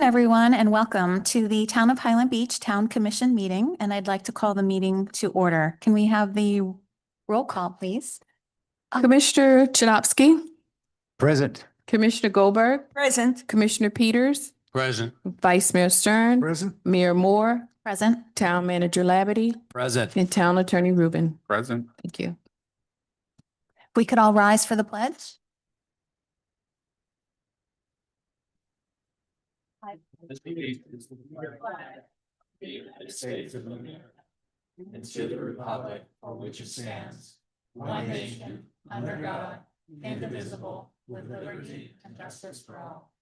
Everyone, and welcome to the Town of Highland Beach Town Commission meeting. And I'd like to call the meeting to order. Can we have the roll call, please? Commissioner Janowski, Present. Commissioner Goldberg, Present. Commissioner Peters, Present. Vice Mayor Stern, Present. Mayor Moore, Present. Town Manager Labadie, Present. and Town Attorney Rubin. Present. Thank you. If we could all rise for the pledge. The United States of America, and to the republic for which it stands, one nation, under God, indivisible, with liberty and justice for all.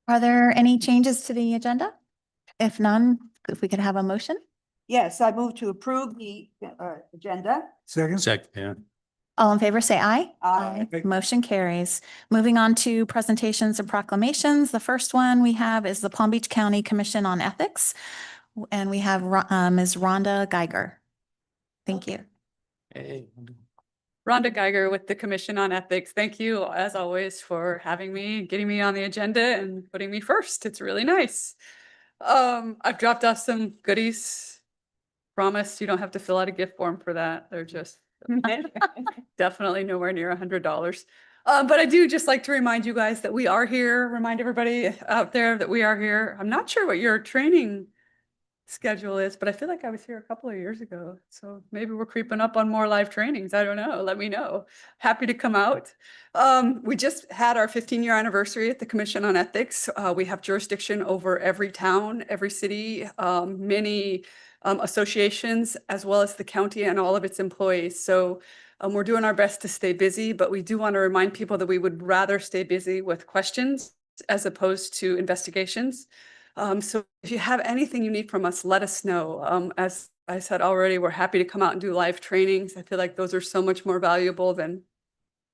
Are there any changes to the agenda? If none, if we could have a motion? Yes, I move to approve the agenda. Second. Second, yeah. All in favor, say aye. Aye. Motion carries. Moving on to presentations and proclamations. The first one we have is the Palm Beach County Commission on Ethics. And we have Ms. Rhonda Geiger. Thank you. Hey. Rhonda Geiger with the Commission on Ethics. Thank you, as always, for having me, getting me on the agenda and putting me first. It's really nice. I've dropped off some goodies. Promise you don't have to fill out a gift form for that. They're just definitely nowhere near $100. But I do just like to remind you guys that we are here, remind everybody out there that we are here. I'm not sure what your training schedule is, but I feel like I was here a couple of years ago. So maybe we're creeping up on more live trainings. I don't know. Let me know. Happy to come out. We just had our 15-year anniversary at the Commission on Ethics. We have jurisdiction over every town, every city, many associations, as well as the county and all of its employees. So we're doing our best to stay busy, but we do want to remind people that we would rather stay busy with questions as opposed to investigations. So if you have anything you need from us, let us know. As I said already, we're happy to come out and do live trainings. I feel like those are so much more valuable than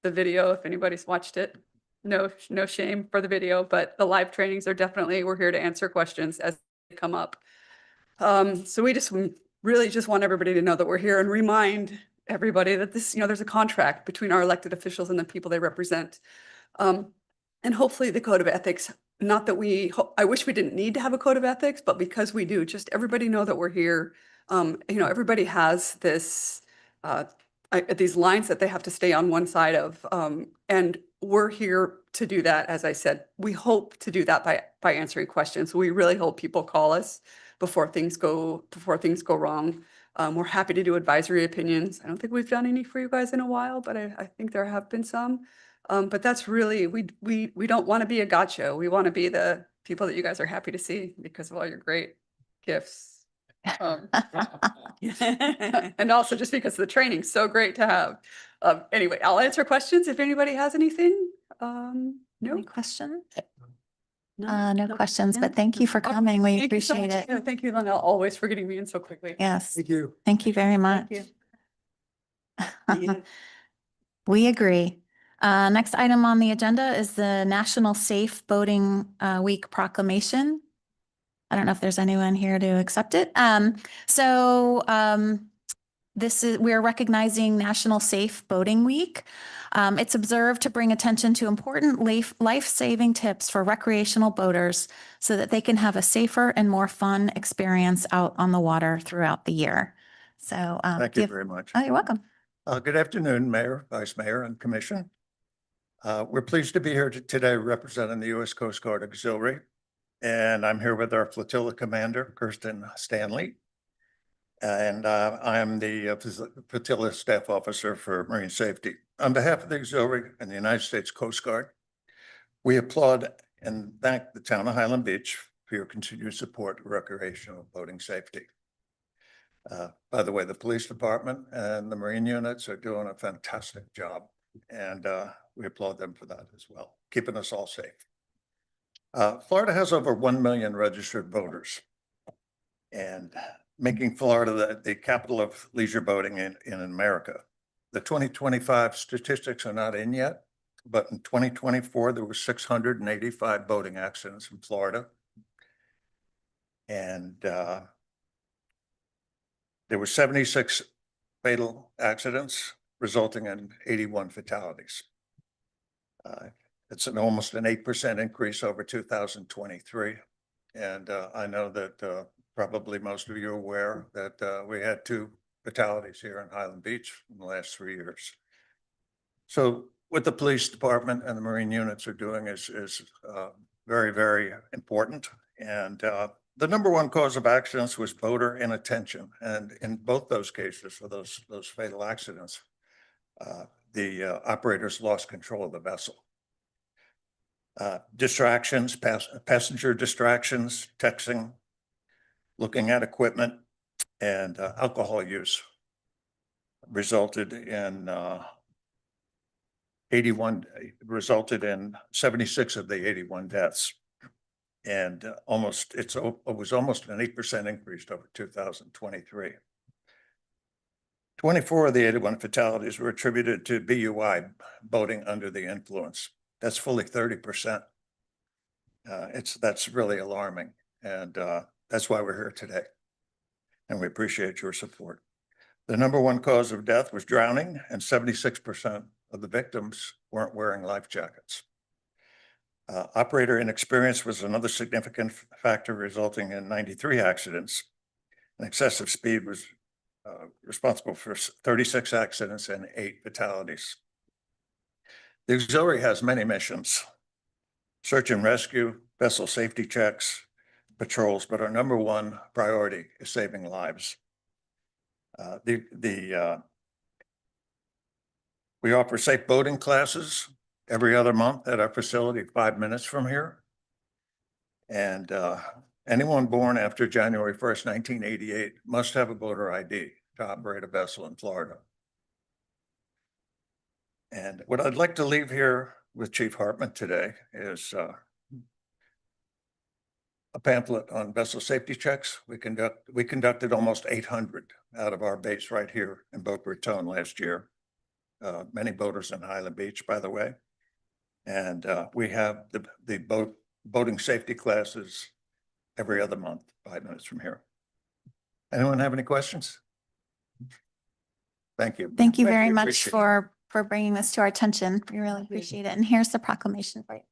the video. If anybody's watched it, no shame for the video, but the live trainings are definitely, we're here to answer questions as they come up. So we just really just want everybody to know that we're here and remind everybody that this, there's a contract between our elected officials and the people they represent. And hopefully the code of ethics, not that I wish we didn't need to have a code of ethics, but because we do, just everybody know that we're here. Everybody has this, these lines that they have to stay on one side of, and we're here to do that. As I said, we hope to do that by answering questions. We really hope people call us before things go wrong. We're happy to do advisory opinions. I don't think we've done any for you guys in a while, but I think there have been some. But that's really, we don't want to be a gotcha. We want to be the people that you guys are happy to see because of all your great gifts. And also just because the training's so great to have. Anyway, I'll answer questions if anybody has anything. Any No. questions? No, No questions, but thank you for coming. We Thank you so appreciate much. it. Yeah, thank you, Lynell, always for getting me in so quickly. Yes. Thank you. Thank you very much. Thank you. We agree. Next item on the agenda is the National Safe Boating Week proclamation. I don't know if there's anyone here to accept it. We're recognizing National Safe Boating Week. It's observed to bring attention to important life-saving tips for recreational boaters so that they can have a safer and more fun experience out on the water throughout the year. So Thank you very much. Oh, you're welcome. Good afternoon, Mayor, Vice Mayor, and Commission. We're pleased to be here today representing the U.S. Coast Guard Auxiliary. And I'm here with our flotilla commander, Kirsten Stanley. And I am the flotilla staff officer for marine safety. On behalf of the auxiliary and the United States Coast Guard, we applaud and thank the town of Highland Beach for your continued support of recreational boating safety. By the way, the police department and the marine units are doing a fantastic job, and we applaud them for that as well, keeping us all safe. Florida has over 1 million registered boaters, and making Florida the capital of leisure boating in America. The 2025 statistics are not in yet, but in 2024, there were 685 boating accidents in Florida. And there were 76 fatal accidents resulting in 81 fatalities. It's almost an 8% increase over 2023. And I know that probably most of you are aware that we had 2 fatalities here in Highland Beach in the last 3 years. So what the police department and the Marine units are doing is very, very important. And the number one cause of accidents was boater inattention. And in both those cases, for those fatal accidents, the operators lost control of the vessel. Distractions, passenger distractions, texting, looking at equipment, and alcohol use resulted in 76 of the 81 deaths. And it was almost an 8% increase over 2023. 24 of the 81 fatalities were attributed to BUI, boating under the influence. That's fully 30%. That's really alarming. And that's why we're here today. And we appreciate your support. The number one cause of death was drowning, and 76% of the victims weren't wearing life jackets. Operator inexperience was another significant factor, resulting in 93 accidents. And excessive speed was responsible for 36 accidents and 8 fatalities. The auxiliary has many missions: search and rescue, vessel safety checks, patrols, but our number one priority is saving lives. We offer safe boating classes every other month at our facility 5 minutes from here. And anyone born after January 1st, 1988 must have a boater ID to operate a vessel in Florida. And what I'd like to leave here with Chief Hartman today is a pamphlet on vessel safety checks. We conducted almost 800 out of our base right here in Boca Raton last year. Many boaters in Highland Beach, by the way. And we have the boating safety classes every other month, 5 minutes from here. Anyone have any questions? Thank you. Thank you very Greatly much appreciate it. for bringing this to our attention. We really appreciate it. And here's the proclamation for you.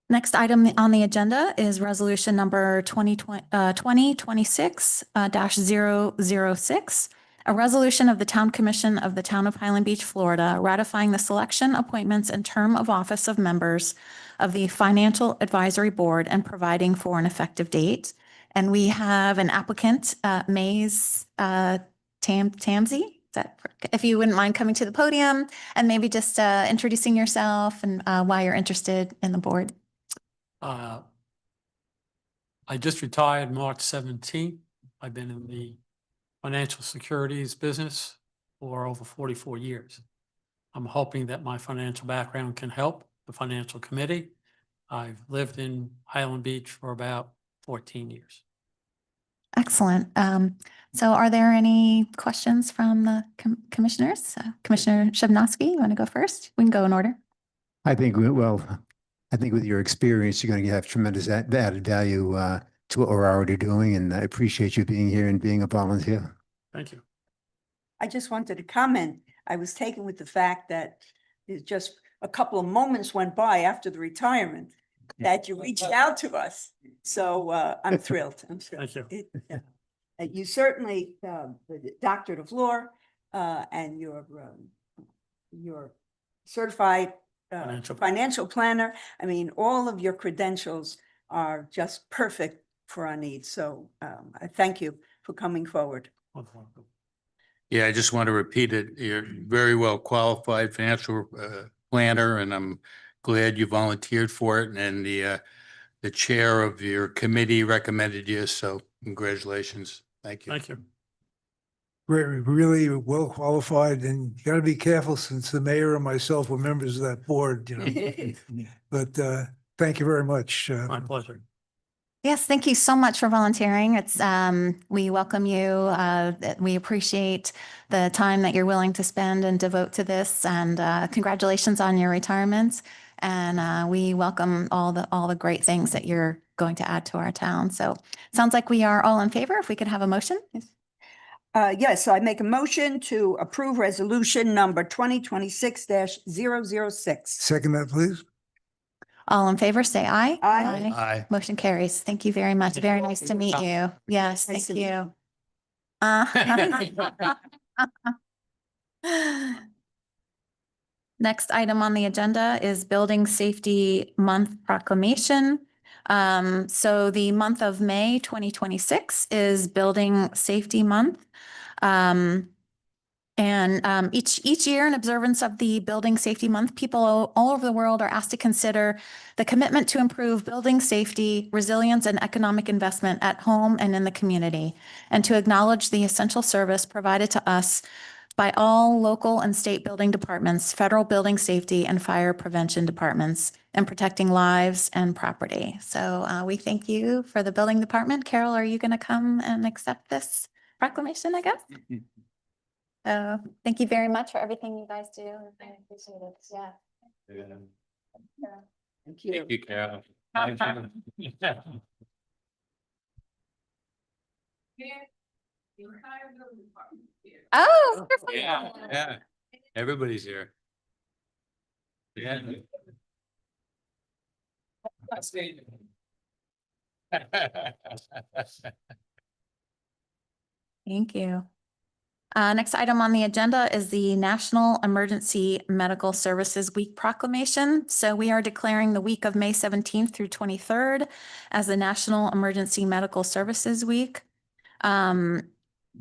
Next item on the agenda is resolution number 2026-006, a resolution of the Town Commission of the Town of Highland Beach, Florida, ratifying the selection, appointments, and term of office of members of the Financial Advisory Board and providing for an effective date. And we have an applicant, Mays Tamsey. If you wouldn't mind coming to the podium and maybe just introducing yourself and why you're interested in the board. I just retired March 17th. I've been in the financial securities business for over 44 years. I'm hoping that my financial background can help the financial committee. I've lived in Highland Beach for about 14 years. Excellent. So are there any questions from the commissioners? Commissioner Szymanowski, you want to go first? We can go in order. I think with your experience, you're going to have tremendous added value to what we're already doing. And I appreciate you being here and being a volunteer. Thank you. I just wanted to comment. I was taken with the fact that it's just a couple of moments went by after the retirement that you reached out to us. So I'm thrilled. I'm thrilled. Thank you. You certainly, the doctorate of law and your certified financial planner. I mean, all of your credentials are just perfect for our needs. So I thank you for coming forward. Yeah, I just want to repeat it. You're very well qualified financial planner, and I'm glad you volunteered for it. And the chair of your committee recommended you. So congratulations. Thank you. Thank you. We're really well qualified, and you got to be careful since the mayor and myself were members of that board, you know. But thank you very much. My pleasure. Yes, thank you so much for volunteering. It's we welcome you. We appreciate the time that you're willing to spend and devote to this. And congratulations on your retirement. And we welcome all the great things that you're going to add to our town. So sounds like we are all in favor. If we could have a motion. Yes, so I make a motion to approve resolution number 2026-006. Second that, please. All in favor, say aye. Aye. Aye. Motion carries. Thank you very much. Very nice to meet you. Yes, Nice thank to meet you. Next item on the agenda is Building Safety Month proclamation. So the month of May 2026 is Building Safety Month. Each year in observance of the Building Safety Month, people all over the world are asked to consider the commitment to improve building safety, resilience, and economic investment at home and in the community, and to acknowledge the essential service provided to us by all local and state building departments, federal building safety, and fire prevention departments in protecting lives and property. So we thank you for the building department. Carol, are you going to come and accept this proclamation, I guess? Thank you very much for everything you guys do. I appreciate it. Yeah. Thank you. Thank you, Carol. Oh, wonderful. Yeah, everybody's here. Yeah. Thank you. Next item on the agenda is the National Emergency Medical Services Week proclamation. So we are declaring the week of May 17th through 23rd as the National Emergency Medical Services Week.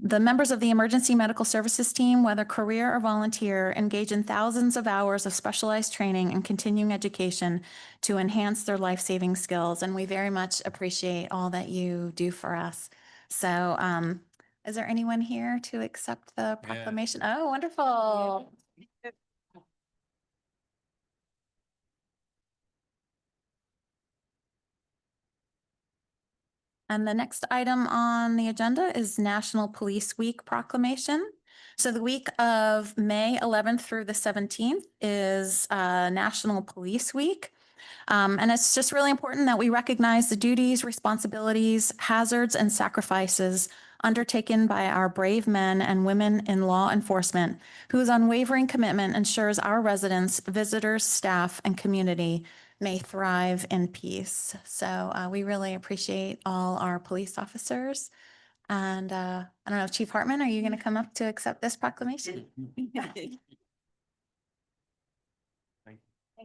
The members of the Emergency Medical Services team, whether career or volunteer, engage in thousands of hours of specialized training and continuing education to enhance their life-saving skills. And we very much appreciate all that you do for us. So, is there anyone here to accept the proclamation? Oh, wonderful. And the next item on the agenda is National Police Week proclamation. So the week of May 11th through the 17th is National Police Week. And it's just really important that we recognize the duties, responsibilities, hazards, and sacrifices undertaken by our brave men and women in law enforcement, whose unwavering commitment ensures our residents, visitors, staff, and community may thrive in peace. So we really appreciate all our police officers. And I don't know, Chief Hartman, are you going to come up to accept this proclamation? Thank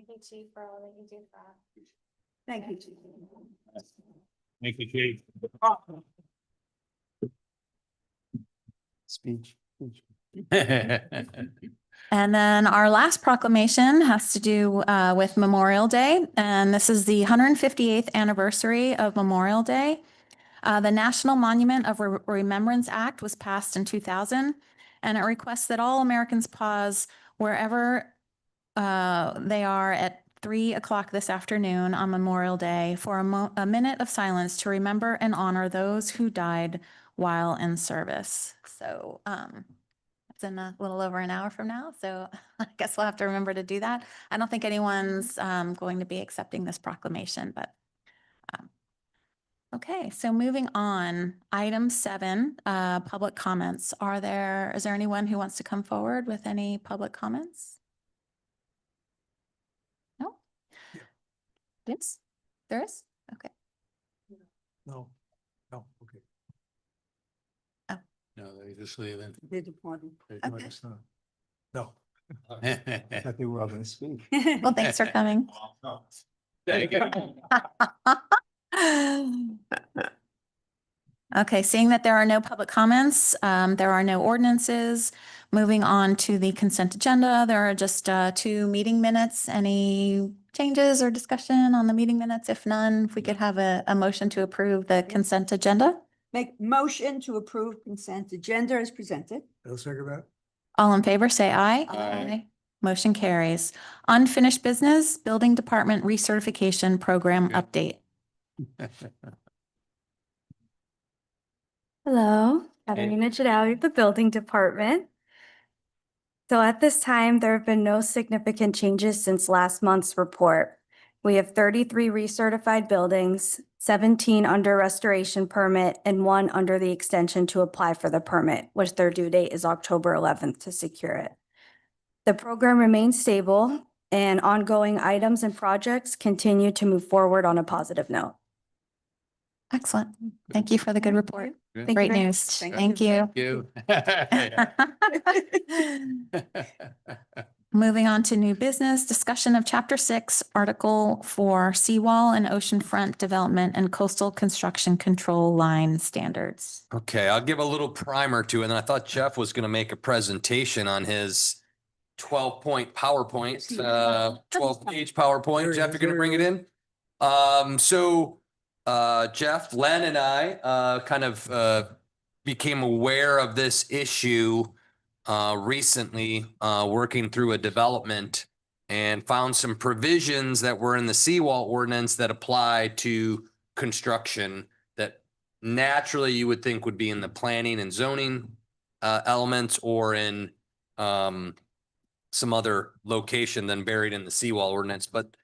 you, Chief, for all that you do for us. Thank you. Thank you, Chief. Speech. And then our last proclamation has to do with Memorial Day. And this is the 158th anniversary of Memorial Day. The National Monument of Remembrance Act was passed in 2000, and it requests that all Americans pause wherever they are at 3 o'clock this afternoon on Memorial Day for a minute of silence to remember and honor those who died while in service. So it's in a little over an hour from now, so I guess we'll have to remember to do that. I don't think anyone's going to be accepting this proclamation, but okay, so moving on, item 7, public comments. Is there anyone who wants to come forward with any public comments? No? Yes, there is? Okay. No, no, okay. No, they just leaving. They're departing. Okay. No. I thought they were all going to speak. Well, thanks for coming. Thank you. Okay, seeing that there are no public comments, there are no ordinances. Moving on to the consent agenda, there are just 2 meeting minutes. Any changes or discussion on the meeting minutes? If none, if we could have a motion to approve the consent agenda. Make motion to approve consent agenda as presented. I'll second that. All in favor, say aye. Aye. Motion carries. Unfinished business, Building Department Recertification Program update. Hello, Katerina Chidali with the Building Department. So at this time, there have been no significant changes since last month's report. We have 33 recertified buildings, 17 under restoration permit, and 1 under the extension to apply for the permit, which their due date is October 11th to secure it. The program remains stable and ongoing items and projects continue to move forward on a positive note. Excellent. Thank you for the good report. Good. Great very news. Thank Thank you. You. Moving on to new business, discussion of Chapter 6, Article 4, Seawall and Oceanfront Development and Coastal Construction Control Line Standards. Okay, I'll give a little primer to it. And I thought Jeff was going to make a presentation on his 12-point PowerPoint, 12-page PowerPoint. Jeff, you're going to bring it in? Jeff, Len and I kind of became aware of this issue recently, working through a development, and found some provisions that were in the seawall ordinance that apply to construction that naturally you would think would be in the planning and zoning elements or in some other location than buried in the seawall ordinance. But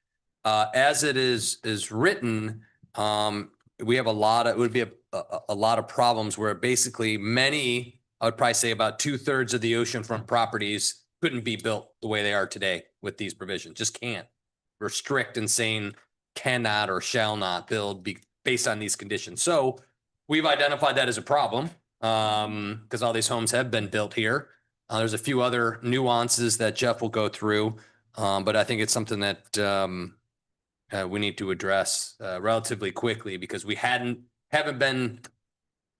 as it is written, we have it would be a lot of problems where basically many, I would probably say about 2/3 of the oceanfront properties couldn't be built the way they are today with these provisions. Just can't. We're strict in saying cannot or shall not build based on these conditions. So we've identified that as a problem because all these homes have been built here. There's a few other nuances that Jeff will go through, but I think it's something that we need to address relatively quickly because we haven't been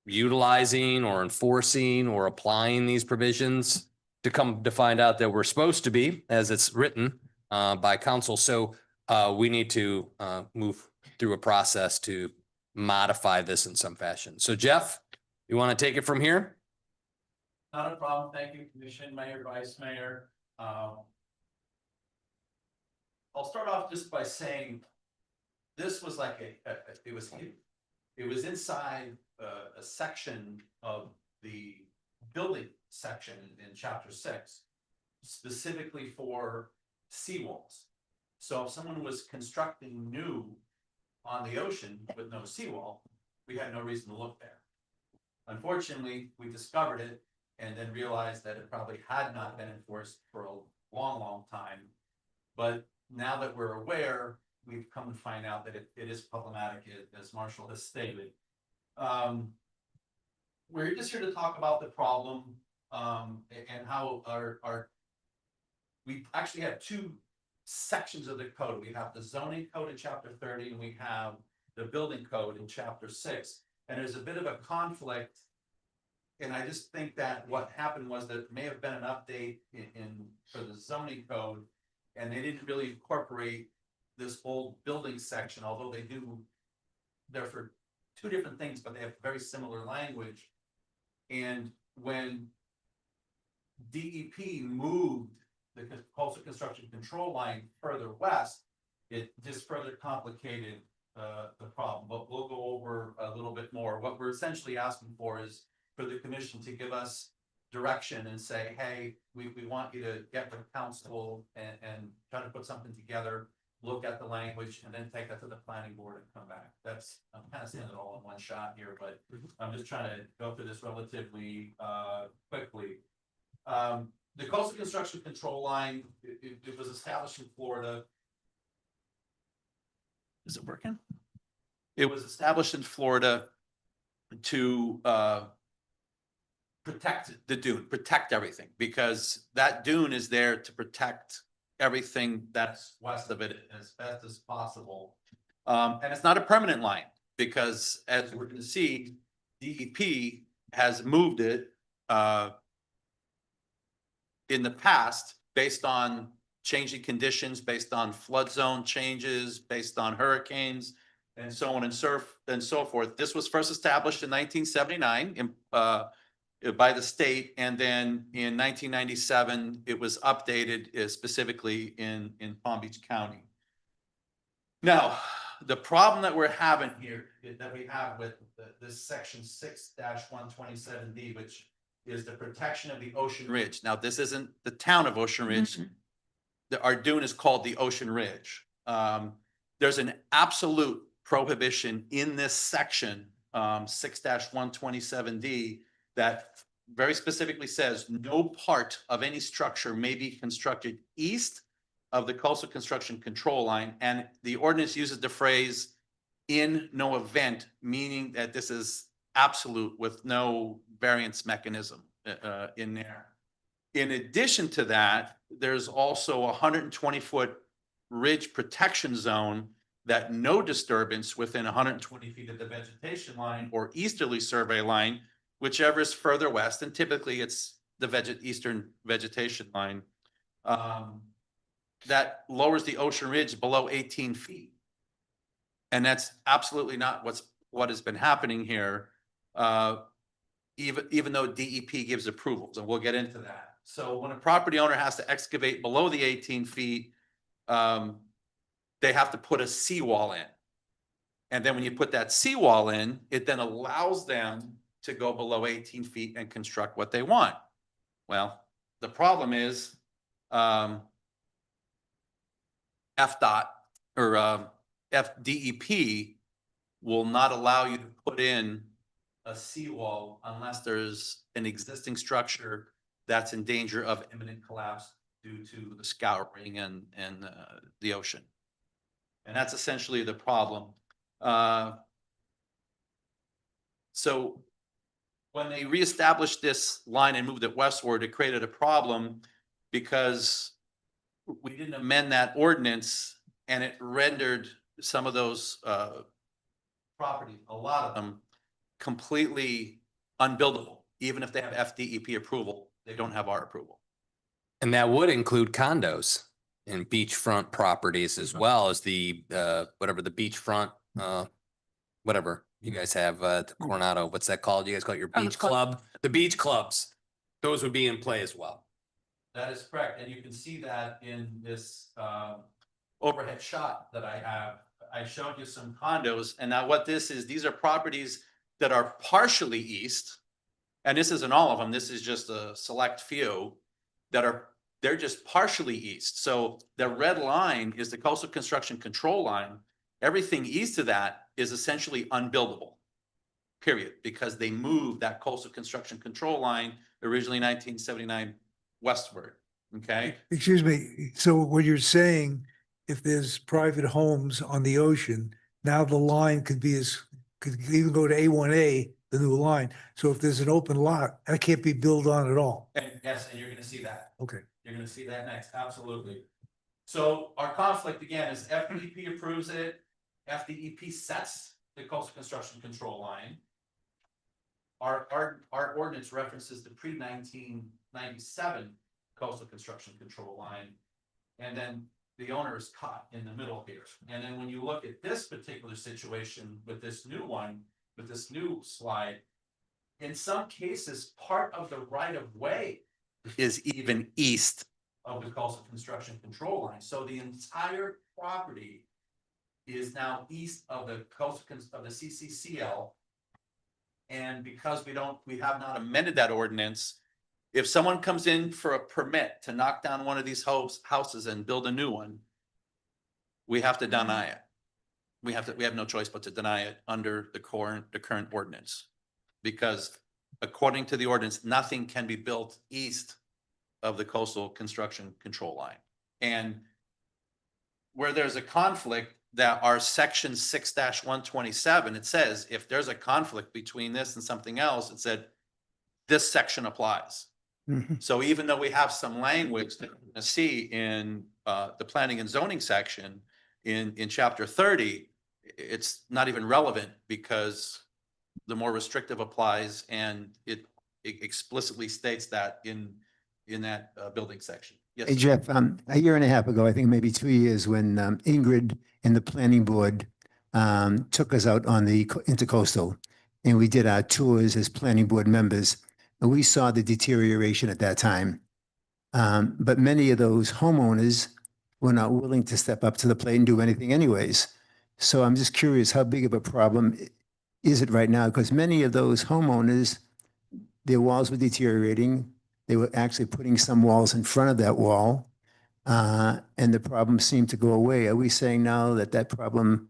utilizing or enforcing or applying these provisions to come to find out that we're supposed to be, as it's written by council. So we need to move through a process to modify this in some fashion. So Jeff, you want to take it from here? Not a problem. Thank you, Commission, Mayor, Vice Mayor. I'll start off just by saying this was like it was inside a section of the building section in Chapter 6, specifically for seawalls. So if someone was constructing new on the ocean with no seawall, we had no reason to look there. Unfortunately, we discovered it and then realized that it probably had not been enforced for a long, long time. But now that we're aware, we've come to find out that it is problematic, as Marshall has stated. We're just here to talk about the problem and how we actually have 2 sections of the code. We have the zoning code in Chapter 30 and we have the building code in Chapter 6. And there's a bit of a conflict. And I just think that what happened was that may have been an update for the zoning code, and they didn't really incorporate this old building section, although they're for 2 different things, but they have very similar language. And when DEP moved the coastal construction control line further west, it just further complicated the problem. But we'll go over a little bit more. What we're essentially asking for is for the commission to give us direction and say, hey, we want you to get with council and try to put something together, look at the language, and then take that to the planning board and come back. I'm kind of saying it all in one shot here, but I'm just trying to go through this relatively quickly. The coastal construction control line, it was established in Florida. Is it working? It was established in Florida to protect the dune, protect everything, because that dune is there to protect everything that's west of it as best as possible. And it's not a permanent line because, as we're going to see, DEP has moved it in the past based on changing conditions, based on flood zone changes, based on hurricanes, and so on and so forth. This was first established in 1979 by the state, and then in 1997 it was updated specifically in Palm Beach County. Now, the problem that we're having here, that we have with this section 6-127D, which is the protection of the Ocean Ridge. Now, this isn't the town of Ocean Ridge. Our dune is called the Ocean Ridge. there's an absolute prohibition in this section, 6-127D, that very specifically says no part of any structure may be constructed east of the coastal construction control line. And the ordinance uses the phrase in no event, meaning that this is absolute with no variance mechanism in there. In addition to that, there's also a 120-foot ridge protection zone that no disturbance within 120 feet of the vegetation line or easterly survey line, whichever is further west, and typically it's the eastern vegetation line, that lowers the ocean ridge below 18 feet. And that's absolutely not what has been happening here, even though DEP gives approvals, and we'll get into that. So when a property owner has to excavate below the 18 feet, they have to put a seawall in. And then when you put that seawall in, it then allows them to go below 18 feet and construct what they want. Well, the problem is FDOT or FDEP will not allow you to put in a seawall unless there's an existing structure that's in danger of imminent collapse due to the scouring and the ocean. And that's essentially the problem. So when they reestablished this line and moved it westward, it created a problem because we didn't amend that ordinance, and it rendered some of those properties, a lot of them, completely unbuildable. Even if they have FDEP approval, they don't have our approval. And that would include condos and beachfront properties as well as the, whatever the beachfront, whatever you guys have, the Coronado, what's that called? You guys call it your beach club? The beach clubs, those would be in play as well. That is correct. And you can see that in this overhead shot that I have. I showed you some condos. And now what this is, these are properties that are partially east. And this isn't all of them. This is just a select few that are, they're just partially east. So the red line is the coastal construction control line. Everything east of that is essentially unbuildable, period, because they moved that coastal construction control line originally 1979 westward. Okay. Excuse me. So what you're saying, if there's private homes on the ocean, now the line could even go to A1A, the new line. So if there's an open lot, that can't be built on at all. And yes, and you're going to see that. Okay. You're going to see that next. Absolutely. So our conflict again is FDEP approves it. FDEP sets the coastal construction control line. Our ordinance references the pre-1997 coastal construction control line. And then the owner is caught in the middle here. And then when you look at this particular situation with this new one, with this new slide, in some cases, part of the right of way is even east of the coastal construction control line. So the entire property is now east of the coastal of the CCCL. And because we have not amended that ordinance, if someone comes in for a permit to knock down one of these houses and build a new one, we have to deny it. We have no choice but to deny it under the current ordinance, because according to the ordinance, nothing can be built east of the coastal construction control line. And where there's a conflict, that our section 6-127, it says if there's a conflict between this and something else, it said this section applies. So even though we have some language that you see in the planning and zoning section in chapter 30, it's not even relevant because the more restrictive applies, and it explicitly states that in that building section. Yes. Hey, Jeff, a year and a half ago, I think maybe 2 years, when Ingrid and the planning board took us out on the intercoastal, and we did our tours as planning board members, and we saw the deterioration at that time. But many of those homeowners were not willing to step up to the plate and do anything anyways. So I'm just curious, how big of a problem is it right now? Because many of those homeowners, their walls were deteriorating. They were actually putting some walls in front of that wall. and the problem seemed to go away. Are we saying now that that problem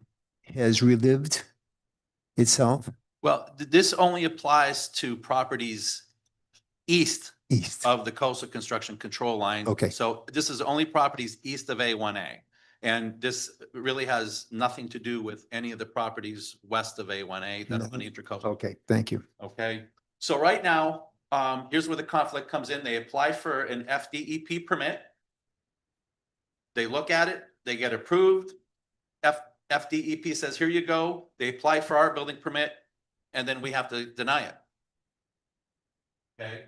has relived itself Well, this only applies to properties east east? of the coastal construction control line. Okay. So this is only properties east of A1A. And this really has nothing to do with any of the properties west of A1A that are on the intercoastal. Okay, thank you. Okay, so right now, here's where the conflict comes in. They apply for an FDEP permit. They look at it, they get approved. FDEP says, here you go. They apply for our building permit, and then we have to deny it. Okay.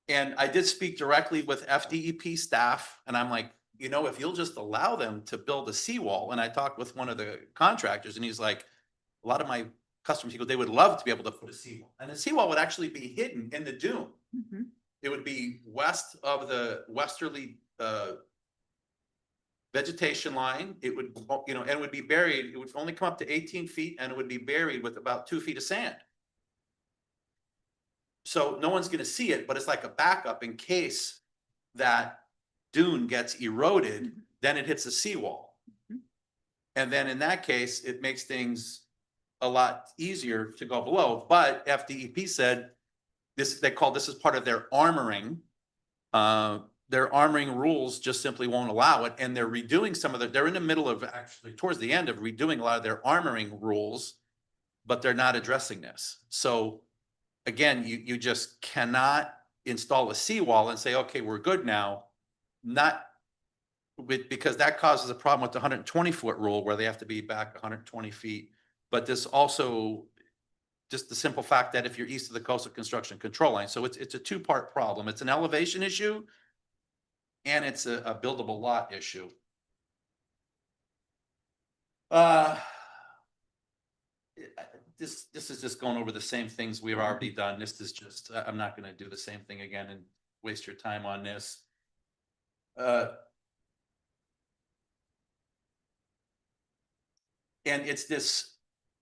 And I did speak directly with FDEP staff, and I'm like, you know, if you'll just allow them to build a seawall, and I talked with one of the contractors, and he's like, a lot of my customers, he goes, they would love to be able to put a seawall, and the seawall would actually be hidden in the dune. It would be west of the westerly vegetation line. It would, you know, and it would be buried. It would only come up to 18 feet, and it would be buried with about 2 feet of sand. So no one's going to see it, but it's like a backup in case that dune gets eroded, then it hits the seawall. And then in that case, it makes things a lot easier to go below. But FDEP said this, they call this as part of their armoring. Their armoring rules just simply won't allow it. And they're redoing some of the, they're in the middle of actually towards the end of redoing a lot of their armoring rules, but they're not addressing this. So again, you just cannot install a seawall and say, okay, we're good now. Not with, because that causes a problem with the 120-foot rule where they have to be back 120 feet. But this also, just the simple fact that if you're east of the coastal construction control line, so it's a two-part problem. It's an elevation issue and it's a buildable lot issue. This is just going over the same things we've already done. This is just, I'm not going to do the same thing again and waste your time on this. And it's this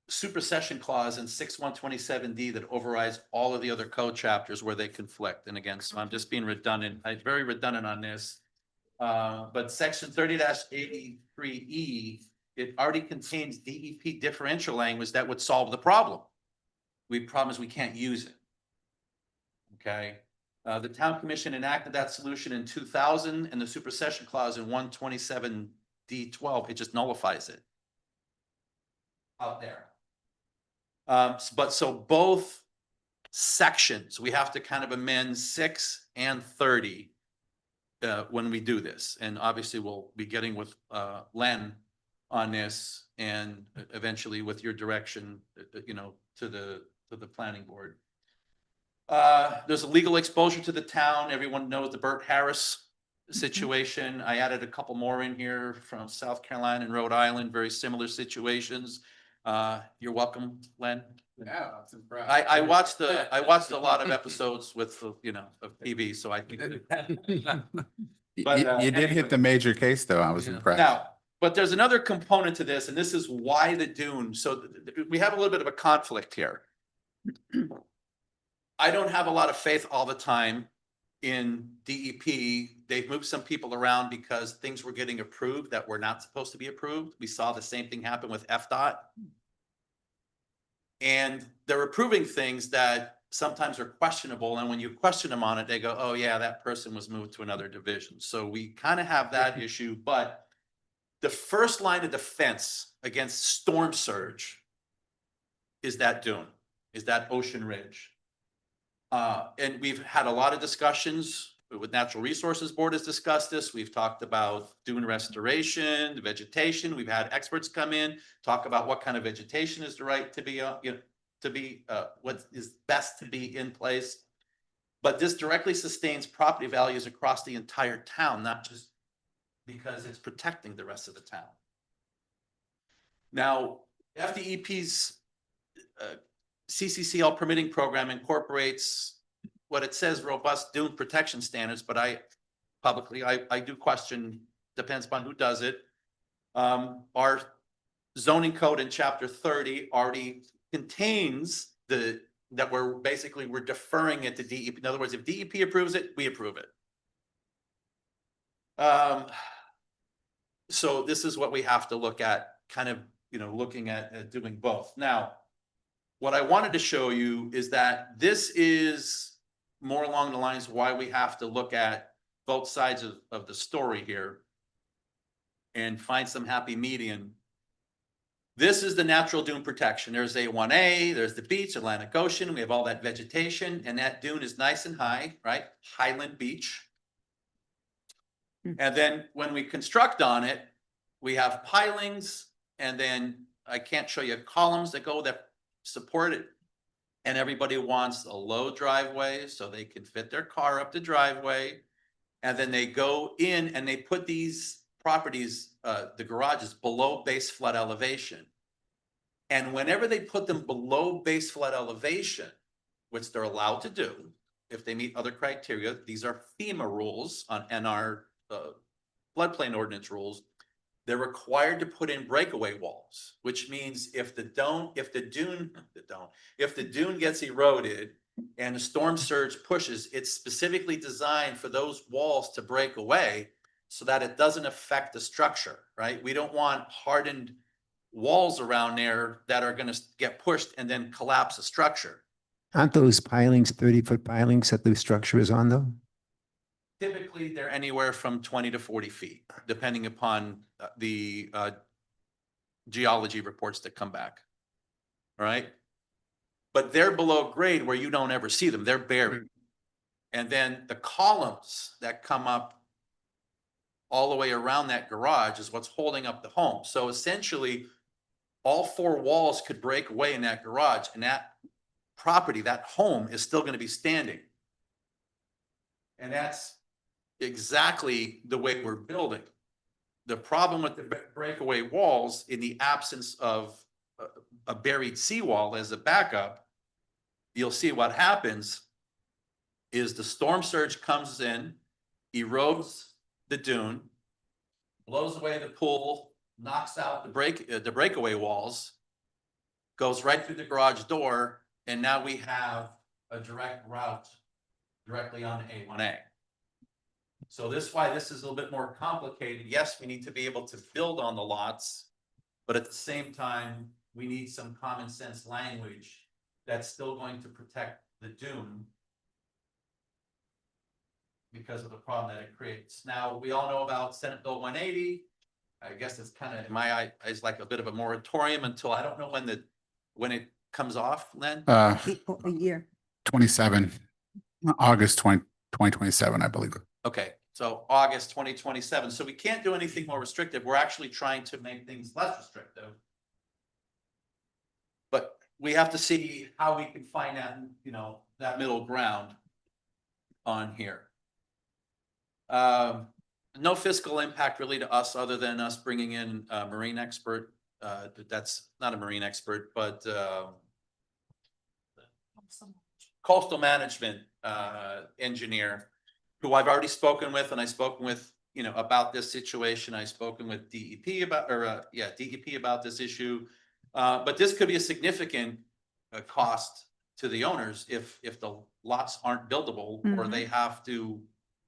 supersession clause in 6127D that overrides all of the other code chapters where they conflict. And again, so I'm just being redundant. I'm very redundant on this. But section 30-83E, it already contains DEP differential language that would solve the problem. The problem is we can't use it. Okay. The town commission enacted that solution in 2000, and the supersession clause in 127D12, it just nullifies it out there. But so both sections, we have to kind of amend 6 and 30 when we do this. And obviously we'll be getting with Len on this and eventually with your direction, you know, to the planning board. There's a legal exposure to the town. Everyone knows the Bert Harris situation. I added a couple more in here from South Carolina and Rhode Island, very similar situations. You're welcome, Len. Yeah, that's impressive. I watched a lot of episodes with, you know, of TV, so I think. But, You did hit the major case though. I was impressed. Now, but there's another component to this, and this is why the dune. So we have a little bit of a conflict here. I don't have a lot of faith all the time in DEP. They've moved some people around because things were getting approved that were not supposed to be approved. We saw the same thing happen with FDOT. And they're approving things that sometimes are questionable. And when you question them on it, they go, oh yeah, that person was moved to another division. So we kind of have that issue, but the first line of defense against storm surge is that dune, is that Ocean Ridge. And we've had a lot of discussions with Natural Resources Board has discussed this. We've talked about dune restoration, the vegetation. We've had experts come in, talk about what kind of vegetation is the right to be, you know, to be, what is best to be in place. But this directly sustains property values across the entire town, not just because it's protecting the rest of the town. Now, FDEP's CCCL permitting program incorporates what it says robust dune protection standards, but I do question, depends upon who does it. Our zoning code in chapter 30 already contains that we're deferring it to DEP. In other words, if DEP approves it, we approve it. So this is what we have to look at, kind of, looking at doing both. Now, what I wanted to show you is that this is more along the lines of why we have to look at both sides of the story here and find some happy median. This is the natural dune protection. There's A1A, there's the beach, Atlantic Ocean. We have all that vegetation, and that dune is nice and high, right? Highland Beach. And then when we construct on it, we have pilings, and then I can't show you columns that support it. And everybody wants a low driveway so they can fit their car up the driveway. And then they go in and they put these properties, the garages, below base flood elevation. And whenever they put them below base flood elevation, which they're allowed to do, if they meet other criteria, these are FEMA rules and our floodplain ordinance rules, they're required to put in breakaway walls, which means if the dune gets eroded and the storm surge pushes, it's specifically designed for those walls to break away so that it doesn't affect the structure, right? We don't want hardened walls around there that are going to get pushed and then collapse the structure. Aren't those pilings 30-foot pilings that the structure is on though? Typically, they're anywhere from 20 to 40 feet, depending upon the geology reports that come back. All right. But they're below grade where you don't ever see them. They're buried. And then the columns that come up all the way around that garage is what's holding up the home. So essentially, all four walls could break away in that garage, and that property, that home, is still going to be standing. And that's exactly the way we're building. The problem with the breakaway walls, in the absence of a buried seawall as a backup, you'll see what happens is the storm surge comes in, erodes the dune, blows away the pool, knocks out the breakaway walls, goes right through the garage door, and now we have a direct route directly on A1A. So this is why this is a little bit more complicated. Yes, we need to be able to build on the lots, but at the same time, we need some common sense language that's still going to protect the dune because of the problem that it creates. Now, we all know about Senate Bill 180. I guess it's kind of, in my eyes, like a bit of a moratorium until, I don't know when it comes off, Len? A year. 27, August 2027, I believe. Okay, so August 2027. So we can't do anything more restrictive. We're actually trying to make things less restrictive. But we have to see how we can find that, that middle ground on here. No fiscal impact really to us other than us bringing in a marine expert. That's not a marine expert, but coastal management engineer who I've already spoken with, and I've spoken with, about this situation. I've spoken with DEP about, DEP about this issue. But this could be a significant cost to the owners if the lots aren't buildable, or they have to,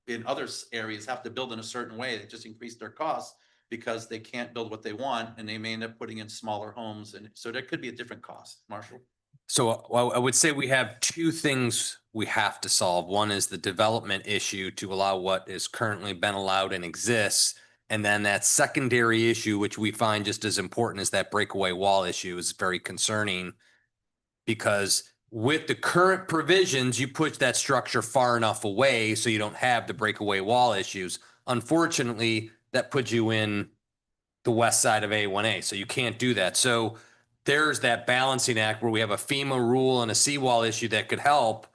in other areas, have to build in a certain way. They just increase their costs because they can't build what they want, and they may end up putting in smaller homes. And so there could be a different cost. Marshall? So I would say we have two things we have to solve. One is the development issue to allow what is currently been allowed and exists. And then that secondary issue, which we find just as important as that breakaway wall issue, is very concerning because with the current provisions, you push that structure far enough away so you don't have the breakaway wall issues. Unfortunately, that puts you in the west side of A1A, so you can't do that. So there's that balancing act where we have a FEMA rule and a seawall issue that could help,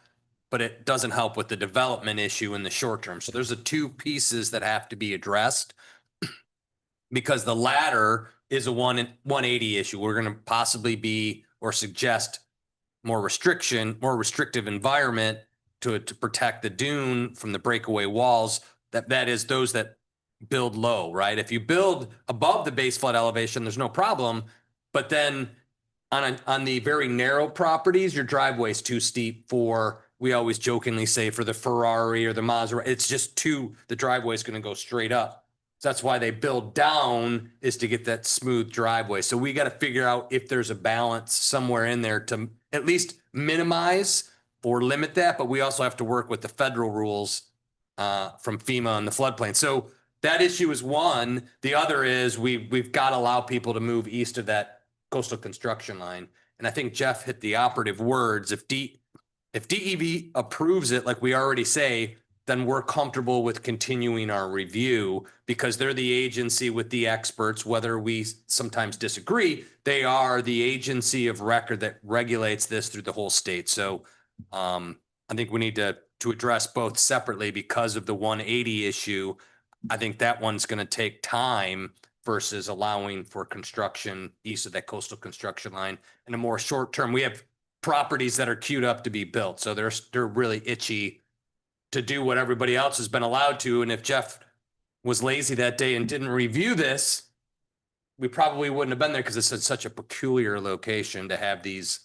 but it doesn't help with the development issue in the short term. So there's the two pieces that have to be addressed because the latter is a 180 issue. We're going to possibly be or suggest more restrictive environment to protect the dune from the breakaway walls. That is those that build low, right? If you build above the base flood elevation, there's no problem. But then on the very narrow properties, your driveway is too steep for we always jokingly say for the Ferrari or the Maserati, it's just the driveway is going to go straight up. So that's why they build down, is to get that smooth driveway. So we got to figure out if there's a balance somewhere in there to at least minimize or limit that. But we also have to work with the federal rules from FEMA and the floodplain. So that issue is one. The other is we've got to allow people to move east of that coastal construction line. And I think Jeff hit the operative words. If DEV approves it, like we already say, then we're comfortable with continuing our review because they're the agency with the experts. Whether we sometimes disagree, they are the agency of record that regulates this through the whole state. So I think we need to address both separately because of the 180 issue. I think that one's going to take time versus allowing for construction east of that coastal construction line. In a more short term, we have properties that are queued up to be built. So they're really itchy to do what everybody else has been allowed to. And if Jeff was lazy that day and didn't review this, we probably wouldn't have been there because it's in such a peculiar location to have these,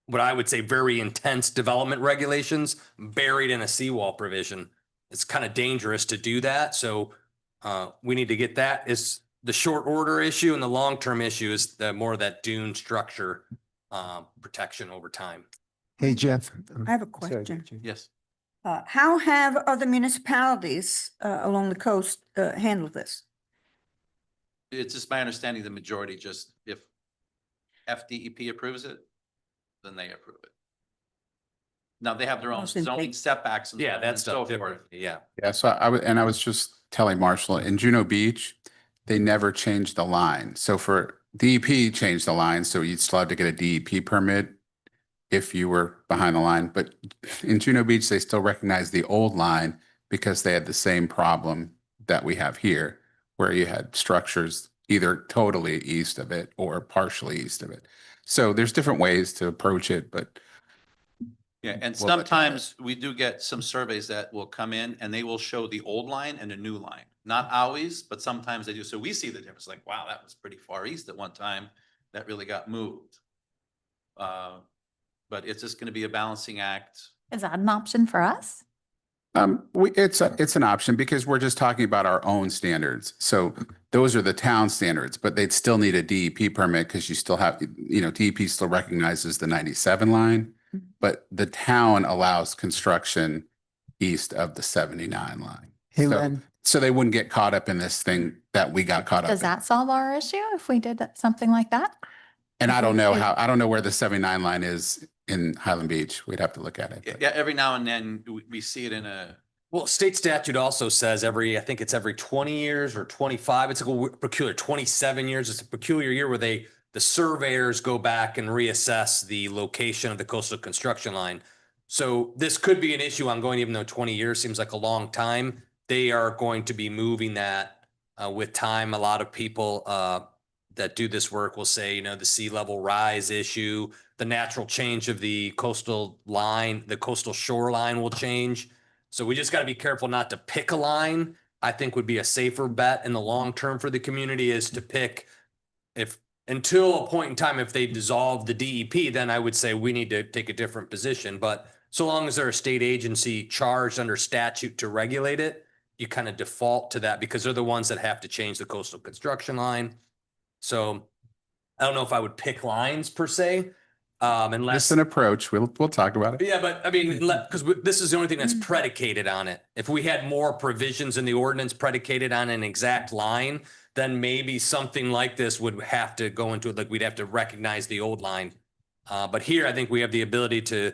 what I would say, very intense development regulations buried in a seawall provision. It's kind of dangerous to do that. So we need to get that. Is the short order issue, and the long-term issue is the more of that dune structure protection over time. Hey, Jeff. I have a sorry, question. Jeff. Yes. How have other municipalities along the coast handled this? It's just my understanding, the majority just, if FDEP approves it, then they approve it. Now, they have their own Most in zoning big- setbacks and Yeah, and that's so stuff forth. different. Yeah. Yeah, so I was just telling Marshall, in Juno Beach, they never changed the line. So for DEP changed the line, so you'd still have to get a DEP permit if you were behind the line. But in Juno Beach, they still recognize the old line because they had the same problem that we have here, where you had structures either totally east of it or partially east of it. So there's different ways to approach it, but Yeah, and We'll let- sometimes we do get some surveys that will come in and they will show the old line and the new line. Not always, but sometimes they do. So we see the difference, like, wow, that was pretty far east at one time. That really got moved. But it's just gonna be a balancing act. Is that an option for us? it's an option because we're just talking about our own standards. So those are the town standards, but they'd still need a DEP permit because you still have, DEP still recognizes the 97 line, but the town allows construction east of the 79 line. Hey, So- Len. So they wouldn't get caught up in this thing that we got caught up Does in. that solve our issue if we did something like that? And I don't know I don't know where the 79 line is in Highland Beach. We'd have to look at it. but- Yeah, every now and then we see it in Well, state statute also says I think it's every 20 years or 25. It's a peculiar 27 years. It's a peculiar year where the surveyors go back and reassess the location of the coastal construction line. So this could be an issue ongoing, even though 20 years seems like a long time. They are going to be moving that with time. A lot of people that do this work will say, the sea level rise issue, the natural change of the coastal line, the coastal shoreline will change. So we just got to be careful not to pick a line. I think would be a safer bet in the long term for the community is to pick until a point in time, if they dissolve the DEP, then I would say we need to take a different position. But so long as they're a state agency charged under statute to regulate it, you kind of default to that because they're the ones that have to change the coastal construction line. So I don't know if I would pick lines per se, unless. It's an approach. We'll talk about it. Yeah, but I mean, because this is the only thing that's predicated on it. If we had more provisions in the ordinance predicated on an exact line, then maybe something like this would have to go into it. Like we'd have to recognize the old line. But here, I think we have the ability to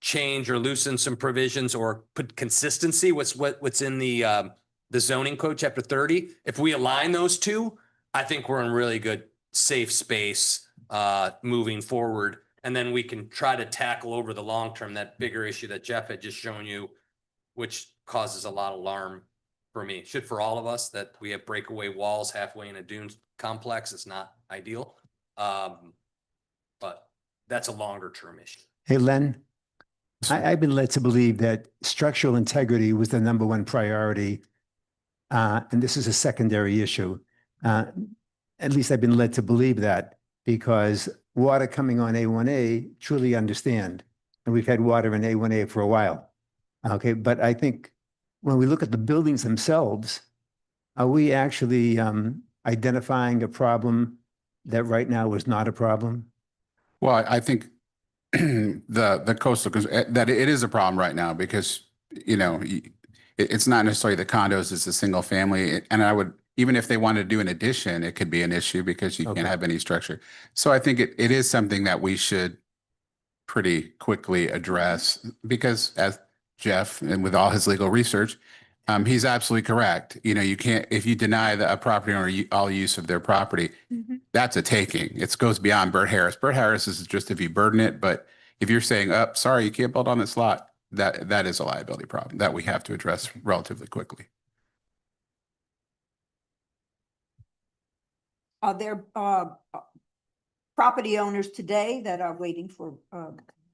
change or loosen some provisions or put consistency. What's in the zoning code, chapter 30. If we align those two, I think we're in really good, safe space moving forward. And then we can try to tackle over the long term that bigger issue that Jeff had just shown you, which causes a lot of alarm for me. It should for all of us that we have breakaway walls halfway in a dune complex. It's not ideal. But that's a longer term issue. Hey, Len. I've been led to believe that structural integrity was the number one priority. And this is a secondary issue. At least I've been led to believe that because water coming on A1A, truly understand. and we've had water in A1A for a while. Okay, but I think when we look at the buildings themselves, are we actually identifying a problem that right now is not a problem? Well, I think the coastal, that it is a problem right now because, you know, it's not necessarily the condos, it's a single family. And I would, even if they wanted to do an addition, it could be an issue because you Okay. can't have any structure. So I think it is something that we should pretty quickly address because as Jeff and with all his legal research, he's absolutely correct. You know, you can't, if you deny a property owner all use of their property, that's a taking. It goes beyond Bert Harris. Bert Harris is just if you burden it, but if you're saying, oh, sorry, you can't build on this lot, that is a liability problem that we have to address relatively quickly. Are there property owners today that are waiting for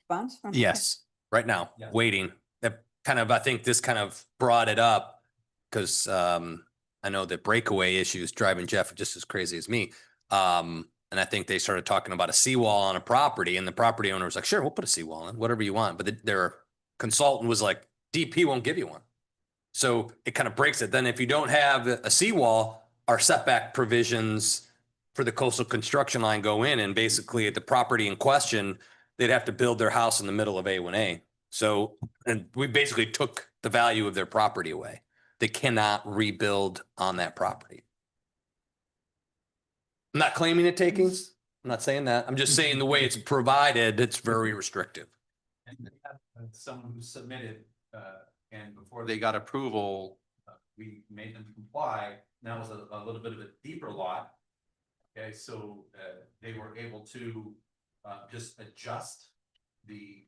funds from? Yes, right now, Yes. waiting. That kind of, I think this kind of brought it up because I know the breakaway issue is driving Jeff just as crazy as me. And I think they started talking about a seawall on a property and the property owner was like, sure, we'll put a seawall in, whatever you want. But their consultant was like, DP won't give you one. So it kind of breaks it. Then if you don't have a seawall, our setback provisions for the coastal construction line go in and basically at the property in question, they'd have to build their house in the middle of A1A. So, and we basically took the value of their property away. They cannot rebuild on that property. I'm not claiming it takings. I'm not saying that. I'm just saying the way it's provided, it's very restrictive. And we have someone who submitted, and before they got approval, we made them comply. Now it's a little bit of a deeper lot. Okay, so they were able to just adjust the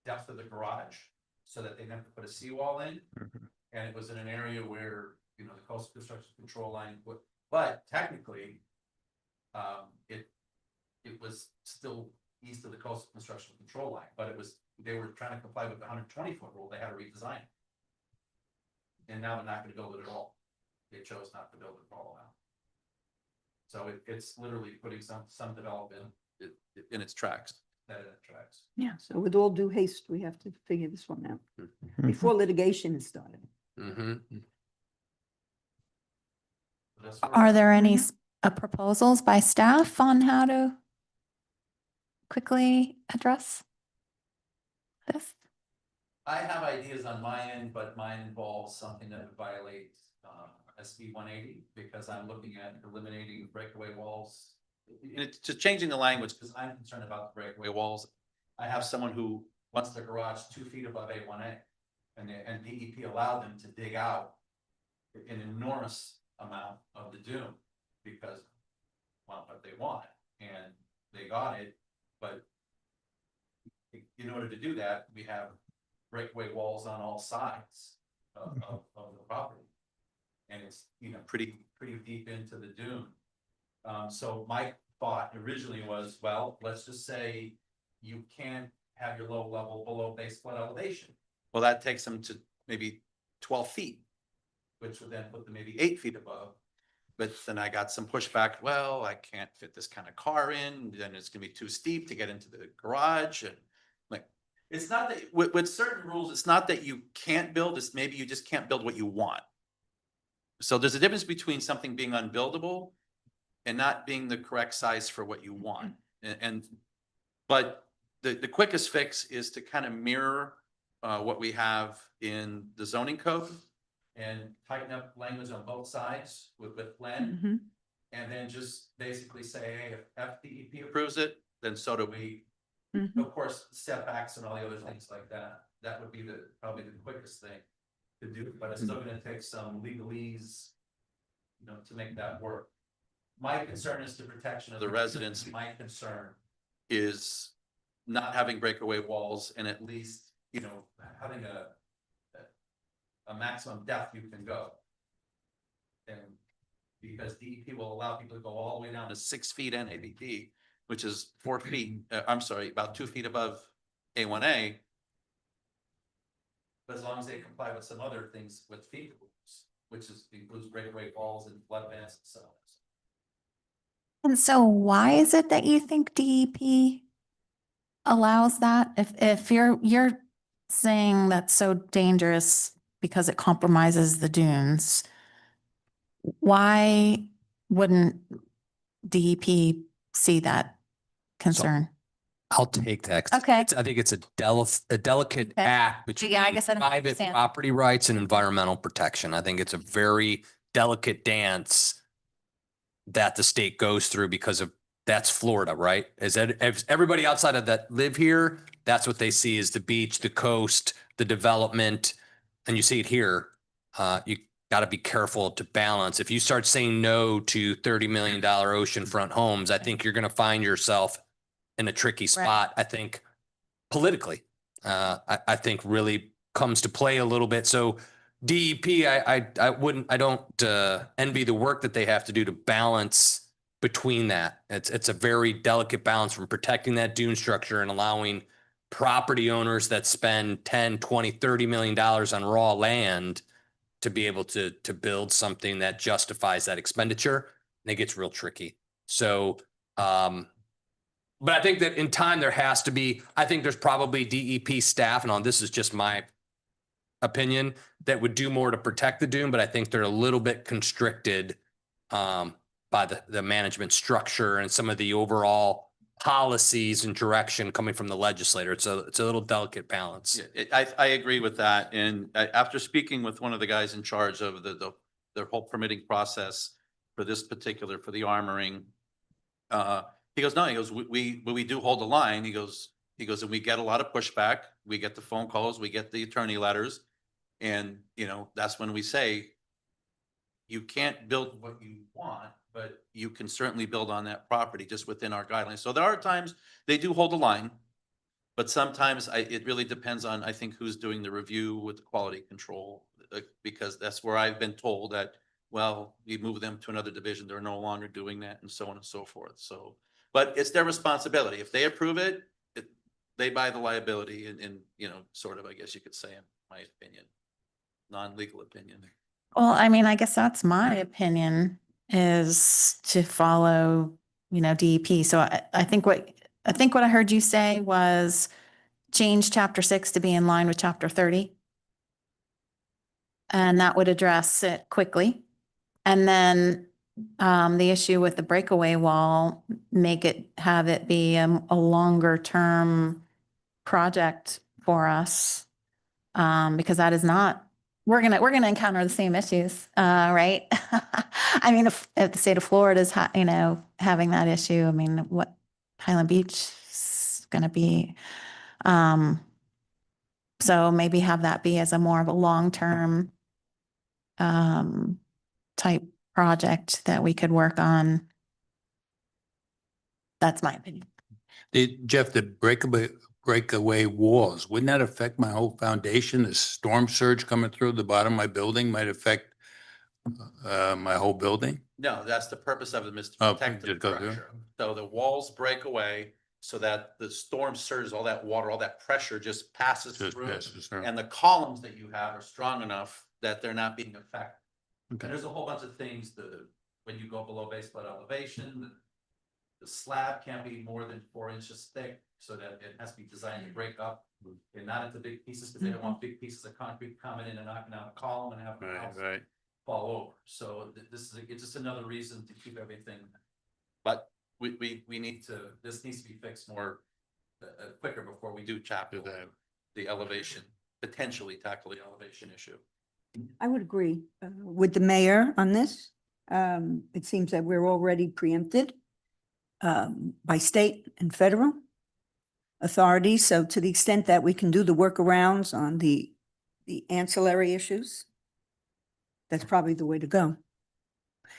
depth of the garage so that they didn't have to put a seawall in. And it was in an area where, you know, the coastal construction control line would, but technically, it was still east of the coastal construction control line, but it was, they were trying to comply with the 120-foot rule. They had to redesign it. And now they're not going to build it at all. They chose not to build it at all now. So it's literally putting some development in its tracks. That in its tracks. Yeah, so with all due haste, we have to figure this one out before litigation is started. That's where- Are there any proposals by staff on how to quickly address this? I have ideas on my end, but mine involves something that would violate SB 180 because I'm looking at eliminating breakaway walls. It's just changing the language because I'm concerned about the breakaway walls. I have someone who wants their garage 2 feet above A1A, and DEP allowed them to dig out an enormous amount of the dune because want what they want, and they got it, but in order to do that, we have breakaway walls on all sides of the property. And it's, you know, pretty deep into the dune. So my thought originally was, well, let's just say you can't have your low level below base flood elevation. Well, that takes them to maybe 12 feet, which would then put them maybe 8 feet above. But then I got some pushback, well, I can't fit this kind of car in, then it's gonna be too steep to get into the garage, and like, it's not that, with certain rules, it's not that you can't build, it's maybe you just can't build what you want. So there's a difference between something being unbuildable and not being the correct size for what you want. But the quickest fix is to kind of mirror what we have in the zoning code and tighten up language on both sides with Len. And then just basically say, hey, if FDEP approves it, then so do we. Of course, setbacks and all the other things like that. That would be probably the quickest thing to do, but it's still gonna take some legalese, you know, to make that work. My concern is the protection of the residents. My concern is not having breakaway walls and at least, you know, having a maximum depth you can go. And because DEP will allow people to go all the way down to 6 feet NABD, which is 4 feet, I'm sorry, about 2 feet above A1A. But as long as they comply with some other things with feet rules, which includes breakaway walls and flood bands and so on. And so why is it that you think DEP allows that? If you're saying that's so dangerous because it compromises the dunes, why wouldn't DEP see that concern? I'll take that. 'Cause Okay. I think it's a delicate Okay. act between Yeah, I guess I don't private understand. property rights and environmental protection. I think it's a very delicate dance that the state goes through because of, that's Florida, right? As everybody outside of that live here, that's what they see is the beach, the coast, the development, and you see it here. You got to be careful to balance. If you start saying no to $30 million oceanfront homes, I think you're going to find yourself in a tricky spot. I think politically, I think really comes to play a little bit. So DEP, I don't envy the work that they have to do to balance between that. It's a very delicate balance from protecting that dune structure and allowing property owners that spend 10, 20, $30 million on raw land to be able to build something that justifies that expenditure. And it gets real tricky. So, but I think that in time there has to be, I think there's probably DEP staff, and this is just my opinion, that would do more to protect the dune, but I think they're a little bit constricted by the management structure and some of the overall policies and direction coming from the legislator. It's a little delicate balance. I agree with that. And after speaking with one of the guys in charge of their whole permitting process for this particular, for the armoring, he goes, no, he goes, we do hold the line. He goes, and we get a lot of pushback. We get the phone calls, we get the attorney letters. And, that's when we say, you can't build what you want, but you can certainly build on that property just within our guidelines. So there are times they do hold the line, but sometimes it really depends on, I think, who's doing the review with the quality control, because that's where I've been told that, well, we move them to another division, they're no longer doing that, and so on and so forth. So, but it's their responsibility. If they approve it, they buy the liability and, sort of, I guess you could say, in my opinion, non-legal opinion. Well, I mean, I guess that's my opinion, is to follow, DEP. So I think what I heard you say was change chapter 6 to be in line with chapter 30. And that would address it quickly. And then the issue with the breakaway wall, have it be a longer term project for us. Because that is not, we're gonna encounter the same issues, right? I mean, if the state of Florida is, having that issue, I mean, what Highland Beach is gonna be. So maybe have that be as a more of a long-term type project that we could work on. That's my opinion. Jeff, the breakaway walls, wouldn't that affect my whole foundation? The storm surge coming through the bottom of my building might affect my whole building? No, that's the purpose of them, is to Oh, protect the just go through. structure. So the walls break away so that the storm surge, all that water, all that pressure just passes Just through. passes through. And the columns that you have are strong enough that they're not being affected. Okay. And there's a whole bunch of things when you go below base flood elevation, the slab can't be more than 4 inches thick, so that it has to be designed to break up and not into big pieces, because they don't want big pieces of concrete coming in and knocking out a column and having the house Right. fall over. So it's just another reason to keep everything. But we need to, this needs to be fixed more quicker before we do tackle the elevation, potentially tackle the elevation issue. I would agree with the mayor on this. It seems that we're already preempted by state and federal authorities. So to the extent that we can do the workarounds on the ancillary issues, that's probably the way to go.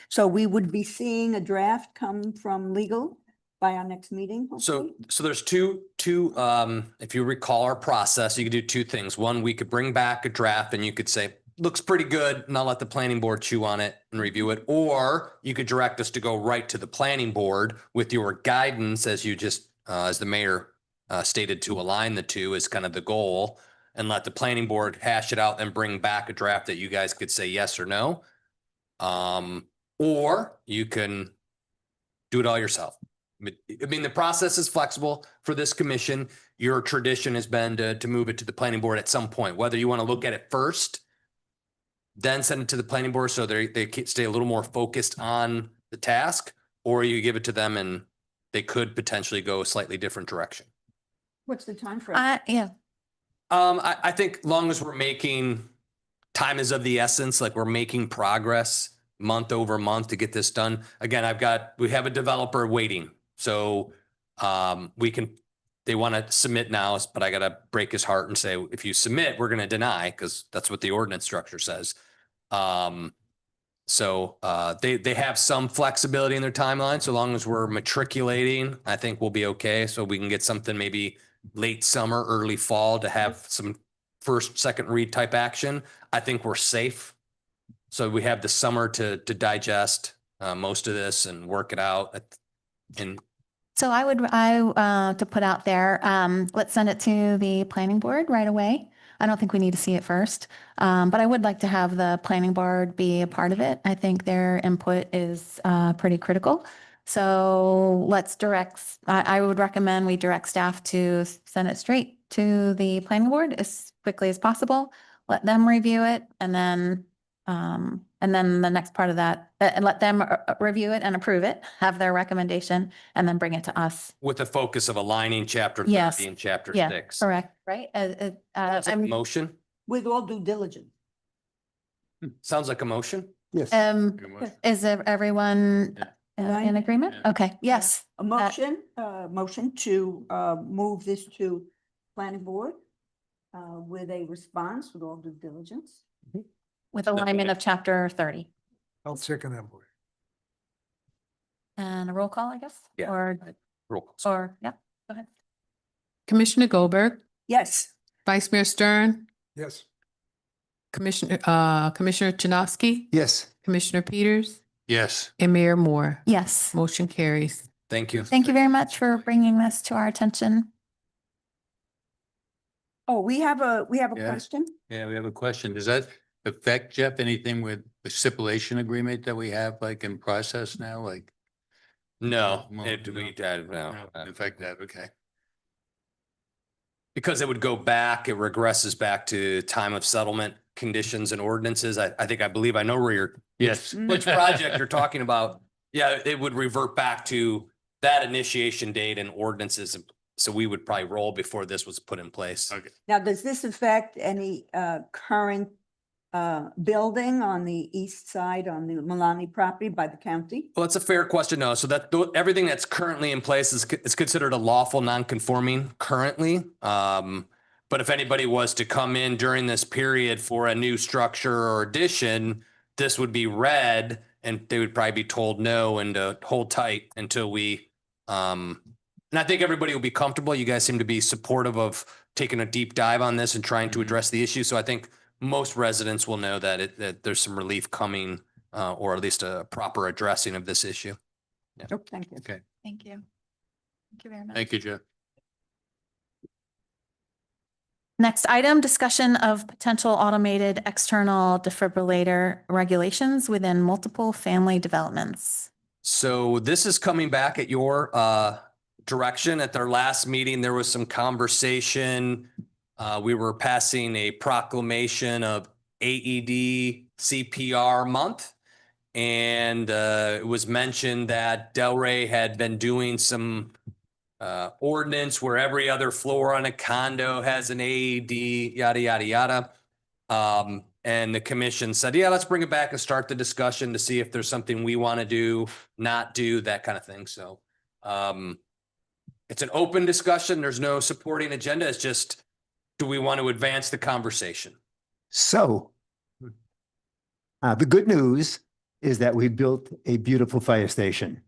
So we would be seeing a draft come from legal by our next meeting. So there's two, if you recall our process, you could do two things. One, we could bring back a draft and you could say, looks pretty good, and I'll let the planning board chew on it and review it. Or you could direct us to go right to the planning board with your guidance, as you just, as the mayor stated, to align the two is kind of the goal, and let the planning board hash it out and bring back a draft that you guys could say yes or no. Or you can do it all yourself. I mean, the process is flexible for this commission. Your tradition has been to move it to the planning board at some point, whether you want to look at it first, then send it to the planning board so they stay a little more focused on the task, or you give it to them and they could potentially go a slightly different direction. What's the time frame? Yeah, I think long as we're making, time is of the essence, like we're making progress month over month to get this done. Again, we have a developer waiting. So they want to submit now, but I got to break his heart and say, if you submit, we're going to deny, because that's what the ordinance structure says. So they have some flexibility in their timeline. So long as we're matriculating, I think we'll be okay. So we can get something maybe late summer, early fall to have some first, second read type action. I think we're safe. So we have the summer to digest most of this and work it out. And so to put out there, let's send it to the planning board right away. I don't think we need to see it first, but I would like to have the planning board be a part of it. I think their input is pretty critical. So I would recommend we direct staff to send it straight to the planning board as quickly as possible. Let them review it, and then the next part of that, and let them review it and approve it, have their recommendation, and then bring it to us. with the focus of aligning chapter Yes. 30 and chapter Yeah, 6. correct, right? Motion? With all due diligence. Sounds like a motion. Yes. Is everyone in agreement? Yeah. Okay, yes. A motion to move this to planning board with a response with all due diligence. With alignment of chapter 30. I'll second that board. And a roll call, I guess? Yeah. Roll. Yeah, go ahead. Commissioner Goldberg, Yes. Vice Mayor Stern, Yes. Commissioner Janowski, Yes. Commissioner Peters, Yes. and Mayor Moore. Yes. Motion carries. Thank you. Thank you very much for bringing this to our attention. Oh, we have a Yeah. question? Yeah, we have a question. Does that affect, Jeff, anything with the stipulation agreement that we have like in process now? Like, No, No, no. affect that, okay. Because it would go back, it regresses back to time of settlement conditions and ordinances. I believe I know where you're, Yes. which project you're talking about. Yeah, it would revert back to that initiation date and ordinances. So we would probably roll before this was put in place. Okay. Now, does this affect any current building on the east side on the Milani property by the county? Well, that's a fair question. No, so everything that's currently in place is considered a lawful non-conforming currently. But if anybody was to come in during this period for a new structure or addition, this would be read and they would probably be told no and to hold tight until we, and I think everybody will be comfortable. You guys seem to be supportive of taking a deep dive on this and trying to address the issue. So I think most residents will know that there's some relief coming, or at least a proper addressing of this issue. Oh, thank you. Okay. Thank you. Thank you very much. Thank you, Jeff. Next item, discussion of potential automated external defibrillator regulations within multiple family developments. So this is coming back at your direction. At their last meeting, there was some conversation. We were passing a proclamation of AED CPR month. And it was mentioned that Delray had been doing some ordinance where every other floor on a condo has an AED, yada, yada, yada. And the commission said, yeah, let's bring it back and start the discussion to see if there's something we want to do, not do, that kind of thing. So it's an open discussion. There's no supporting agenda. It's just, do we want to advance the conversation? So the good news is that we built a beautiful fire station.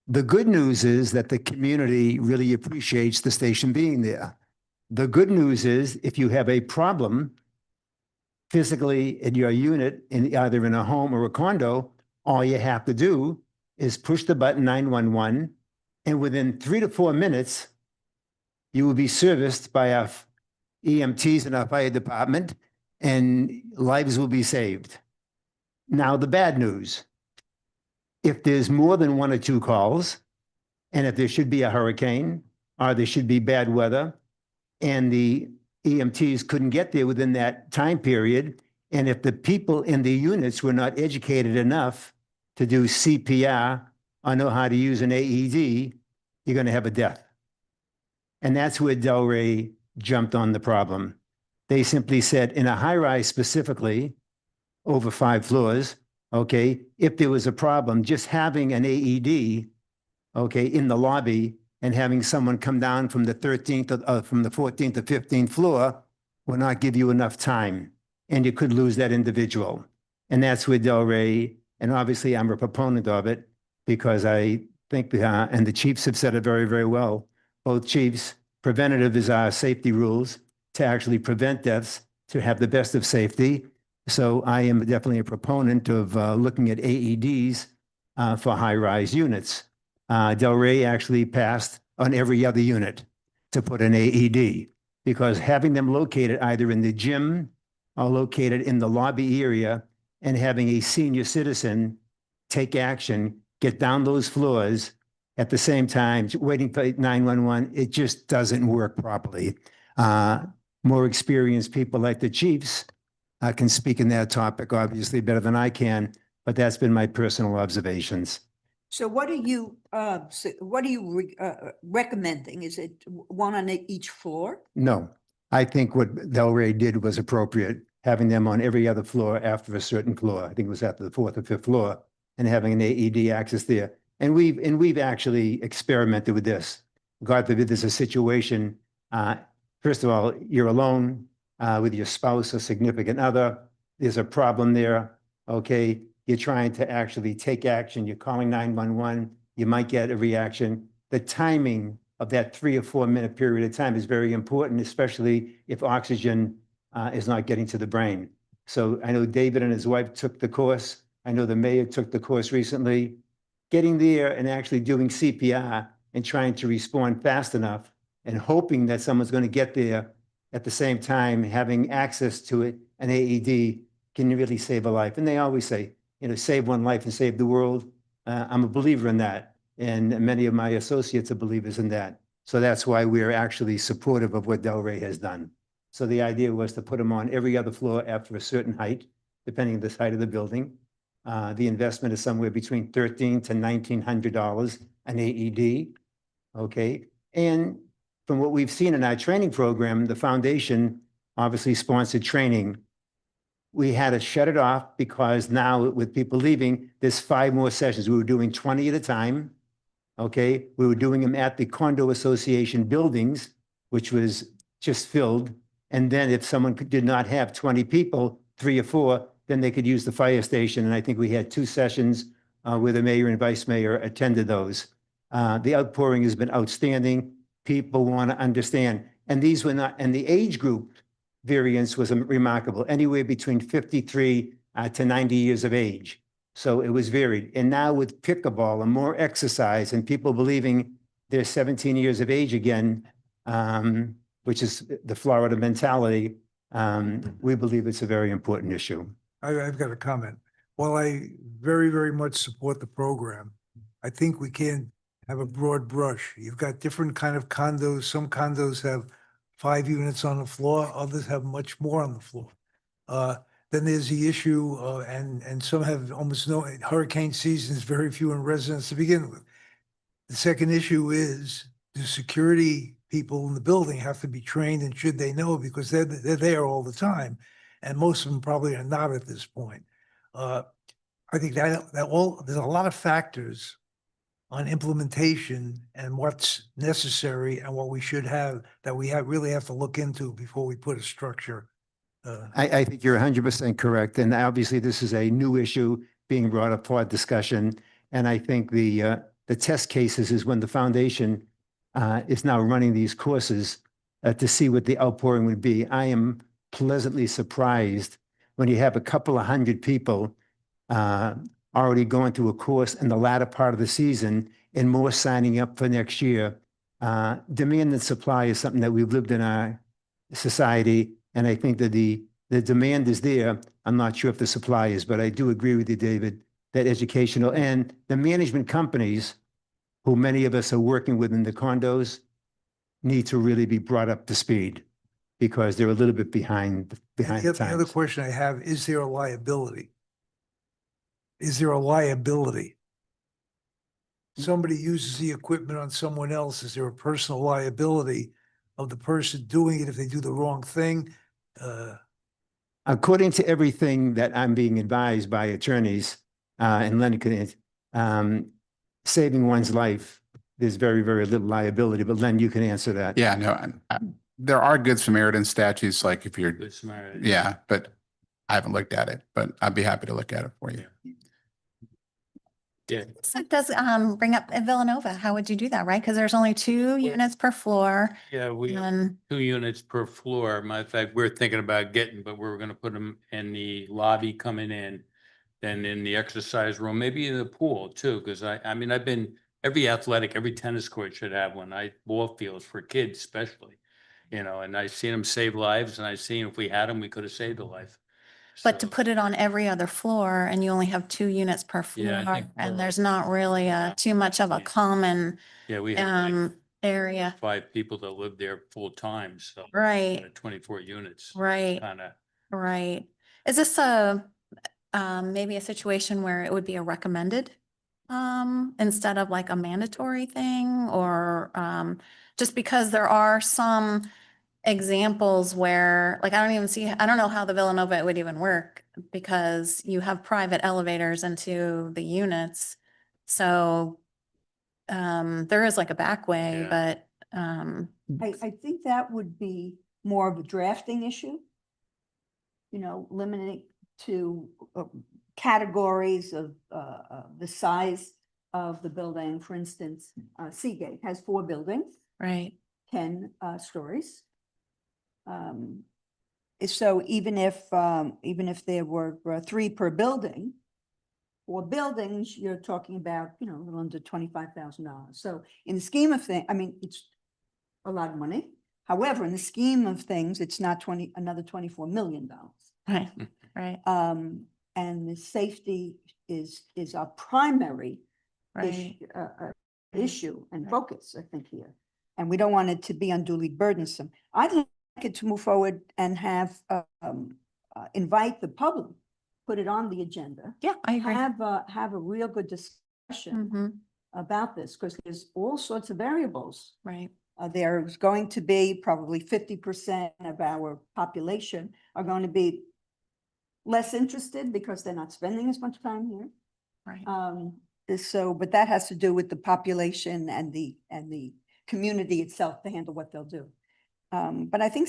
The good news is that the community really appreciates the station being there. The good news is if you have a problem physically in your unit, either in a home or a condo, all you have to do is push the button 911, and within 3 to 4 minutes, you will be serviced by our EMTs in our fire department, and lives will be saved. Now, the bad news. If there's more than 1 or 2 calls, And if there should be a hurricane or there should be bad weather and the EMTs couldn't get there within that time period, and if the people in the units were not educated enough to do CPR or know how to use an AED, you're going to have a death. And that's where Delray jumped on the problem. They simply said in a high rise specifically, over 5 floors, okay, if there was a problem, just having an AED, okay, in the lobby and having someone come down from the 13th, from the 14th to 15th floor will not give you enough time, and you could lose that individual. And that's where Delray, and obviously I'm a proponent of it because I think, and the chiefs have said it very, very well, both chiefs, preventative is our safety rules to actually prevent deaths, to have the best of safety. So I am definitely a proponent of looking at AEDs for high-rise units. Delray actually passed on every other unit to put an AED because having them located either in the gym or located in the lobby area and having a senior citizen take action, get down those floors at the same time, waiting for 911, it just doesn't work properly. More experienced people like the chiefs can speak in that topic, obviously, better than I can, but that's been my personal observations. So what are you recommending? Is it one on each floor? No, I think what Delray did was appropriate, having them on every other floor after a certain floor. I think it was after the 4th or 5th floor, and having an AED access there. And we've actually experimented with this. God forbid there's a situation, first of all, you're alone with your spouse or significant other. There's a problem there, okay? You're trying to actually take action. You're calling 911. You might get a reaction. The timing of that 3 or 4 minute period of time is very important, especially if oxygen is not getting to the brain. So I know David and his wife took the course. I know the mayor took the course recently. Getting there and actually doing CPR and trying to respond fast enough and hoping that someone's going to get there at the same time, having access to it, an AED can really save a life. And they always say, you know, save one life and save the world. I'm a believer in that. And many of my associates are believers in that. So that's why we're actually supportive of what Delray has done. So the idea was to put them on every other floor after a certain height, depending on the height of the building. The investment is somewhere between $1,300 to $1,900 an AED, okay? And from what we've seen in our training program, the foundation obviously sponsored training. We had to shut it off because now with people leaving, there's 5 more sessions. We were doing 20 at a time, okay? We were doing them at the condo association buildings, which was just filled. And then if someone did not have 20 people, 3 or 4, then they could use the fire station. And I think we had 2 sessions where the mayor and vice mayor attended those. The outpouring has been outstanding. People want to understand. And these were not, and the age group variance was remarkable, anywhere between 53 to 90 years of age. So it was varied. And now with pickleball and more exercise and people believing they're 17 years of age again, which is the Florida mentality, we believe it's a very important issue. I've got a comment. While I very, very much support the program, I think we can't have a broad brush. You've got different kind of condos. Some condos have 5 units on the floor, others have much more on the floor. Then there's the issue, and some have almost no, hurricane season is very few in residence to begin with. The second issue is, do security people in the building have to be trained, and should they know, because they're there all the time, and most of them probably are not at this point. I think that there's a lot of factors on implementation and what's necessary and what we should have, that we really have to look into before we put a structure. I think you're 100% correct. And obviously this is a new issue being brought up for discussion. And I think the test cases is when the foundation is now running these courses to see what the outpouring would be. I am pleasantly surprised when you have a couple of hundred people already going through a course in the latter part of the season and more signing up for next year. Demand and supply is something that we've lived in our society. And I think that the demand is there. I'm not sure if the supply is, but I do agree with you, David, that educational and the management companies who many of us are working with in the condos, need to really be brought up to speed because they're a little bit behind The other times. question I have, is there a liability? Is there a liability? Somebody uses the equipment on someone else, is there a personal liability of the person doing it if they do the wrong thing? According to everything that I'm being advised by attorneys, and Lenny could, saving one's life, there's very, very little liability, but Len, you can answer that. Yeah, no, there are good Samaritan statutes, like if you're, Good Samaritan. yeah, but I haven't looked at it, but I'd be happy to look at it for you. Yeah. So it does bring up at Villanova. How would you do that, right? Because there's only 2 units per floor. Yeah, we have And 2 units per floor. Matter of fact, we're thinking about getting, but we're gonna put them in the lobby coming in, then in the exercise room, maybe in the pool too, because I mean, I've been, every athletic, every tennis court should have one. Ball fields for kids especially, you know, and I've seen them save lives, and I've seen if we had them, we could have saved a life. but to So, put it on every other floor and you only have 2 units per Yeah, I floor, think and we're- there's not really too much of a Yeah. common Yeah, we have like area. 5 people that live there full time, so. Right, 24 units. right, Kind of, right. Is this a maybe a situation where it would be a recommended instead of like a mandatory thing, or just because there are some examples where, like, I don't know how the Villanova it would even work, because you have private elevators into the units. So there is like a back way, Yeah. but I think that would be more of a drafting issue. You know, limiting to categories of the size of the building. For instance, Seagate has 4 buildings, right, 10 stories. So even if there were 3 per building, 4 buildings, you're talking about, you know, a little under $25,000. So in the scheme of things, I mean, it's a lot of money. However, in the scheme of things, it's not another $24 million. right, right, And the safety is our primary right. issue and focus, I think, here. And we don't want it to be unduly burdensome. I'd like it to move forward and have invite the public, put it on the agenda. Yeah, I agree. Have a real good discussion Mhm, about this, because there's all sorts of variables. right, There's going to be probably 50% of our population are going to be less interested because they're not spending as much time here. right. So, but that has to do with the population and the community itself to handle what they'll do. But I think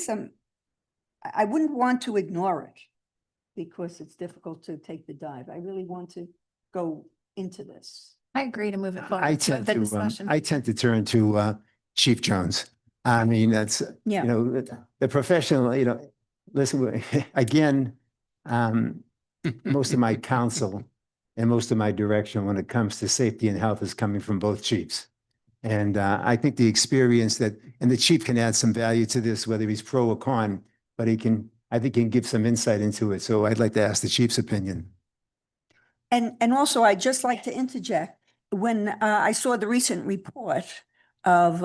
I wouldn't want to ignore it because it's difficult to take the dive. I really want to go into this. I agree to move it forward. I to tend the to, discussion. I tend to turn to Chief Jones. I mean, that's, Yeah. you know, the professional, you know, listen, again, most of my counsel and most of my direction when it comes to safety and health is coming from both chiefs. And I think the experience and the chief can add some value to this, whether he's pro or con, but I think he can give some insight into it. So I'd like to ask the chief's opinion. And also, I'd just like to interject, when I saw the recent report of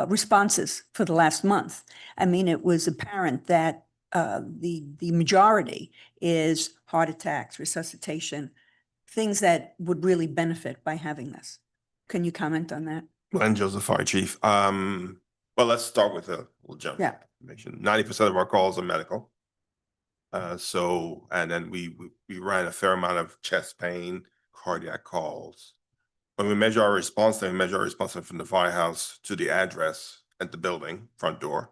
responses for the last month, I mean, it was apparent that the majority is heart attacks, resuscitation, things that would really benefit by having this. Can you comment on that? Glenn Joseph, Fire Chief. Well, let's start with we'll jump. Yeah. 90% of our calls are medical. And then we ran a fair amount of chest pain, cardiac calls. When we measure our response time, we measure our response time from the firehouse to the address at the building, front door.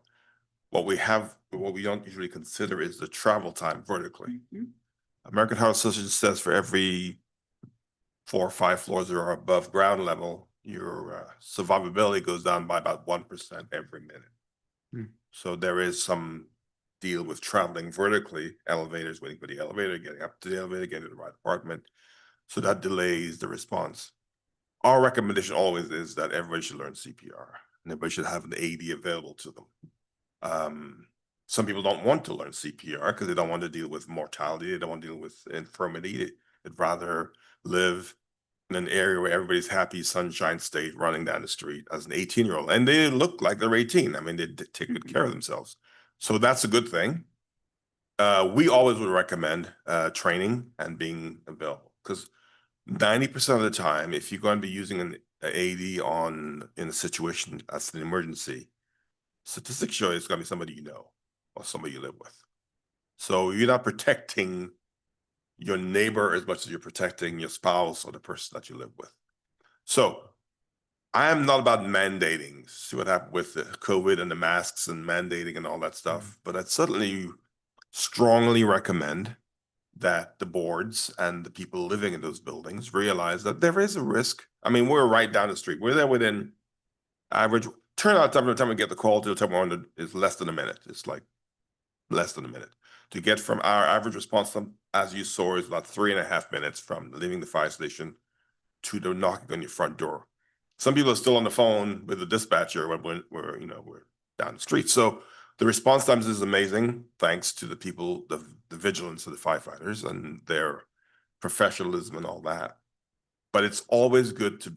What we don't usually consider is the travel time vertically. American Heart Association says for every 4 or 5 floors that are above ground level, your survivability goes down by about 1% every minute. So there is some deal with traveling vertically, elevators, waiting for the elevator, getting up to the elevator, getting to the right apartment. So that delays the response. Our recommendation always is that everybody should learn CPR and everybody should have an AED available to them. Some people don't want to learn CPR because they don't want to deal with mortality. They don't want to deal with infirmity. They'd rather live in an area where everybody's happy, sunshine state, running down the street as an 18-year-old, and they look like they're 18. I mean, they take good care of themselves. So that's a good thing. We always would recommend training and being available, because 90% of the time, if you're going to be using an AED in a situation that's an emergency, statistics show it's going to be somebody you know or somebody you live with. So you're not protecting your neighbor as much as you're protecting your spouse or the person that you live with. So I am not about mandating. See what happened with the COVID and the masks and mandating and all that stuff. But I'd certainly strongly recommend that the boards and the people living in those buildings realize that there is a risk. I mean, we're right down the street. We're there within average turnout time. The time we get the call to the time we're on is less than a minute. It's like less than a minute. To get from our average response time, as you saw, is about 3.5 minutes from leaving the fire station to the knocking on your front door. Some people are still on the phone with the dispatcher when we're down the street. So the response times is amazing, thanks to the people, the vigilance of the firefighters and their professionalism and all that. But it's always good to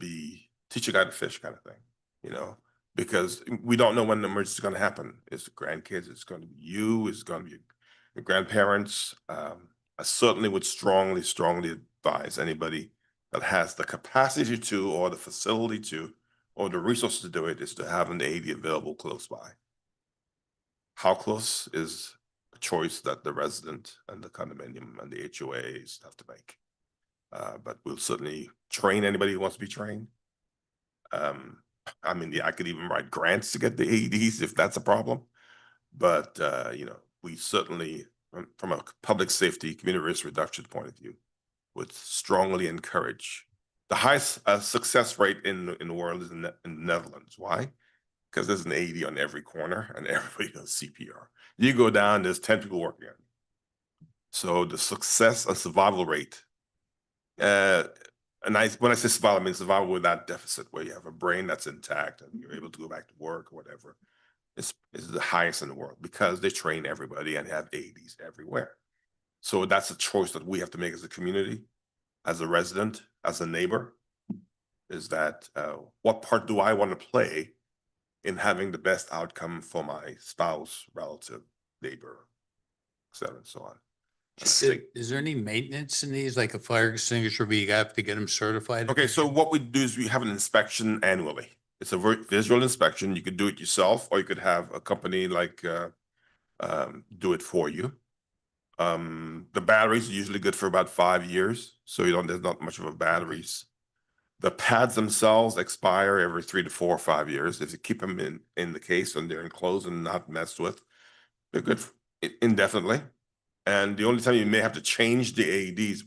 teach a guy to fish kind of thing, because we don't know when the emergency is going to happen. It's the grandkids, it's going to be you, it's going to be your grandparents. I certainly would strongly advise anybody that has the capacity to, or the facility to, or the resources to do it, is to have an AED available close by. How close is a choice that the resident and the condominium and the HOAs have to make. But we'll certainly train anybody who wants to be trained. I mean, I could even write grants to get the AEDs if that's a problem. But, we certainly, from a public safety, community risk reduction point of view, would strongly encourage. The highest success rate in the world is in the Netherlands. Why? Because there's an AED on every corner and everybody does CPR. You go down, there's 10 people working on it. So the success and survival rate, when I say survival, I mean survival without deficit, where you have a brain that's intact and you're able to go back to work or whatever, is the highest in the world, because they train everybody and have AEDs everywhere. So that's a choice that we have to make as a community, as a resident, as a neighbor, is that what part do I want to play in having the best outcome for my spouse, relative, neighbor, et cetera, and so on. Is there any maintenance in these, like a fire extinguisher, where you have to get them certified? Okay, so what we do is we have an inspection annually. It's a visual inspection. You could do it yourself, or you could have a company like do it for you. The batteries are usually good for about 5 years, so there's not much of a batteries. The pads themselves expire every 3 to 4 or 5 years. If you keep them in the case and they're enclosed and not messed with, they're good indefinitely. And the only time you may have to change the AEDs,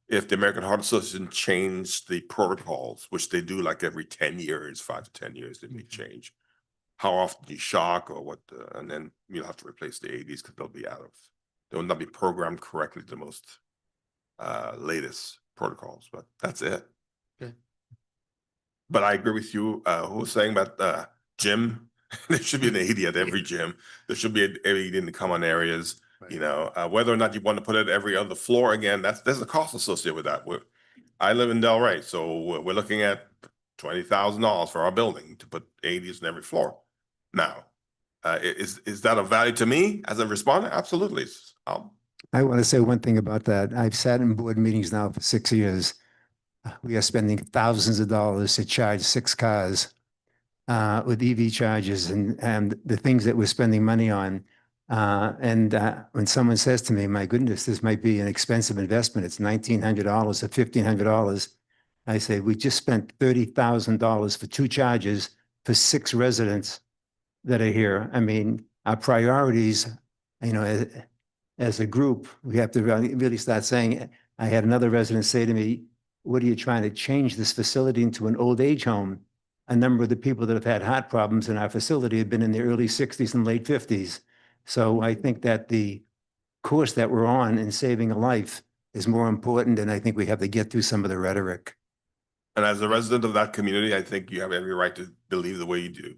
if the American Heart Association changed the protocols, which they do like every 10 years, 5 to 10 years, they may change how often you shock or what, and then you'll have to replace the AEDs because they'll not be programmed correctly to the most latest protocols, but that's it. Okay. But I agree with you, who was saying about gym. There should be an AED at every gym. There should be an AED in the common areas. Right. Whether or not you want to put it every other floor, again, there's a cost associated with that. I live in Delray, so we're looking at $20,000 for our building to put AEDs in every floor. Now, is that of value to me as a responder? Absolutely. I want to say one thing about that. I've sat in board meetings now for 6 years. We are spending thousands of dollars to charge 6 cars with EV chargers and the things that we're spending money on. When someone says to me, my goodness, this might be an expensive investment, it's $1,900 or $1,500. I say, we just spent $30,000 for 2 chargers for 6 residents that are here. I mean, our priorities, as a group, we have to really start saying, I had another resident say to me, what are you trying to change this facility into an old age home? A number of the people that have had heart problems in our facility have been in their early 60s and late 50s. So I think that the course that we're on in saving a life is more important, and I think we have to get through some of the rhetoric. And as a resident of that community, I think you have every right to believe the way you do.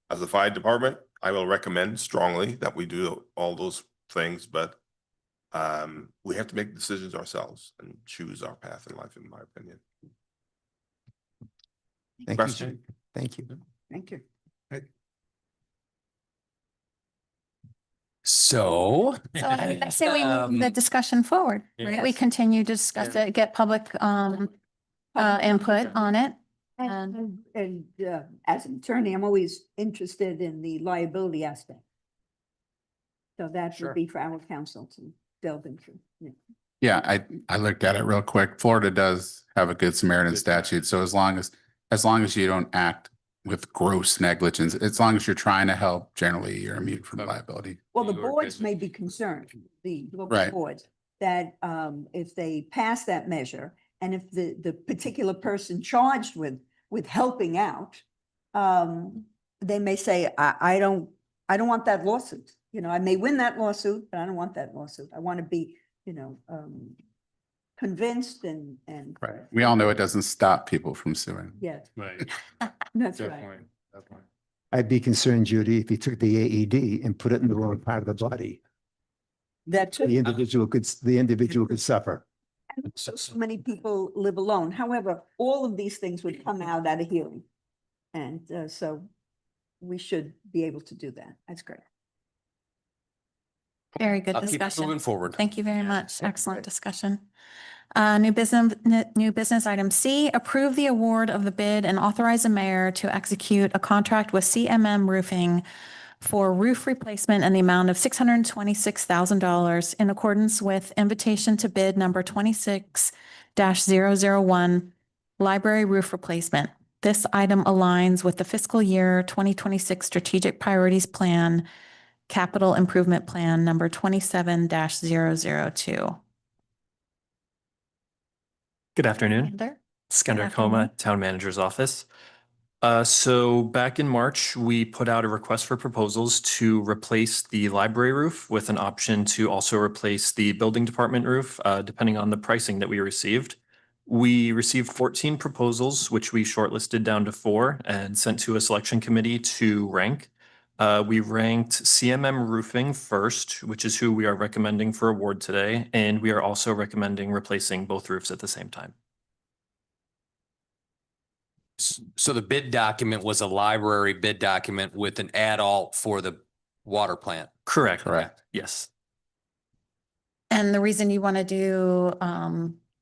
As a fire department, I will recommend strongly that we do all those things, but we have to make decisions ourselves and choose our path in life, in my opinion. Thank you. Question? Thank you. Thank you. So. So I say we move the discussion forward, right? We Yes. continue to discuss it, get public input on it. And as an attorney, I'm always interested in the liability aspect. So that Sure. would be for our council to delve into. Yeah. Yeah, I looked at it real quick. Florida does have a Good Samaritan statute. So as long as you don't act with gross negligence, as long as you're trying to help, generally you're immune from liability. Well, the New York boards has may be concerned, the local Right. boards, that if they pass that measure and if the particular person charged with helping out, they may say, I don't want that lawsuit. You know, I may win that lawsuit, but I don't want that lawsuit. I want to be, convinced and. Right. We all know it doesn't stop people from suing. Yes, Right. that's right. Definitely, definitely. I'd be concerned, Judy, if you took the AED and put it in the wrong part of the body. That's The individual could suffer. so many people live alone. However, all of these things would come out at a hearing. And so we should be able to do that. That's great. Very good I'll keep discussion. moving forward. Thank you very much. Excellent discussion. New business item C, approve the award of the bid and authorize the mayor to execute a contract with CMM Roofing for roof replacement in the amount of $626,000 in accordance with invitation to bid number 26-001, library roof replacement. This item aligns with the fiscal year 2026 strategic priorities plan, capital improvement plan number 27-002. Good afternoon. Ander? Skender Good Coma, afternoon. Town Manager's Office. So back in March, we put out a request for proposals to replace the library roof with an option to also replace the building department roof, depending on the pricing that we received. We received 14 proposals, which we shortlisted down to 4 and sent to a selection committee to rank. We ranked CMM Roofing first, which is who we are recommending for award today, and we are also recommending replacing both roofs at the same time. So the bid document was a library bid document with an add-alt for the water plant. Correct. Correct. Yes. And the reason you want to do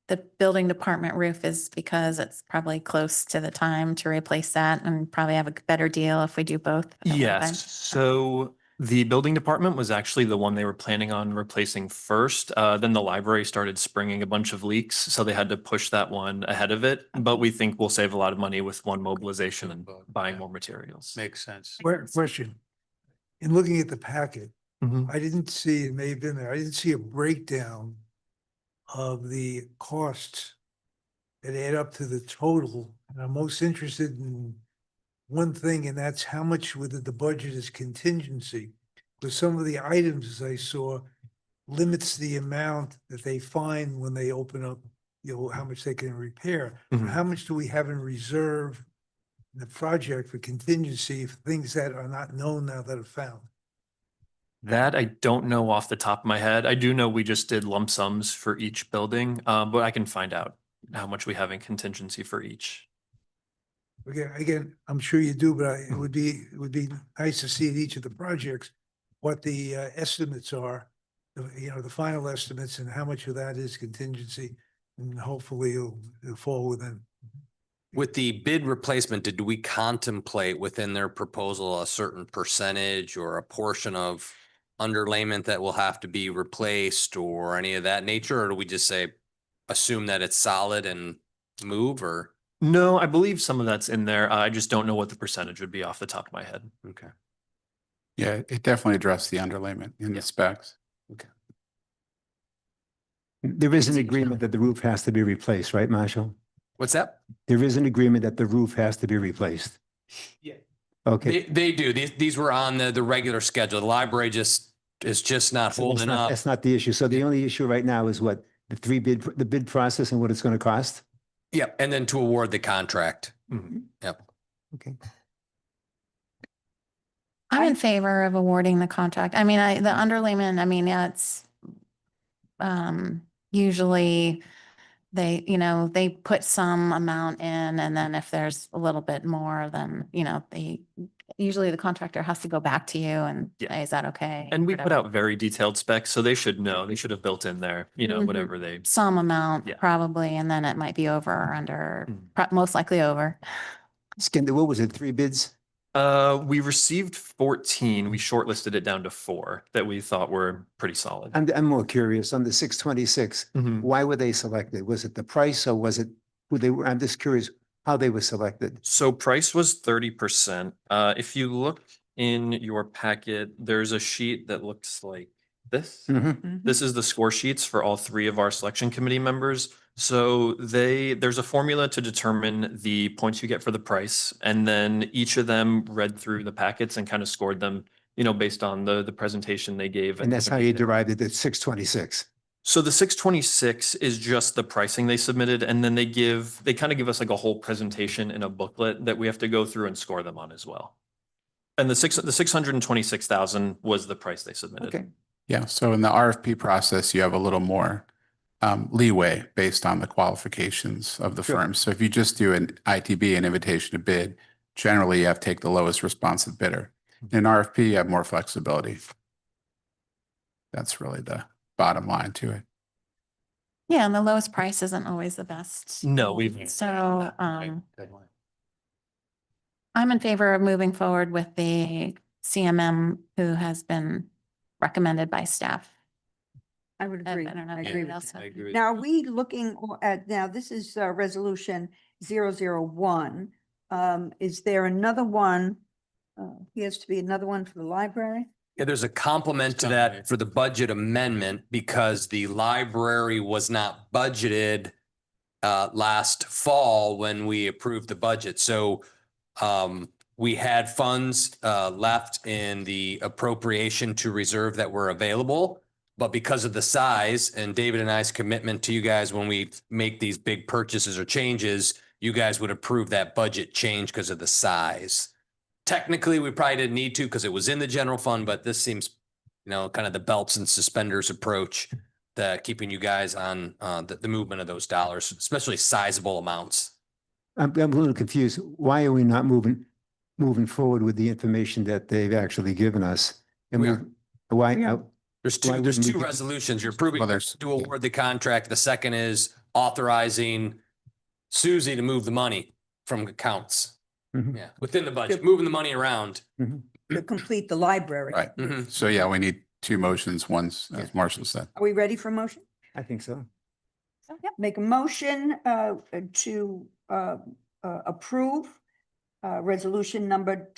the building department roof is because it's probably close to the time to replace that and probably have a better deal if we do both. at one time. Yes. So the building department was actually the one they were planning on replacing first. Then the library started springing a bunch of leaks, so they had to push that one ahead of it. But we think we'll save a lot of money with one mobilization and buying more materials. Makes sense. Question. In looking at the packet, Mhm. I didn't see, it may have been there, I didn't see a breakdown of the costs that add up to the total. And I'm most interested in one thing, and that's how much within the budget is contingency. Because some of the items I saw limits the amount that they find when they open up, how much they can repair. Mhm. How much do we have in reserve in the project for contingency for things that are not known now that are found? That I don't know off the top of my head. I do know we just did lump sums for each building, but I can find out how much we have in contingency for each. Again, I'm sure you do, but it would be nice to see at each of the projects what the estimates are, the final estimates and how much of that is contingency. And hopefully it'll fall within. With the bid replacement, did we contemplate within their proposal a certain percentage or a portion of underlayment that will have to be replaced or any of that nature? Or do we just say, assume that it's solid and move or? No, I believe some of that's in there. I just don't know what the percentage would be off the top of my head. Okay. Yeah, it definitely addressed the underlayment in the specs. There is an agreement that the roof has to be replaced, right, Marshall? What's that? There is an agreement that the roof has to be replaced. Yeah. Okay. They do. These were on the regular schedule. The library is just not So holding up. That's not the issue. So the only issue right now is what, the bid process and what it's going to cost? Yep. And then to award the contract. Mhm. Yep. Okay. I'm in favor of awarding the contract. I mean, the underlayment, I mean, yeah, it's usually they, they put some amount in, and then if there's a little bit more, then, usually the contractor has to go back to you and Yeah. say, is that okay? And we put Whatever. out very detailed specs, so they should know. They should have built in there, Mhm. whatever they. Some amount Yeah. probably, and then it might be over or under, Mhm. most likely over. Skender, what was it, 3 bids? We received 14. We shortlisted it down to 4 that we thought were pretty solid. I'm more curious on the 626. Mhm. Why were they selected? Was it the price or was it who they were? I'm just curious how they were selected. So price was 30%. If you look in your packet, there's a sheet that looks like this. Mhm. This is the score sheets for all 3 of our selection committee members. So there's a formula to determine the points you get for the price. And then each of them read through the packets and kind of scored them, based on the presentation they gave. And at that's the how you meeting. derived it at 626. So the 626 is just the pricing they submitted, and then they kind of give us like a whole presentation in a booklet that we have to go through and score them on as well. And the 626,000 was the price they submitted. Okay. Yeah, so in the RFP process, you have a little more leeway based on the qualifications of the Sure. firm. So if you just do an ITB, an invitation to bid, generally you have to take the lowest responsive bidder. In RFP, you have more flexibility. That's really the bottom line to it. Yeah, and the lowest price isn't always the best. No, we've. So, I'm in favor of moving forward with the CMM who has been recommended by staff. I would I agree. don't know I if agree anybody with else that. has- Now, are we looking at, now this is resolution 001. Is there another one? Appears to be another one for the library? Yeah, there's a complement to that for the budget amendment because the library was not budgeted last fall when we approved the budget. So we had funds left in the appropriation to reserve that were available. But because of the size and David and I's commitment to you guys, when we make these big purchases or changes, you guys would approve that budget change because of the size. Technically, we probably didn't need to because it was in the general fund, but this seems, kind of the belts and suspenders approach to keeping you guys on the movement of those dollars, especially sizable amounts. I'm a little confused. Why are we not moving forward with the information that they've actually given us? And We are. why? We are. There's Why two wouldn't we get- resolutions. You're approving Well, there's- to award the contract. The second is authorizing Susie to move the money from accounts. Mhm. Yeah, within the budget, moving the money around. To complete the library. Right. Mhm. So yeah, we need 2 motions, once, as Marshall said. Are we ready for a motion? I think so. Yep. Make a motion to approve resolution number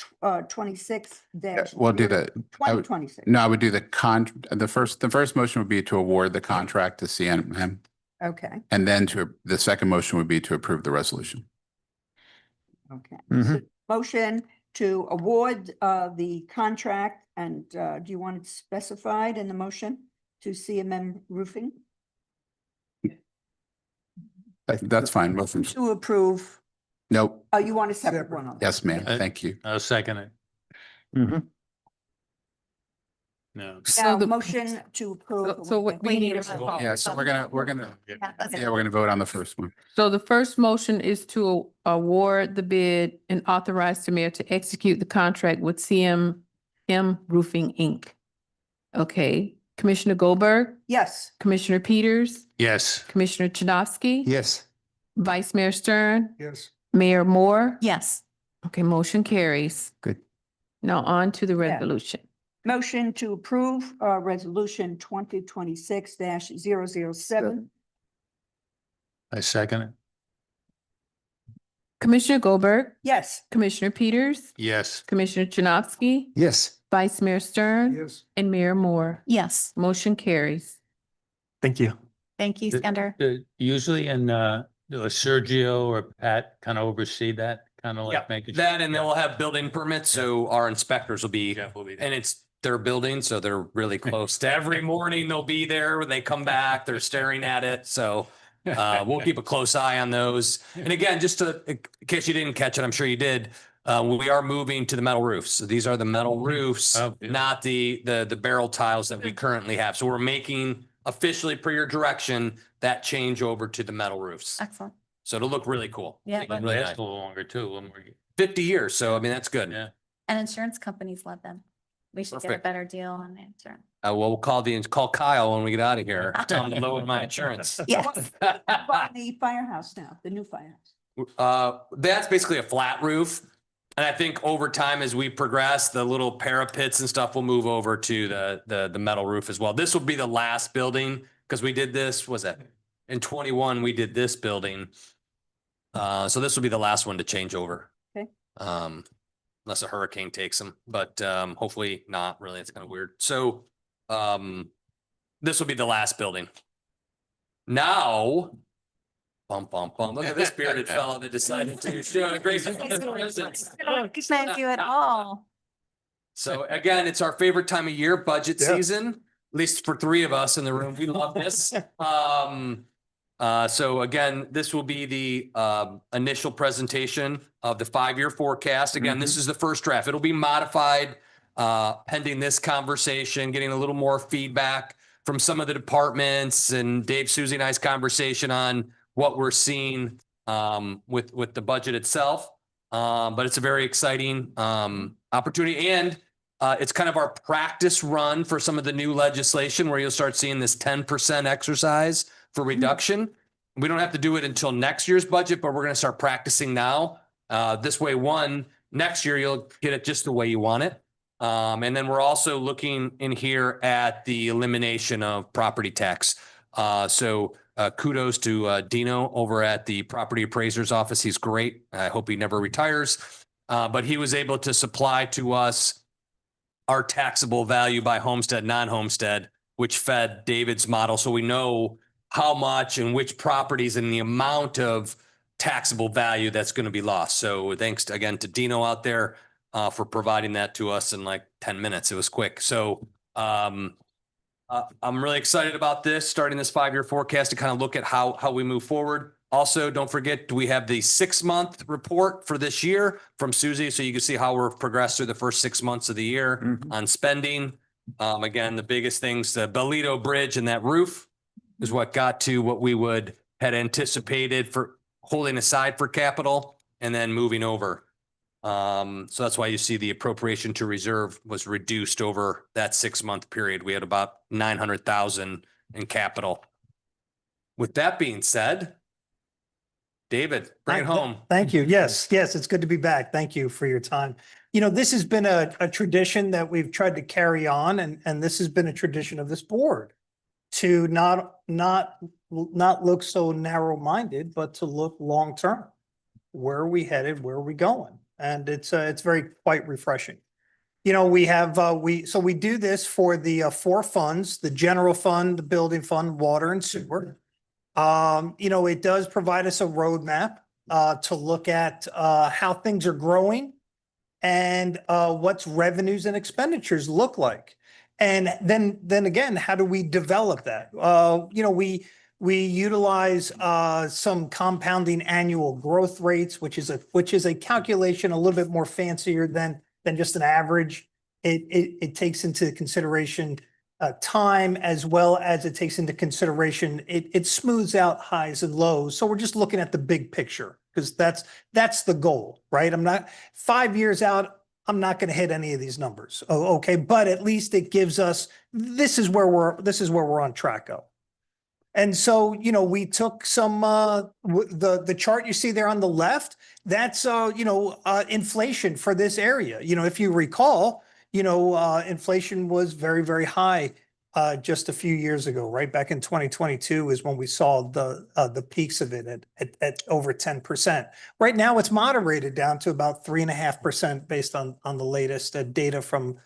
26 dash. We'll do the, I would- 2026. no, I would do the first motion would be to award the contract to CNM. Okay, And then the second motion would be to approve the resolution. okay. Mhm. So motion to award the contract, and do you want it specified in the motion to CMM Roofing? That's fine. Motion. To approve, Nope. oh, you want a separate one on that? Yes, ma'am. Uh, Thank you. I'll second it. Mhm. No. Now, the- motion to approve. So what we need, Yeah, so we're gonna vote on the first one. so the first motion is to award the bid and authorize the mayor to execute the contract with CMM Roofing, Inc. Okay, Commissioner Goldberg, Yes, Commissioner Peters, Yes. Commissioner Chudowski. Yes. Vice Mayor Stern, Yes. Mayor Moore. Yes. Okay, motion carries. Good. Now on to the Yeah. resolution. motion to approve resolution 2026-007. I second it. Commissioner Goldberg, Yes, Commissioner Peters, Yes. Commissioner Chudowski, Yes. Vice Mayor Stern, Yes. and Mayor Moore. Yes. Motion carries. Thank you. Thank you, Skender. Usually Sergio or Pat kind of oversee that, kind of like Yep, making. that and they'll have building permits, so our inspectors will be, and it's their building, so they're really close to every morning. They'll be there when they come back, they're staring at it, so we'll keep a close eye on those. And again, just in case you didn't catch it, I'm sure you did, we are moving to the metal roofs. So these are the metal roofs, Oh, yeah. not the barrel tiles that we currently have. So we're making officially per your direction, that change over to the metal roofs. Excellent. So it'll look really cool. Yeah. It'll look really Last nice. a little longer too, a little more. 50 years. So, I mean, that's good. Yeah. And insurance companies love them. We should get a Perfect. better deal on the insurance. Well, we'll call Kyle when we get out of here. Tell him to lower my insurance. Yes. On the firehouse now, the new firehouse. That's basically a flat roof. And I think over time, as we progress, the little parapets and stuff will move over to the metal roof as well. This will be the last building because we did this, was that in 21, we did this building. So this will be the last one to change over. Okay. Unless a hurricane takes them, but hopefully not really. It's kind of weird. So this will be the last building. Now, bum, bum, bum. Look at this bearded fellow that decided to show a great presence. Thank you at all. So again, it's our favorite time of year, budget Yeah. season, at least for three of us in the room. We love this. So again, this will be the initial presentation of the 5-year forecast. Again, this is the first draft. It'll be modified pending this conversation, getting a little more feedback from some of the departments and Dave, Susie and I's conversation on what we're seeing with the budget itself. But it's a very exciting opportunity. And it's kind of our practice run for some of the new legislation where you'll start seeing this 10% exercise for reduction. We don't have to do it until next year's budget, but we're going to start practicing now. This way, next year, you'll get it just the way you want it. And then we're also looking in here at the elimination of property tax. So kudos to Dino over at the property appraiser's office. He's great. I hope he never retires. But he was able to supply to us our taxable value by homestead, non-homestead, which fed David's model. So we know how much and which properties and the amount of taxable value that's going to be lost. So thanks again to Dino out there for providing that to us in like 10 minutes. It was quick. So I'm really excited about this, starting this 5-year forecast to kind of look at how we move forward. Also, don't forget, we have the 6-month report for this year from Susie. So you can see how we're progressed through the first 6 months of the year on spending. Again, the biggest things, the Bellito Bridge and that roof is what got to what we had anticipated for holding aside for capital and then moving over. So that's why you see the appropriation to reserve was reduced over that 6-month period. We had about 900,000 in capital. With that being said, David, bring it home. Thank you. Yes, it's good to be back. Thank you for your time. You know, this has been a tradition that we've tried to carry on, and this has been a tradition of this board to not look so narrow-minded, but to look long-term. Where are we headed? Where are we going? And it's very quite refreshing. You know, we have we do this for the 4 funds: the general fund, the building fund, water and sewer. You know, it does provide us a roadmap to look at how things are growing and what's revenues and expenditures look like. And then again, how do we develop that? You know, we utilize some compounding annual growth rates, which is a calculation a little bit more fancier than just an average. It takes into consideration time, as well as it takes into consideration, it smooths out highs and lows. So we're just looking at the big picture, because that's the goal, right? 5 years out, I'm not going to hit any of these numbers. Oh, okay. But at least it gives us, this is where we're on track of. And so, you know, we took some, the chart you see there on the left, that's, inflation for this area. You know, if you recall, inflation was very, very high just a few years ago, right? Back in 2022 is when we saw the peaks of it at over 10%. Right now, it's moderated down to about 3.5% based on the latest data from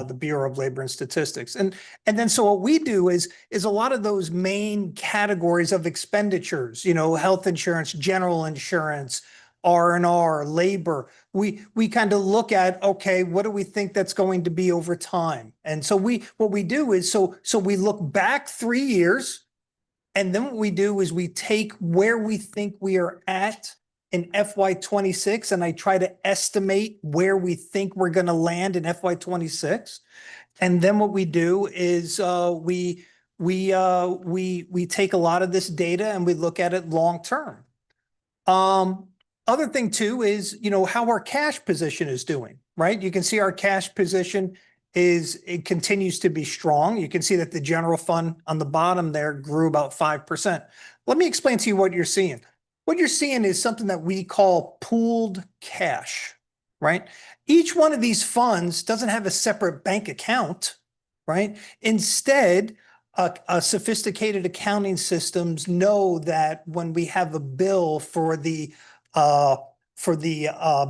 the Bureau of Labor and Statistics. And then so what we do is a lot of those main categories of expenditures, you know, health insurance, general insurance, R&R, labor, we kind of look at, okay, what do we think that's going to be over time? And so what we do is, so we look back 3 years, and then what we do is we take where we think we are at in FY26, and I try to estimate where we think we're going to land in FY26. And then what we do is we we take a lot of this data and we look at it long term. Other thing too is, how our cash position is doing, right? You can see our cash position it continues to be strong. You can see that the general fund on the bottom there grew about 5%. Let me explain to you what you're seeing. What you're seeing is something that we call pooled cash, right? Each one of these funds doesn't have a separate bank account, right? Instead, sophisticated accounting systems know that when we have a bill for the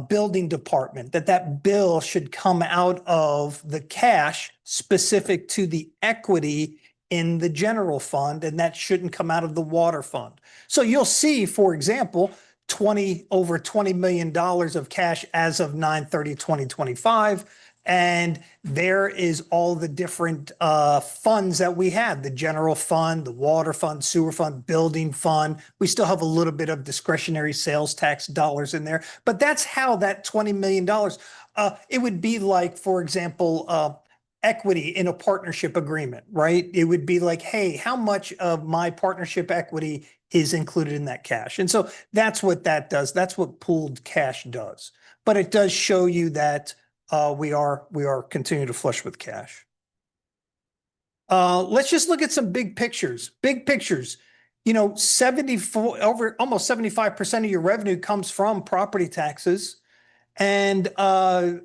building department, that bill should come out of the cash specific to the equity in the general fund, and that shouldn't come out of the water fund. So you'll see, for example, over $20 million of cash as of 9/30/2025. And there is all the different funds that we have: the general fund, the water fund, sewer fund, building fund. We still have a little bit of discretionary sales tax dollars in there, but that's how that $20 million, it would be like, for example, equity in a partnership agreement, right? It would be like, hey, how much of my partnership equity is included in that cash? And so that's what that does. That's what pooled cash does. But it does show you that we are continuing to flush with cash. Let's just look at some big pictures. Big pictures. 74 over almost 75% of your revenue comes from property taxes. And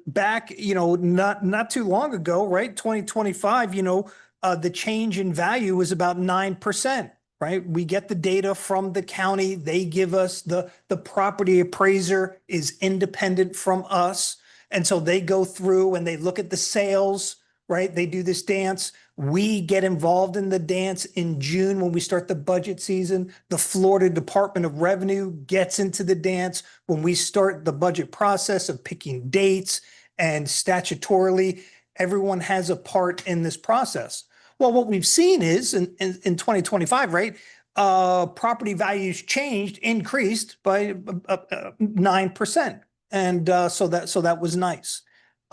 back, not too long ago, right? 2025, the change in value was about 9%, right? We get the data from the county. They give us the property appraiser is independent from us. And so they go through and they look at the sales, right? They do this dance. We get involved in the dance in June when we start the budget season. The Florida Department of Revenue gets into the dance when we start the budget process of picking dates, and statutorily, everyone has a part in this process. Well, what we've seen is in 2025, right? Property values increased by 9%. And so that was nice.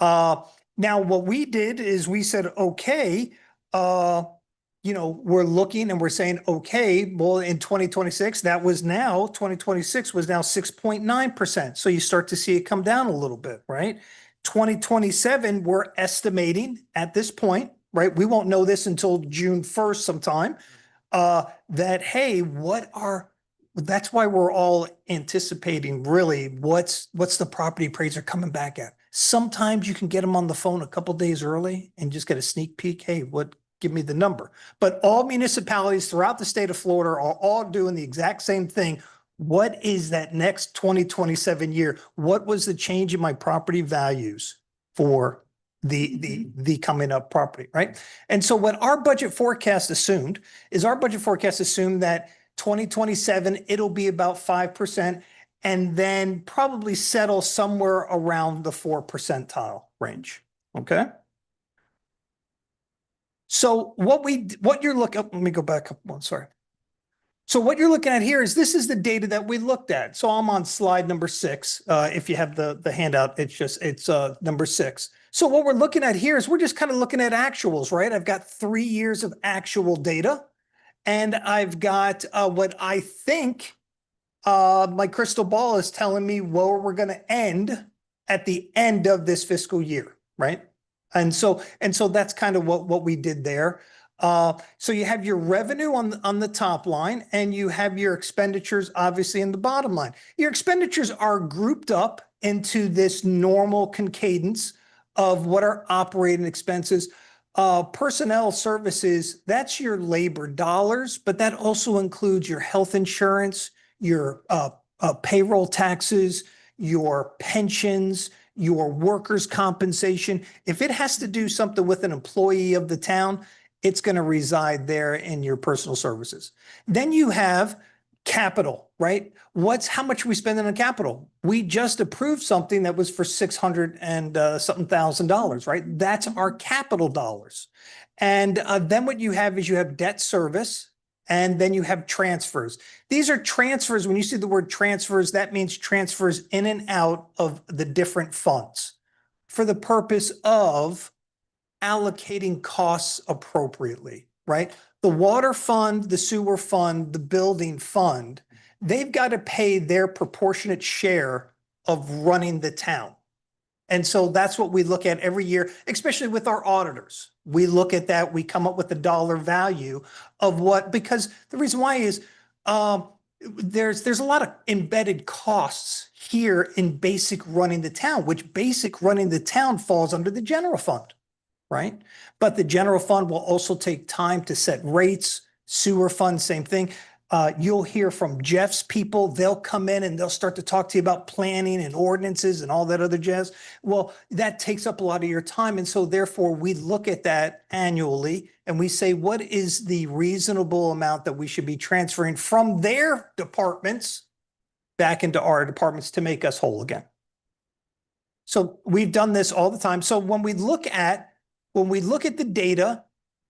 Now, what we did is we said, okay, we're looking and we're saying, okay, well, in 2026, 2026 was now 6.9%. So you start to see it come down a little bit, right? 2027, we're estimating at this point, right? We won't know this until June 1st sometime, that, hey, that's why we're all anticipating really what's the property appraiser coming back at. Sometimes you can get them on the phone a couple days early and just get a sneak peek. Hey, give me the number. But all municipalities throughout the state of Florida are all doing the exact same thing. What is that next 2027 year? What was the change in my property values for the coming up property, right? And so what our budget forecast assumed that 2027, it'll be about 5%, and then probably settle somewhere around the 4th percentile range. Okay. So what you're looking at, let me go back up one, sorry. So what you're looking at here is this is the data that we looked at. So I'm on slide number 6. If you have the handout, it's number 6. So what we're looking at here is we're just kind of looking at actuals, right? I've got 3 years of actual data. And I've got what I think my crystal ball is telling me where we're going to end at the end of this fiscal year, right? And so that's kind of what we did there. So you have your revenue on the top line, and you have your expenditures obviously in the bottom line. Your expenditures are grouped up into this normal cadence of what are operating expenses. Personnel services, that's your labor dollars, but that also includes your health insurance, your payroll taxes, your pensions, your workers' compensation. If it has to do something with an employee of the town, it's going to reside there in your personal services. Then you have capital, right? How much are we spending on capital? We just approved something that was for $600 and something $1,000, right? That's our capital dollars. And then what you have is you have debt service, and then you have transfers. These are transfers. When you see the word transfers, that means transfers in and out of the different funds for the purpose of allocating costs appropriately. right? The water fund, the sewer fund, the building fund, they've got to pay their proportionate share of running the town. And so that's what we look at every year, especially with our auditors. We look at that, we come up with the dollar value of what, because the reason why is there's a lot of embedded costs here in basic running the town, which basic running the town falls under the general fund, right? But the general fund will also take time to set rates, sewer fund, same thing. You'll hear from Jeff's people. They'll come in and they'll start to talk to you about planning and ordinances and all that other jazz. Well, that takes up a lot of your time. And so therefore we look at that annually and we say, what is the reasonable amount that we should be transferring from their departments back into our departments to make us whole again? So we've done this all the time. So when we look at the data,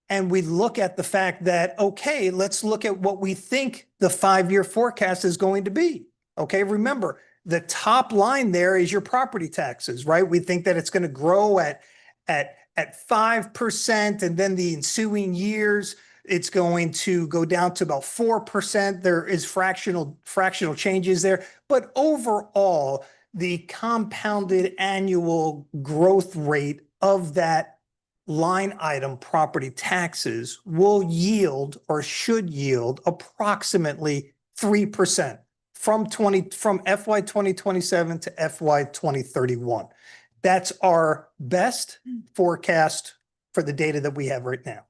and we look at the fact that, okay, let's look at what we think the 5-year forecast is going to be. Okay, remember, the top line there is your property taxes, right? We think that it's going to grow at 5%, and then the ensuing years, it's going to go down to about 4%. There is fractional changes there. But overall, the compounded annual growth rate of that line item property taxes will yield or should yield approximately 3% from FY 2027 to FY 2031. That's our best forecast for the data that we have right now.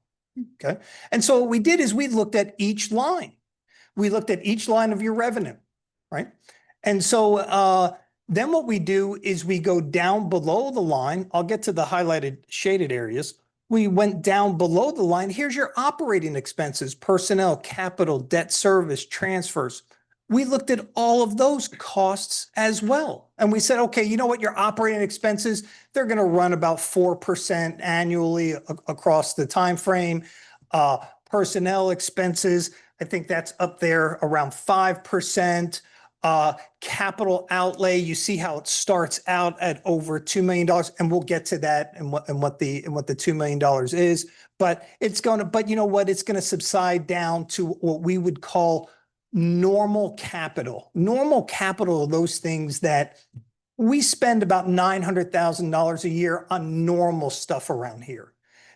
Okay. And so what we did is we looked at each line. We looked at each line of your revenue, right? And so then what we do is we go down below the line. I'll get to the highlighted shaded areas. We went down below the line. Here's your operating expenses, personnel, capital, debt service, transfers. We looked at all of those costs as well. And we said, okay, you know what? Your operating expenses, they're going to run about 4% annually across the time frame. Personnel expenses, I think that's up there around 5%. Capital outlay, you see how it starts out at over $2 million, and we'll get to that and what the $2 million is. But you know what? It's going to subside down to what we would call normal capital. Normal capital are those things that we spend about $900,000 a year on normal stuff around here.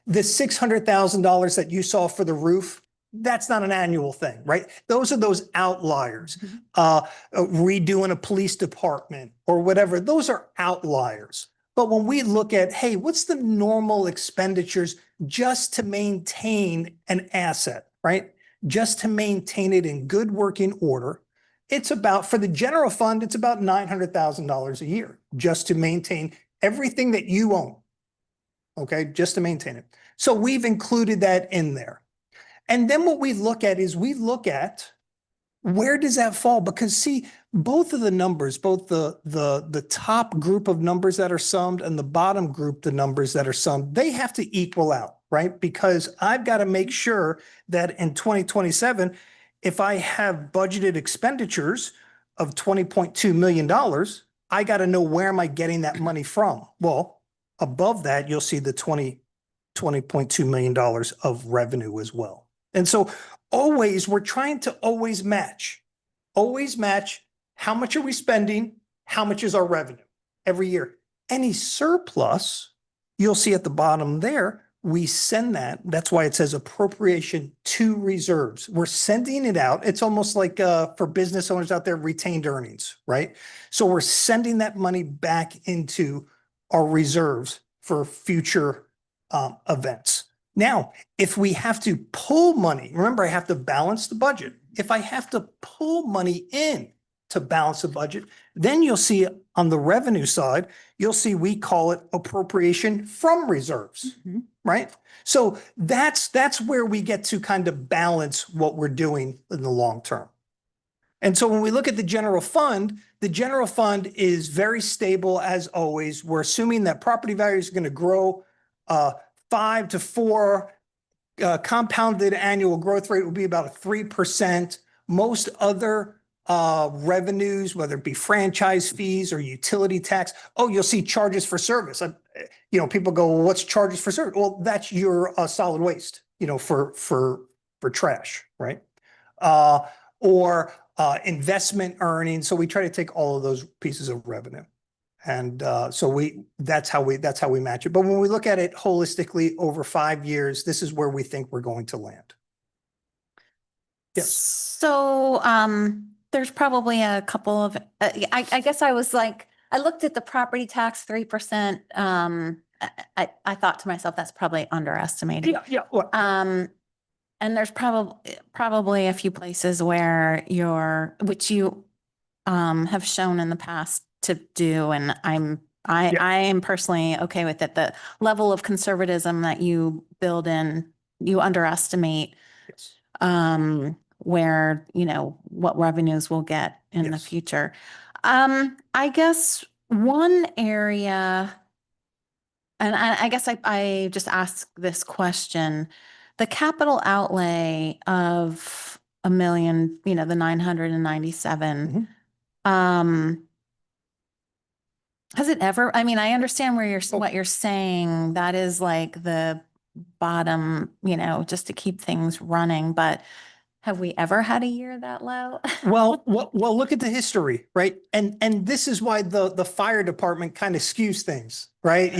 The $600,000 that you saw for the roof, that's not an annual thing, right? Those are those outliers. Redoing a police department or whatever, those are outliers. But when we look at, hey, what's the normal expenditures just to maintain an asset, right? Just to maintain it in good working order, it's about, for the general fund, it's about $900,000 a year just to maintain everything that you own. Okay, just to maintain it. So we've included that in there. And then what we look at is we look at where does that fall? Because see, both of the numbers, both the top group of numbers that are summed and the bottom group, the numbers that are summed, they have to equal out, right? Because I've got to make sure that in 2027, if I have budgeted expenditures of $20.2 million, I got to know where am I getting that money from? Well, above that, you'll see the $20.2 million of revenue as well. And so always, we're trying to always match how much are we spending? How much is our revenue every year? Any surplus, you'll see at the bottom there, we send that. That's why it says appropriation to reserves. We're sending it out. It's almost like for business owners out there, retained earnings, right? So we're sending that money back into our reserves for future events. Now, if we have to pull money, remember I have to balance the budget. If I have to pull money in to balance the budget, then you'll see on the revenue side, you'll see we call it appropriation from reserves, right? So that's where we get to kind of balance what we're doing in the long term. And so when we look at the general fund is very stable as always. We're assuming that property values are going to grow 5 to 4. Compounded annual growth rate will be about 3%. Most other revenues, whether it be franchise fees or utility tax, you'll see charges for service. People go, well, what's charges for service? Well, that's your solid waste. for trash, right? Or investment earnings. So we try to take all of those pieces of revenue. And so that's how we match it. But when we look at it holistically over 5 years, this is where we think we're going to land. Yes. So, there's probably a couple of, I guess I was like, I looked at the property tax 3%. I thought to myself, that's probably underestimated. Yeah. Well, And there's probably a few places where which you have shown in the past to do, and I am personally okay with it. The level of conservatism that you build in, you underestimate yes. where, what revenues we'll get in the Yes. future. I guess one area, and I guess I just ask this question, the capital outlay of $1 million, the 997, has it ever, I understand what you're saying, that is like the bottom, just to keep things running, but have we ever had a year that low? Well, look at the history, right? And this is why the fire department kind of skews things, right?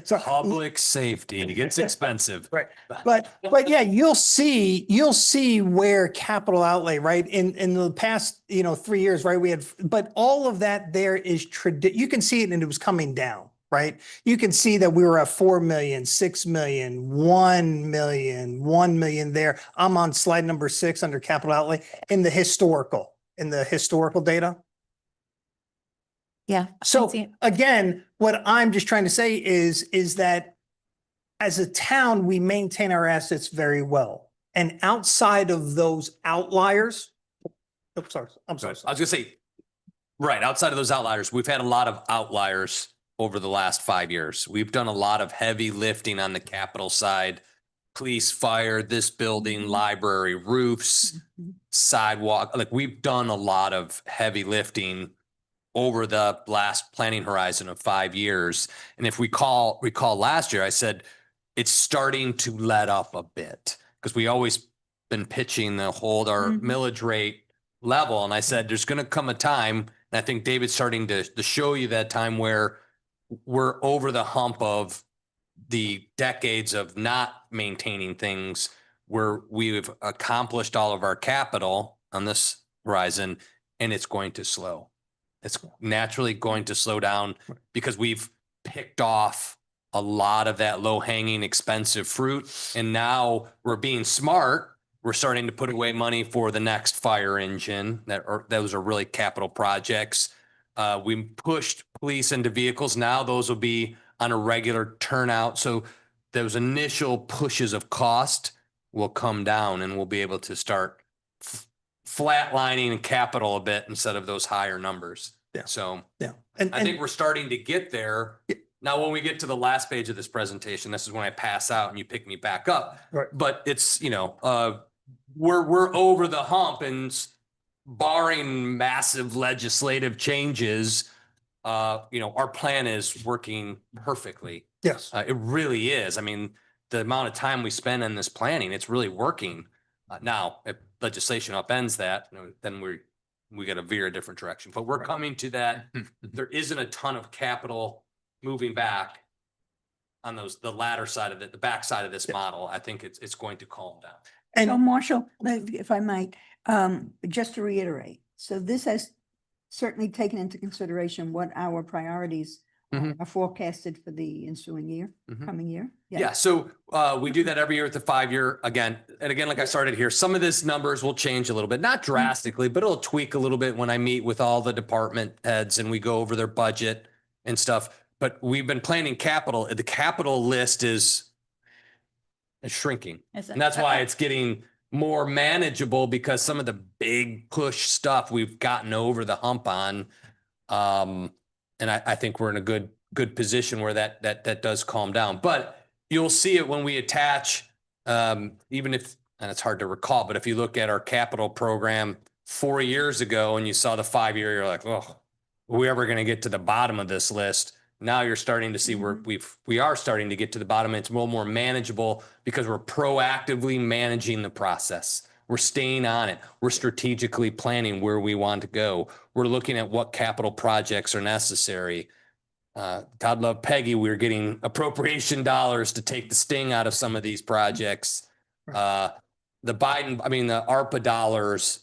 So, Public safety, it gets expensive. right. But yeah, you'll see where capital outlay, right? In the past, 3 years, right? But all of that there is you can see it and it was coming down, right? You can see that we were at 4 million, 6 million, 1 million, 1 million there. I'm on slide number 6 under capital outlay in the historical data. Yeah. So I see it. again, what I'm just trying to say is that as a town, we maintain our assets very well. And outside of those outliers, I'm sorry. I was gonna say, right, outside of those outliers, we've had a lot of outliers over the last 5 years. We've done a lot of heavy lifting on the capital side, police, fire, this building, library, roofs, sidewalk. Like, we've done a lot of heavy lifting over the last planning horizon of 5 years. And if we recall last year, I said, it's starting to let up a bit because we always been pitching the hold our millage rate level. And I said, there's going to come a time, and I think David's starting to show you that time where we're over the hump of the decades of not maintaining things, where we've accomplished all of our capital on this horizon, and it's going to slow. It's naturally going to slow down because we've picked off a lot of that low hanging expensive fruit. And now we're being smart. We're starting to put away money for the next fire engine. Those are really capital projects. We pushed police into vehicles. Now those will be on a regular turnout. So those initial pushes of cost will come down, and we'll be able to start flatlining capital a bit instead of those higher numbers. Yeah. So yeah. I think we're starting to get there. Now, when we get to the last page of this presentation, this is when I pass out and you pick me back up. Right. But it's, we're over the hump, and barring massive legislative changes, our plan is working perfectly. Yes. It really is. I mean, the amount of time we spend in this planning, it's really working. Now, if legislation upends that, then we got to veer a different direction. But we're coming to that. There isn't a ton of capital moving back on the latter side of it, the back side of this model. I think it's going to calm down. And so Marshall, if I might, just to reiterate, so this has certainly taken into consideration what our priorities are forecasted for the ensuing year, coming year. Yeah. So we do that every year at the 5 year again. And again, like I started here, some of this numbers will change a little bit, not drastically, but it'll tweak a little bit when I meet with all the department heads and we go over their budget and stuff. But we've been planning capital. The capital list is shrinking. And that's why it's getting more manageable, because some of the big push stuff we've gotten over the hump on. And I think we're in a good position where that does calm down. But you'll see it when we attach, even if, and it's hard to recall, but if you look at our capital program 4 years ago and you saw the 5 year, you're like, oh, are we ever going to get to the bottom of this list? Now you're starting to see where we are starting to get to the bottom. It's a little more manageable because we're proactively managing the process. We're staying on it. We're strategically planning where we want to go. We're looking at what capital projects are necessary. God love Peggy, we're getting appropriation dollars to take the sting out of some of these projects. The ARPA dollars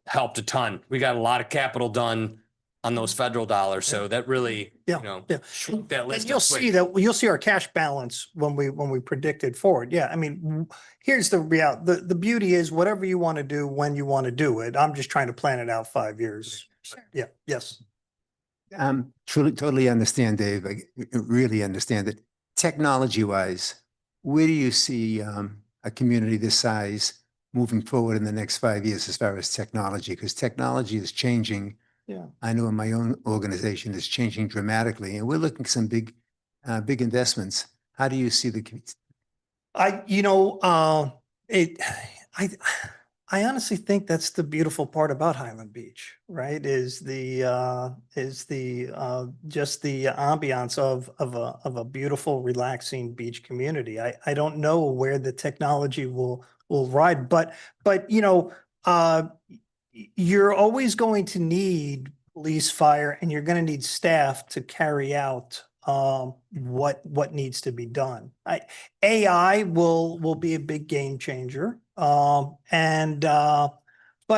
helped a ton. We got a lot of capital done on those federal dollars. So that really, shrunk that list. And you'll see that, you'll see our cash balance when we predicted forward. Yeah, I mean, here's the reality. The beauty is whatever you want to do, when you want to do it. I'm just trying to plan it out 5 years. Yeah, yes. Truly, totally understand, Dave. I really understand it. Technology-wise, where do you see a community this size moving forward in the next 5 years as far as technology? Because technology is changing. Yeah. I know in my own organization is changing dramatically, and we're looking at some big investments. How do you see the? I honestly think that's the beautiful part about Highland Beach, right? Is the just the ambiance of a beautiful, relaxing beach community. I don't know where the technology will ride, but you're always going to need police, fire, and you're going to need staff to carry out what needs to be done. AI will be a big game changer. But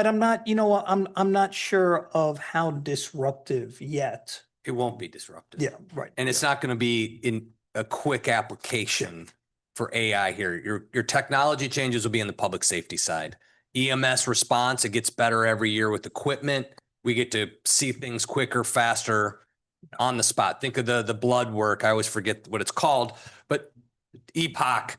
I'm not, I'm not sure of how disruptive yet. It won't be disruptive. Yeah, right. And it's not going to be in a quick application for AI here. Your technology changes will be in the public safety side. EMS response, it gets better every year with equipment. We get to see things quicker, faster, on the spot. Think of the blood work. I always forget what it's called, but EPOC,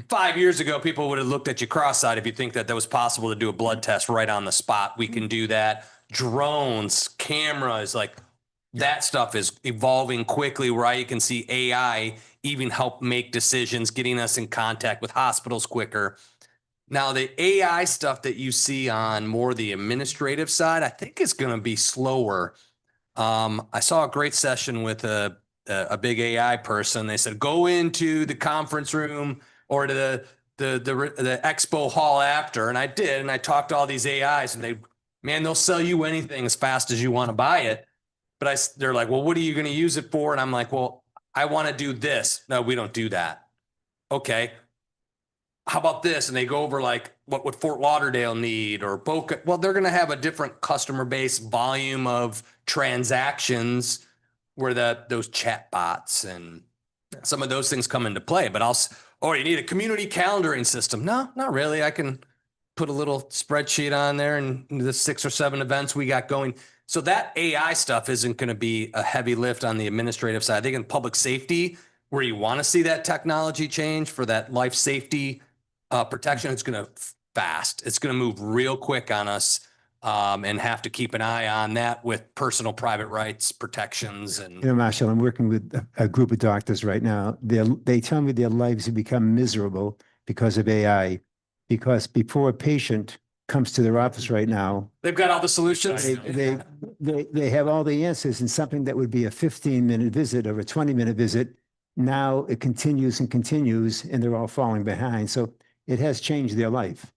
5 years ago, people would have looked at you cross-eyed if you think that was possible to do a blood test right on the spot. We can do that. Drones, cameras, like that stuff is evolving quickly, where you can see AI even help make decisions, getting us in contact with hospitals quicker. Now, the AI stuff that you see on more the administrative side, I think is going to be slower. I saw a great session with a big AI person. They said, go into the conference room or to the expo hall after. And I did. And I talked to all these AIs, and they'll sell you anything as fast as you want to buy it. But they're like, well, what are you going to use it for? And I'm like, well, I want to do this. No, we don't do that. Okay. How about this? And they go over like, what would Fort Lauderdale need, or Boca? Well, they're going to have a different customer base, volume of transactions, where those chat bots and some of those things come into play. But you need a community calendaring system. No, not really. I can put a little spreadsheet on there and the 6 or 7 events we got going. So that AI stuff isn't going to be a heavy lift on the administrative side. I think in public safety, where you want to see that technology change for that life safety protection, it's going to fast. It's going to move real quick on us, and have to keep an eye on that with personal private rights protections. And Marshall, I'm working with a group of doctors right now. They tell me their lives have become miserable because of AI. Because before a patient comes to their office right now, they've got all the solutions. They have all the answers, and something that would be a 15-minute visit or a 20-minute visit, now it continues and continues, and they're all falling behind. So it has changed their life.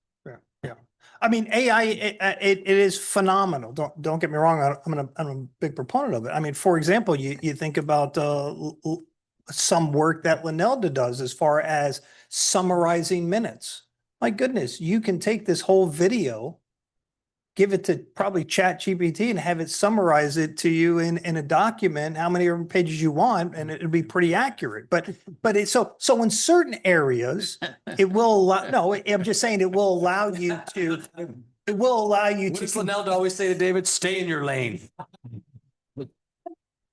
Yeah. I mean, AI, it is phenomenal. Don't get me wrong. I'm a big proponent of it. I mean, for example, you think about some work that Linelda does as far as summarizing minutes. My goodness, you can take this whole video, give it to probably ChatGPT, and have it summarize it to you in a document, how many pages you want, and it'll be pretty accurate. But it's so in certain areas, it will allow, no, I'm just saying it will allow you to, What does Linelda always say to David? Stay in your lane.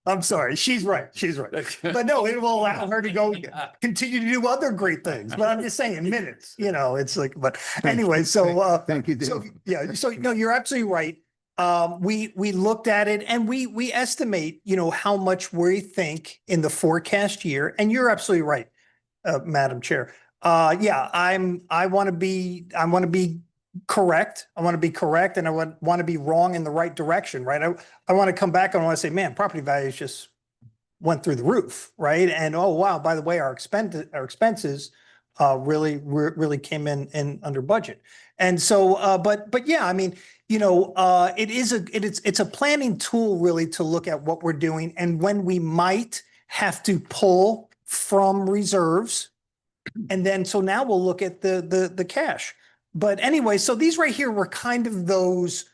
I'm sorry. She's right. But no, it will allow her to go continue to do other great things. But I'm just saying minutes, it's like, but anyway, so, thank you, Dave. So, yeah, so no, you're absolutely right. We looked at it, and we estimate, how much we think in the forecast year. And you're absolutely right, Madam Chair. I want to be correct. I want to be correct, and I want to be wrong in the right direction, right? I want to come back and I want to say, man, property value is just went through the roof, right? And oh, wow, by the way, our expenses really came in under budget. And so, but yeah, I mean, it's a planning tool really to look at what we're doing and when we might have to pull from reserves. And then, so now we'll look at the cash. But anyway, so these right here were kind of those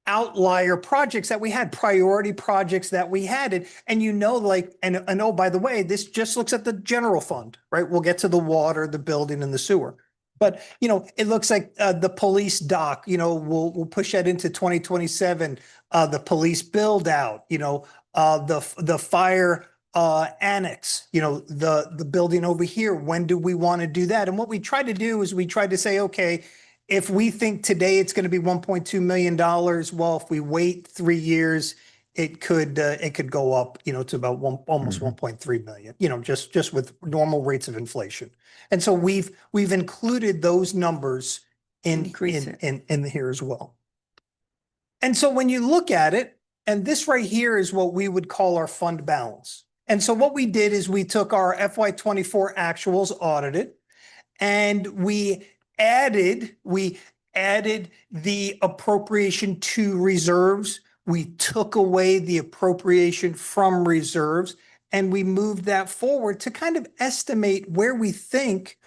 outlier projects that we had, priority projects that we had. And like, and oh, by the way, this just looks at the general fund, right? We'll get to the water, the building and the sewer. But, it looks like the police dock, we'll push that into 2027, the police build out, the fire annex, the building over here. When do we want to do that? And what we try to do is we try to say, okay, if we think today it's going to be $1.2 million, well, if we wait 3 years, it could go up, to about almost 1.3 million, just with normal rates of inflation. And so we've included those numbers in here as well. And so when you look at it, and this right here is what we would call our fund balance. And so what we did is we took our FY24 actuals audited, and we added the appropriation to reserves. We took away the appropriation from reserves, and we moved that forward to kind of estimate where we think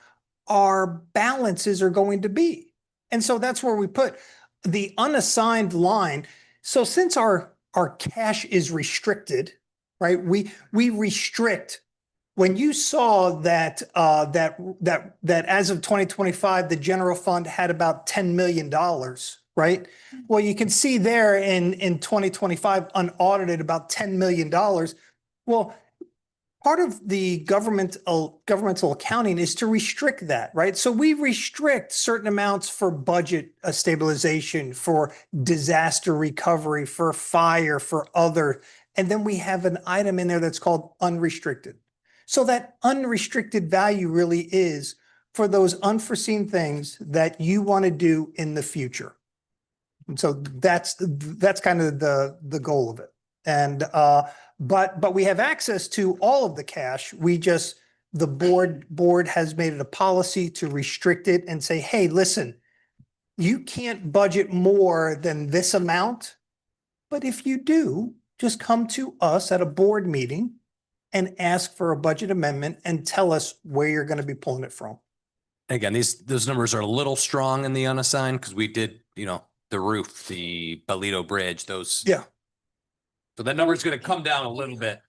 our balances are going to be. And so that's where we put the unassigned line. So since our cash is restricted, right? We restrict. When you saw that as of 2025, the general fund had about $10 million, right? Well, you can see there in 2025, unaudited, about $10 million. Well, part of the governmental accounting is to restrict that, right? So we restrict certain amounts for budget stabilization, for disaster recovery, for fire, for other, and then we have an item in there that's called unrestricted. So that unrestricted value really is for those unforeseen things that you want to do in the future. And so that's kind of the goal of it. And but we have access to all of the cash. The board has made it a policy to restrict it and say, hey, listen, you can't budget more than this amount. But if you do, just come to us at a board meeting and ask for a budget amendment and tell us where you're going to be pulling it from. Again, those numbers are a little strong in the unassigned because we did, the roof, the Bolito Bridge, those. Yeah. So that number is going to come down a little bit.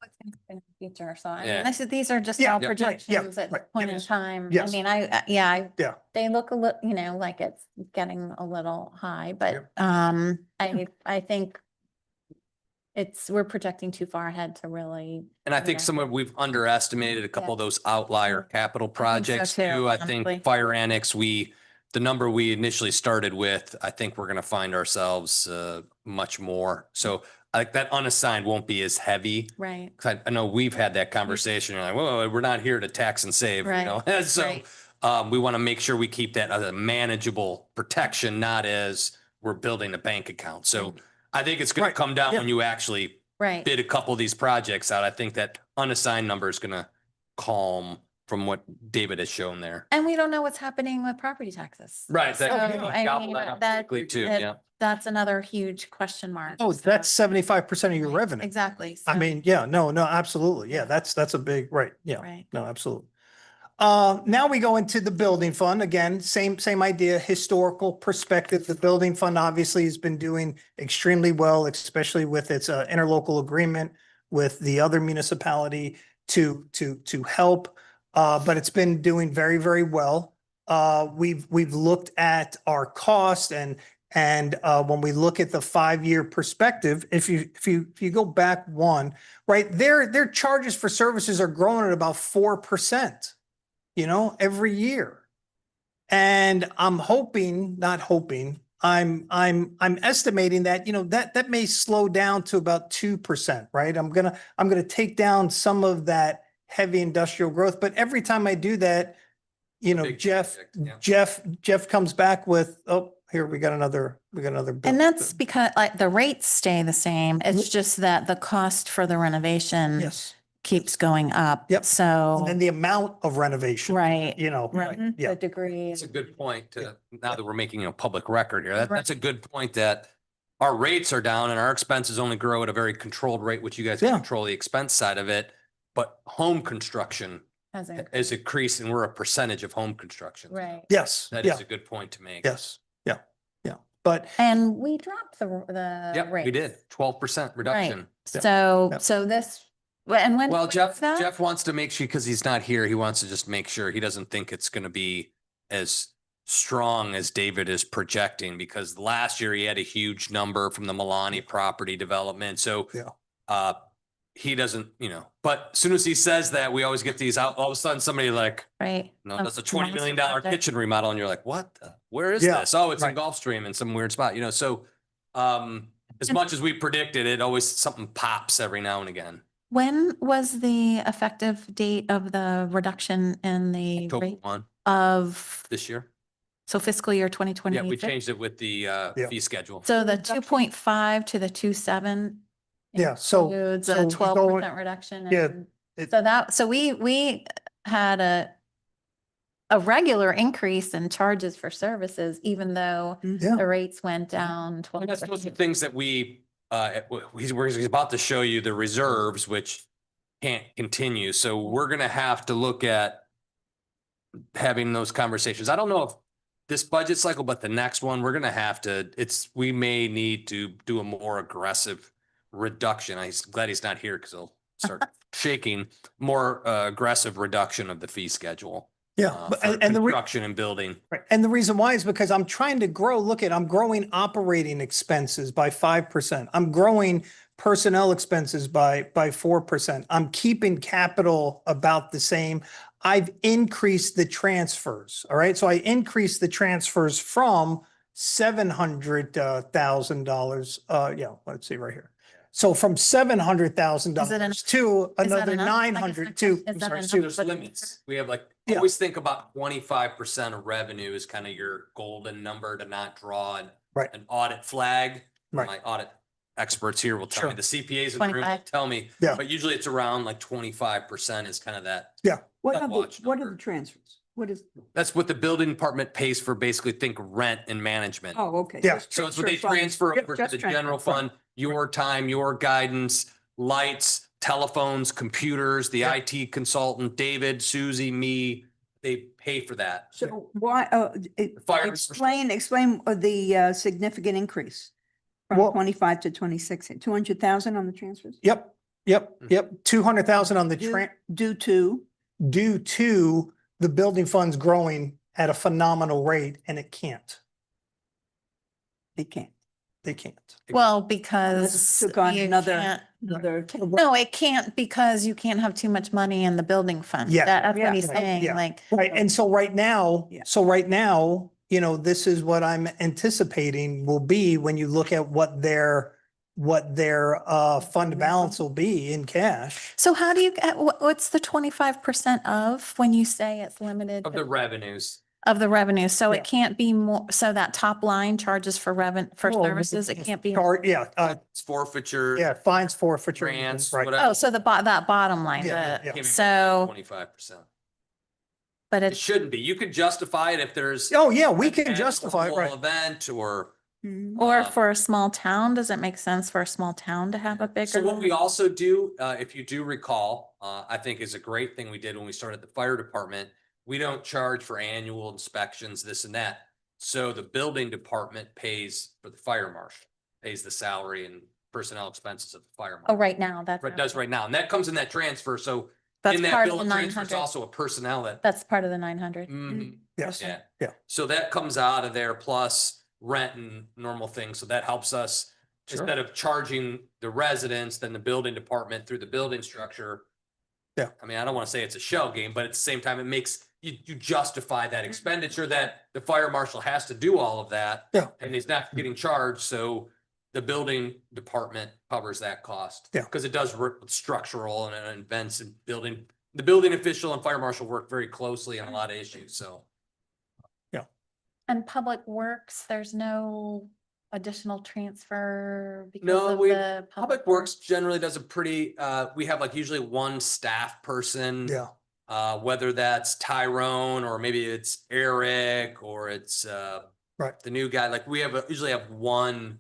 In the future, so I Yeah. mean, these are just Yeah, all yeah, right, projections yeah, at right, this point in yes, time. I yes. mean, Yeah. they look a little, like it's getting a little high, but I think we're projecting too far ahead to really. And I think we've underestimated a couple of those outlier capital projects too, too. I honestly. think fire annex, the number we initially started with, I think we're going to find ourselves much more. So I think that unassigned won't be as heavy. Right. 'Cause I know we've had that conversation. You're like, whoa, we're not here to tax and save, Right, So right. we want to make sure we keep that as a manageable protection, not as we're building a bank account. So I think it's going to come down when you actually Right. bid a couple of these projects out. I think that unassigned number is going to calm from what David has shown there. And we don't know what's happening with property taxes. Right. So, I mean, that's another huge question mark. Oh, that's 75% of your revenue. Exactly. I So- mean, yeah, no, absolutely. Yeah, that's a big, right. Yeah, Right. no, absolutely. Now we go into the building fund. Again, same idea, historical perspective. The building fund obviously has been doing extremely well, especially with its interlocal agreement with the other municipality to help. But it's been doing very, very well. We've looked at our cost and when we look at the 5-year perspective, if you go back one, right, their charges for services are growing at about 4%. Every year. And I'm estimating that, that may slow down to about 2%, right? I'm going to take down some of that heavy industrial growth, but every time I do that, Big Jeff project, Jeff comes back with, oh, here we got another bill. And that's because the rates stay the same. It's just that the cost for the renovation Yes. keeps going up. Yep. So, And then the amount of renovation, right, you know, right, yeah. the degree. It's a good point to, now that we're making a public record here, that's a good point that our rates are down and our expenses only grow at a very controlled rate, which you guys Yeah. control the expense side of it. But home construction Has is increased and we're a percentage of home construction. Right. Yes, That yeah, is a good point to make. yes, yeah, yeah. But And we dropped the Yep, we rates. did 12% Right. reduction. So, Yep. so this, and when? Well, was Jeff that? wants to make sure, because he's not here, he wants to just make sure he doesn't think it's going to be as strong as David is projecting, because last year he had a huge number from the Milani property development. So Yeah. he doesn't, but as soon as he says that, we always get these out. All of a sudden somebody like, Right. no, Some that's a $20 million monster project. kitchen remodel. And you're like, what? Where is Yeah, this? Oh, it's in right. Gulfstream in some weird spot, so as much as we predicted, it always something pops every now and again. When was the effective date of the reduction in the October rate 1 of, this year. so fiscal year 2020? Yeah, we changed it with the fee schedule. So the 2.5 to the 2.7. Yeah, so- includes so a we 12% reduction. yeah, and so we had a regular increase in charges for services, even though Yeah. the rates went down And that's those are 12%. things that he's about to show you the reserves, which can't continue. So we're gonna have to look at having those conversations. I don't know if this budget cycle, but the next one, we're gonna have to, we may need to do a more aggressive reduction. I'm glad he's not here because he'll start shaking, more aggressive reduction of the fee schedule. Yeah, but- For and the construction and building. Right. And the reason why is because I'm trying to grow, I'm growing operating expenses by 5%. I'm growing personnel expenses by 4%. I'm keeping capital about the same. I've increased the transfers. All right. So I increased the transfers from $700,000. Let's see right here. So from $700,000 to another enough? 900 to, I'm sorry, to- There's limits. We have Yeah. always think about 25% of revenue is kind of your golden number to not draw Right. an audit flag. Right. My audit experts here will tell me, Sure. the CPAs in the room will 25. tell me, Yeah. but usually it's around like 25% is kind of that. Yeah. What are Watch what are number. the transfers? What is, That's what the building department pays for, basically think rent and management. oh, okay. Yeah. just So it's what they funds. transfer Yep, over to just the transfer general funds. fund, your time, your guidance, lights, telephones, computers, the Yeah. IT consultant, David, Susie, me, they pay for that. So why, Fire- explain the significant increase from Well- 25 to 26, 200,000 on the transfers? Yep, yep, 200,000 on the Due to, due to the building funds growing at a phenomenal rate, and it can't. they can't. They can't. Well, because Took on you another, can't- another. no, it can't, because you can't have too much money in the building fund. Yeah. That's Yeah. what he's Yeah. saying, Yeah. like, Right, and so right now, Yeah. this is what I'm anticipating will be when you look at what their fund balance will be in cash. so how do you, what's the 25% of when you say it's limited Of the revenues. of the revenue? So Yeah. it can't be more, so that top line charges for for Well, services, it can't be. Yeah, It's forfeiture. yeah, fines, forfeiture. Grants, Right. whatever. Oh, so that bottom line, Yeah, the- yeah. Can't be so, 25%. but It it's, shouldn't be. You could justify it if there's. Oh, yeah, we an can justify it, abnormal right. Event or. Mhm. or um, for a small town, does it make sense for a small town to have a bigger? So what we also do, if you do recall, I think is a great thing we did when we started the fire department. We don't charge for annual inspections, this and that. So the building department pays for the fire marshal, pays the salary and personnel expenses of the fire Oh, marshal. right now, that's. It does right now. And that comes in that transfer. So That's in that part of bill the of transfer, it's 900. also a personnel that. That's part of the 900. Mhm. Yes. Yeah. Yeah. So that comes out of there plus rent and normal things. So that helps us Sure. instead of charging the residents, then the building department through the building structure. Yeah. I mean, I don't want to say it's a shell game, but at the same time, it makes you justify that expenditure that the fire marshal has to do all of that. Yeah. And he's not getting charged. So the building department covers that cost. Yeah. Because it does work with structural and events and building. The building official and fire marshal work very closely on a lot of issues. So. And Public Works, there's no additional transfer because No, of we, the Public Works generally does a pretty, we have like usually one staff person. Yeah. Whether that's Tyrone or maybe it's Eric or it's, Right. the new guy, like we usually have one,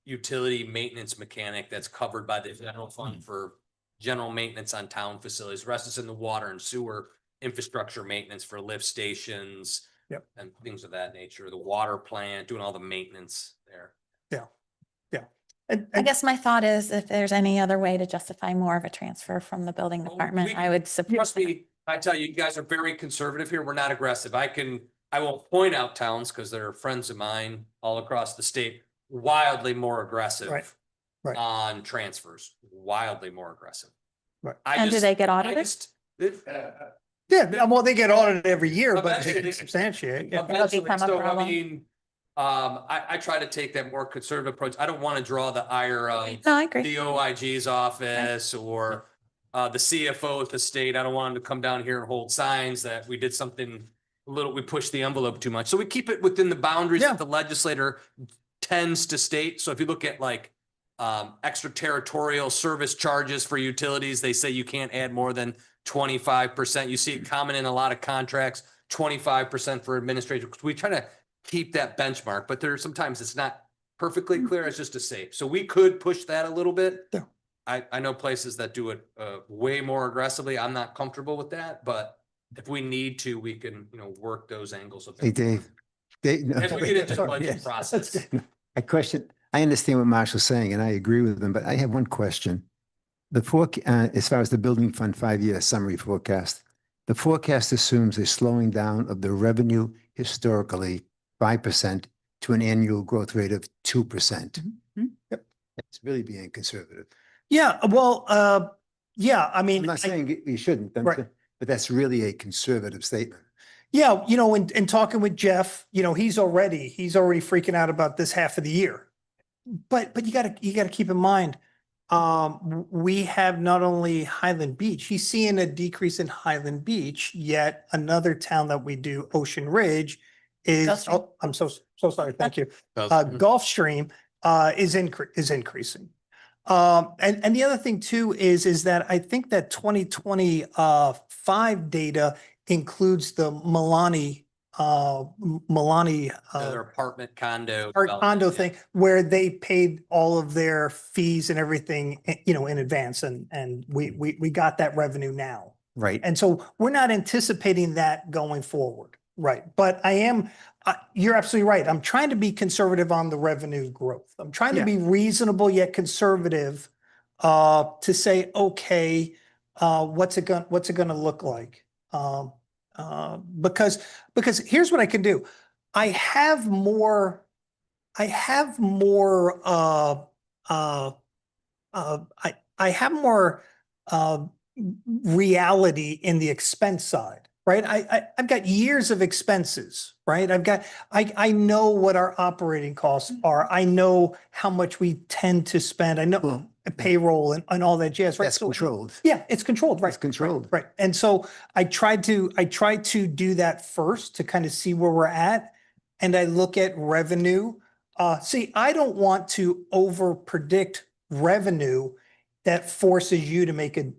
utility maintenance mechanic that's covered by the general fund for general maintenance on town facilities. The rest is in the water and sewer infrastructure maintenance for lift stations. Yep. And things of that nature, the water plant, doing all the maintenance there. I guess my thought is if there's any other way to justify more of a transfer from the building department, I would support. Trust that. me, I tell you, you guys are very conservative here. We're not aggressive. I won't point out towns because they're friends of mine all across the state, wildly more aggressive. Right. On transfers, wildly more aggressive. Right. And do they get I audited? just- Yeah, well, they get audited every year, but Eventually. they substantiate. Yeah. Eventually, become a so I problem. mean, I try to take that more conservative approach. I don't want to draw the ire of No, I agree. the OIG's office or the CFO at the state. I don't want them to come down here and hold signs that we did something we pushed the envelope too much. So we keep it within the boundaries Yeah. that the legislator tends to state. So if you look at like extraterritorial service charges for utilities, they say you can't add more than 25%. You see it common in a lot of contracts, 25% for administration. We try to keep that benchmark, but sometimes it's not perfectly clear. It's just a safe. So we could push that a little bit. Yeah. I know places that do it way more aggressively. I'm not comfortable with that, but if we need to, we can, work those angles. Hey, Dave. No. As we get into the Sorry, budget yes. process. I understand what Marshall's saying and I agree with him, but I have one question. As far as the building fund 5-year summary forecast, the forecast assumes a slowing down of the revenue historically 5% to an annual growth rate of 2%. Yep. It's really being conservative. Yeah, well, yeah, I mean. I'm not saying you shouldn't, Right. but that's really a conservative statement. Yeah, in talking with Jeff, he's already freaking out about this half of the year. But you gotta keep in mind, we have not only Highland Beach, he's seeing a decrease in Highland Beach, yet another town that we do, Ocean Ridge, is, Gulfstream. oh, I'm so sorry, thank you. Gulfstream, is increasing. And the other thing too is that I think that 2025 data includes the Milani, Their apartment condo. our development, condo yeah. thing where they paid all of their fees and everything, in advance and we got that revenue now. Right. And so we're not anticipating that going forward. Right. But you're absolutely right. I'm trying to be conservative on the revenue growth. I'm trying to Yeah. be reasonable yet conservative to say, okay, what's it going to look like? Because here's what I can do. I have more reality in the expense side. Right. I've got years of expenses, right? I know what our operating costs are. I know how much we tend to spend. I know payroll and all that jazz, right? That's controlled. Yeah, it's controlled, right? It's controlled. Right. And so I tried to do that first to kind of see where we're at. And I look at revenue. I don't want to over predict revenue that forces you to make a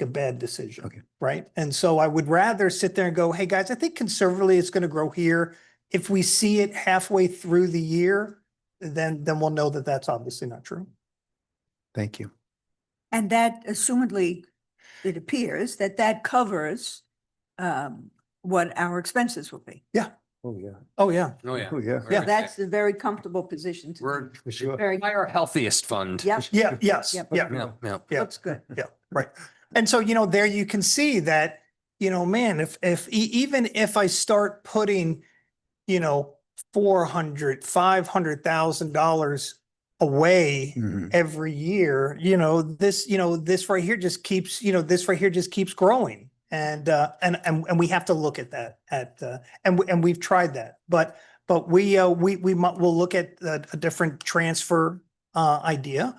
bad decision. Okay. Right. And so I would rather sit there and go, hey guys, I think conservatively it's going to grow here. If we see it halfway through the year, then we'll know that that's obviously not true. Thank you. And that assumedly, it appears that covers what our expenses will be. Oh, yeah. Oh, yeah. Oh, yeah. Oh, yeah. Yeah. That's a very comfortable position to We're be. For sure. Very, by our healthiest fund. yep, Yeah. Yes. Yep. Yeah. Yeah. Yeah. looks good. Yeah. Right. And so, there you can see that, man, if even if I start putting, $400,000-$500,000 away Mhm. every year, this right here just keeps growing. And we have to look at that and we've tried that, but we'll look at a different transfer idea.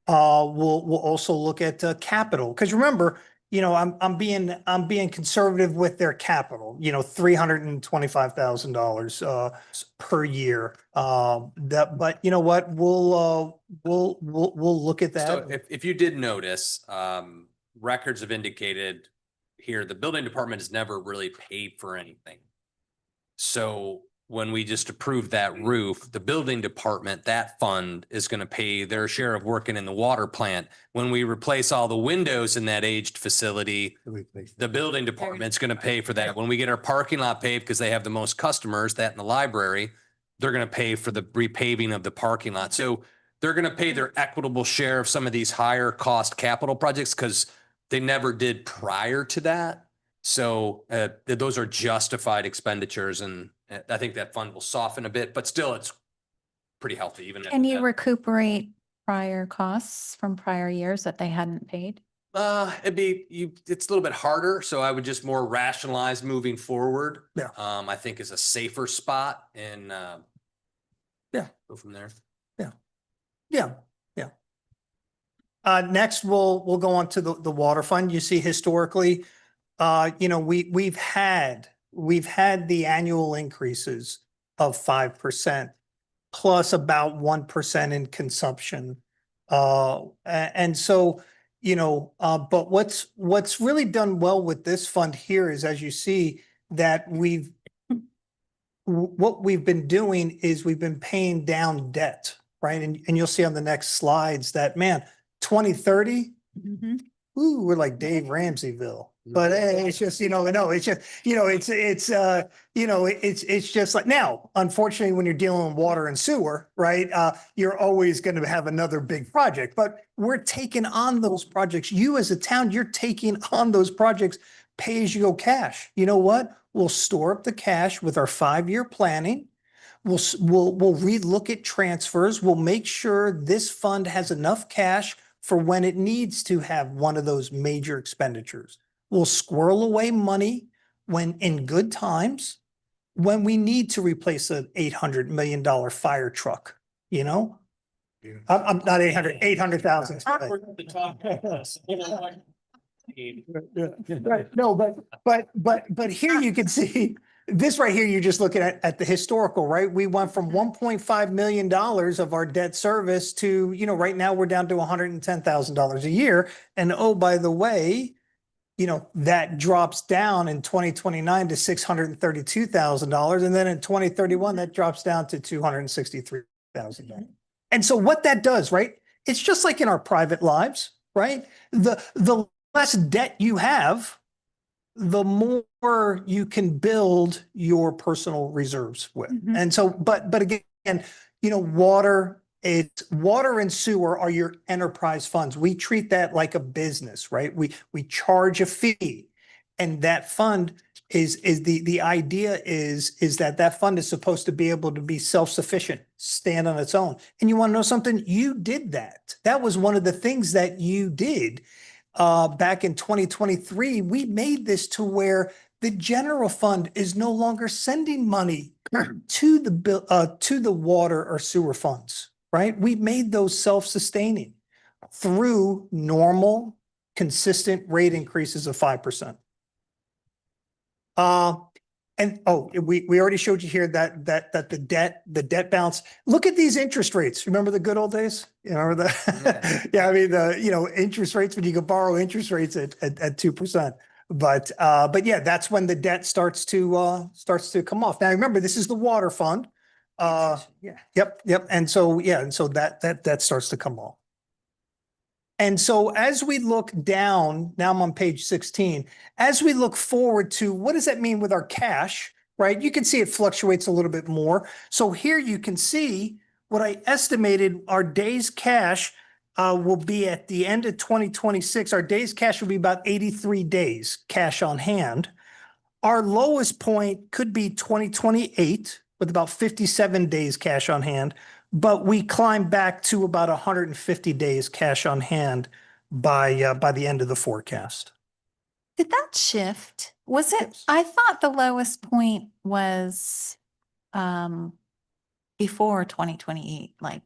We'll also look at capital, because remember, I'm being conservative with their capital, $325,000 per year. But you know what, we'll look at So that. if you did notice, records have indicated here, the building department has never really paid for anything. So when we just approved that roof, the building department, that fund is going to pay their share of working in the water plant. When we replace all the windows in that aged facility, the building department's going to pay for that. When we get our parking lot paved, because they have the most customers, that in the library, they're going to pay for the repaving of the parking lot. So they're going to pay their equitable share of some of these higher cost capital projects because they never did prior to that. So those are justified expenditures, and I think that fund will soften a bit, but still it's pretty healthy. Even Can you recuperate prior costs from prior years that they hadn't paid? it's a little bit harder. So I would just more rationalize moving forward. Yeah. I think is a safer spot, and Yeah. go from there. Yeah. Next, we'll go on to the water fund. You see historically, we've had the annual increases of 5% plus about 1% in consumption. And so, but what's really done well with this fund here is, as you see, that what we've been doing is we've been paying down debt, right? And you'll see on the next slides that, man, 2030, ooh, we're like Dave Ramseyville. But it's just, it's just, it's just like, now, unfortunately, when you're dealing with water and sewer, right, you're always going to have another big project, but we're taking on those projects. You as a town, you're taking on those projects, pay as you go cash. You know what? We'll store up the cash with our 5-year planning. We'll relook at transfers. We'll make sure this fund has enough cash for when it needs to have one of those major expenditures. We'll squirrel away money when in good times, when we need to replace an $800 million fire truck, I'm not 800,000. Right. No, but here you can see this right here. You're just looking at the historical, right? We went from $1.5 million of our debt service to, right now we're down to $110,000 a year. And oh, by the way, that drops down in 2029 to $632,000. And then in 2031, that drops down to $263,000. And so what that does, right? It's just like in our private lives, right? The less debt you have, the more you can build your personal reserves with. And so, but again, water and sewer are your enterprise funds. We treat that like a business, right? We charge a fee, and that fund is the idea is that fund is supposed to be able to be self-sufficient, stand on its own. And you want to know something? You did that. That was one of the things that you did. Back in 2023, we made this to where the general fund is no longer sending money to the water or sewer funds, right? We made those self-sustaining through normal, consistent rate increases of 5%. We already showed you here that the debt balance. Look at these interest rates. Remember the good old days? You remember that? Yeah, I mean interest rates when you could borrow interest rates at 2%. But yeah, that's when the debt starts to come off. Now remember, this is the water fund. Yep. And so that starts to come off. And so as we look down, now I'm on page 16, as we look forward to what does that mean with our cash, right? You can see it fluctuates a little bit more. So here you can see what I estimated our days cash will be at the end of 2026. Our days cash will be about 83 days cash on hand. Our lowest point could be 2028 with about 57 days cash on hand. But we climb back to about 150 days cash on hand by the end of the forecast. Did that shift? Was it, I thought the lowest point was before 2028, like,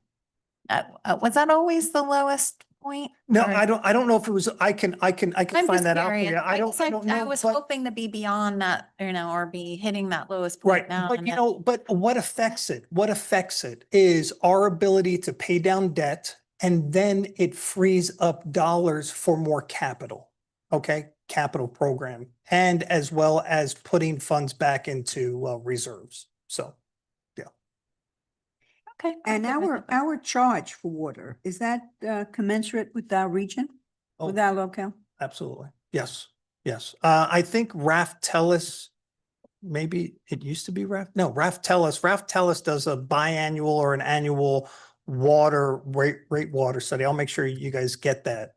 was that always the lowest point? No, or- I don't know if it was, I can I'm find just that out for curious. you. I guess don't I know. was but- hoping to be beyond that, or be hitting that lowest Right, point now. but and you then- know, but what affects it? What affects it is our ability to pay down debt, and then it frees up dollars for more capital. Okay, capital program, and as well as putting funds back into reserves. So, Okay. I'm And good with it. our charge for water, is that commensurate with our region, Oh. with our locale? absolutely. Yes, yes. I think Raftellus, maybe it used to be Raftellus does a biannual or an annual water rate water study. I'll make sure you guys get that.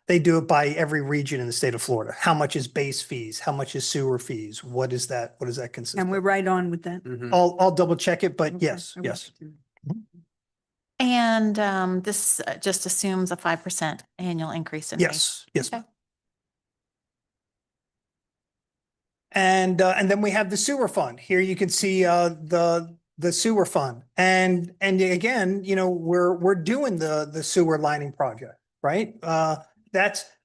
They do it by every region in the state of Florida. How much is base fees? How much is sewer fees? What is that? What does that consist And we're of? right on with that? Mhm. I'll double check it, but Okay, yes, I yes. will. And this just assumes a 5% annual increase in rates. Yes, yes. Okay. And then we have the sewer fund. Here you can see the sewer fund. And again, you know, we're doing the sewer lining project, right?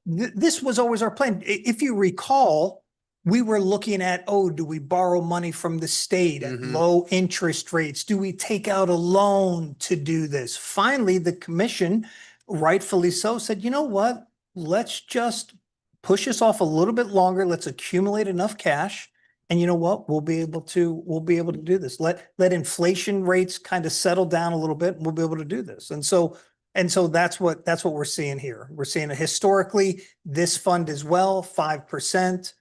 This was always our plan. If you recall, we were looking at, oh, do we borrow money from the state at Mhm. low interest rates? Do we take out a loan to do this? Finally, the commission, rightfully so, said, you know what? Let's just push this off a little bit longer. Let's accumulate enough cash. And you know what? We'll be able to do this. Let inflation rates kind of settle down a little bit and we'll be able to do this. And so that's what we're seeing here. We're seeing it historically, this fund as well, 5%.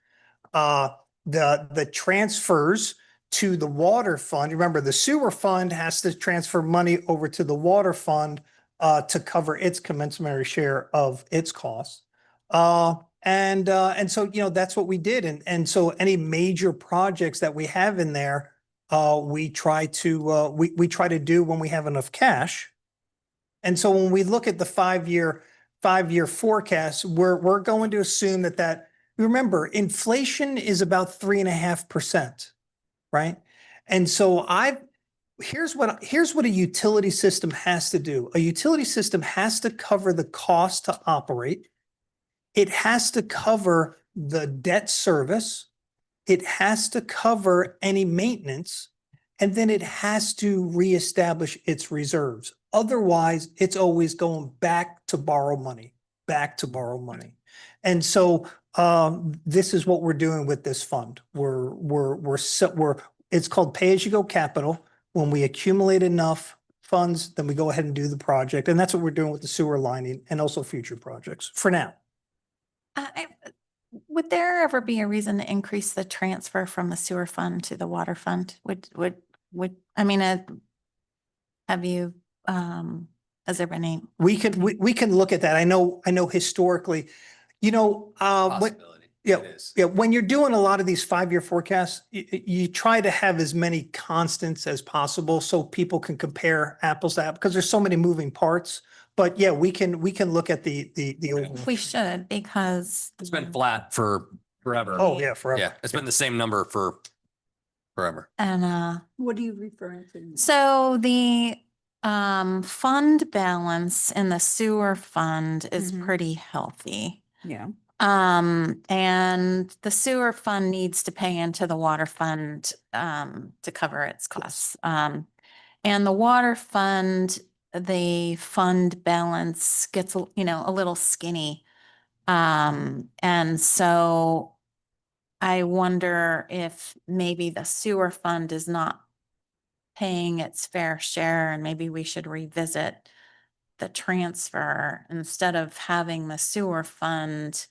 The transfers to the water fund, remember the sewer fund has to transfer money over to the water fund to cover its commensurate share of its costs. And so, you know, that's what we did. And so any major projects that we have in there, we try to do when we have enough cash. And so when we look at the five-year forecast, we're going to assume that remember, inflation is about 3.5%, right? And so here's what a utility system has to do. A utility system has to cover the cost to operate. It has to cover the debt service. It has to cover any maintenance, and then it has to reestablish its reserves. Otherwise, it's always going back to borrow money. And so this is what we're doing with this fund. It's called pay-as-you-go capital. When we accumulate enough funds, then we go ahead and do the project. And that's what we're doing with the sewer lining and also future projects for now. Would there ever be a reason to increase the transfer from the sewer fund to the water fund? I mean, have you, has there been any? We can look at that. I know historically, you know, Possibility. yeah, It is. yeah, when you're doing a lot of these 5-year forecasts, you try to have as many constants as possible so people can compare apples to apples because there's so many moving parts. But yeah, we can look at the overall. We should, because. It's been flat for forever. Oh, yeah, forever. Yeah, it's been the same number for forever. And, What are you referring to? so the fund balance in the sewer fund is Mhm. pretty healthy. Yeah. And the sewer fund needs to pay into the water fund to cover its costs. And the water fund, the fund balance gets, a little skinny. And so I wonder if maybe the sewer fund is not paying its fair share, and maybe we should revisit the transfer instead of having the sewer fund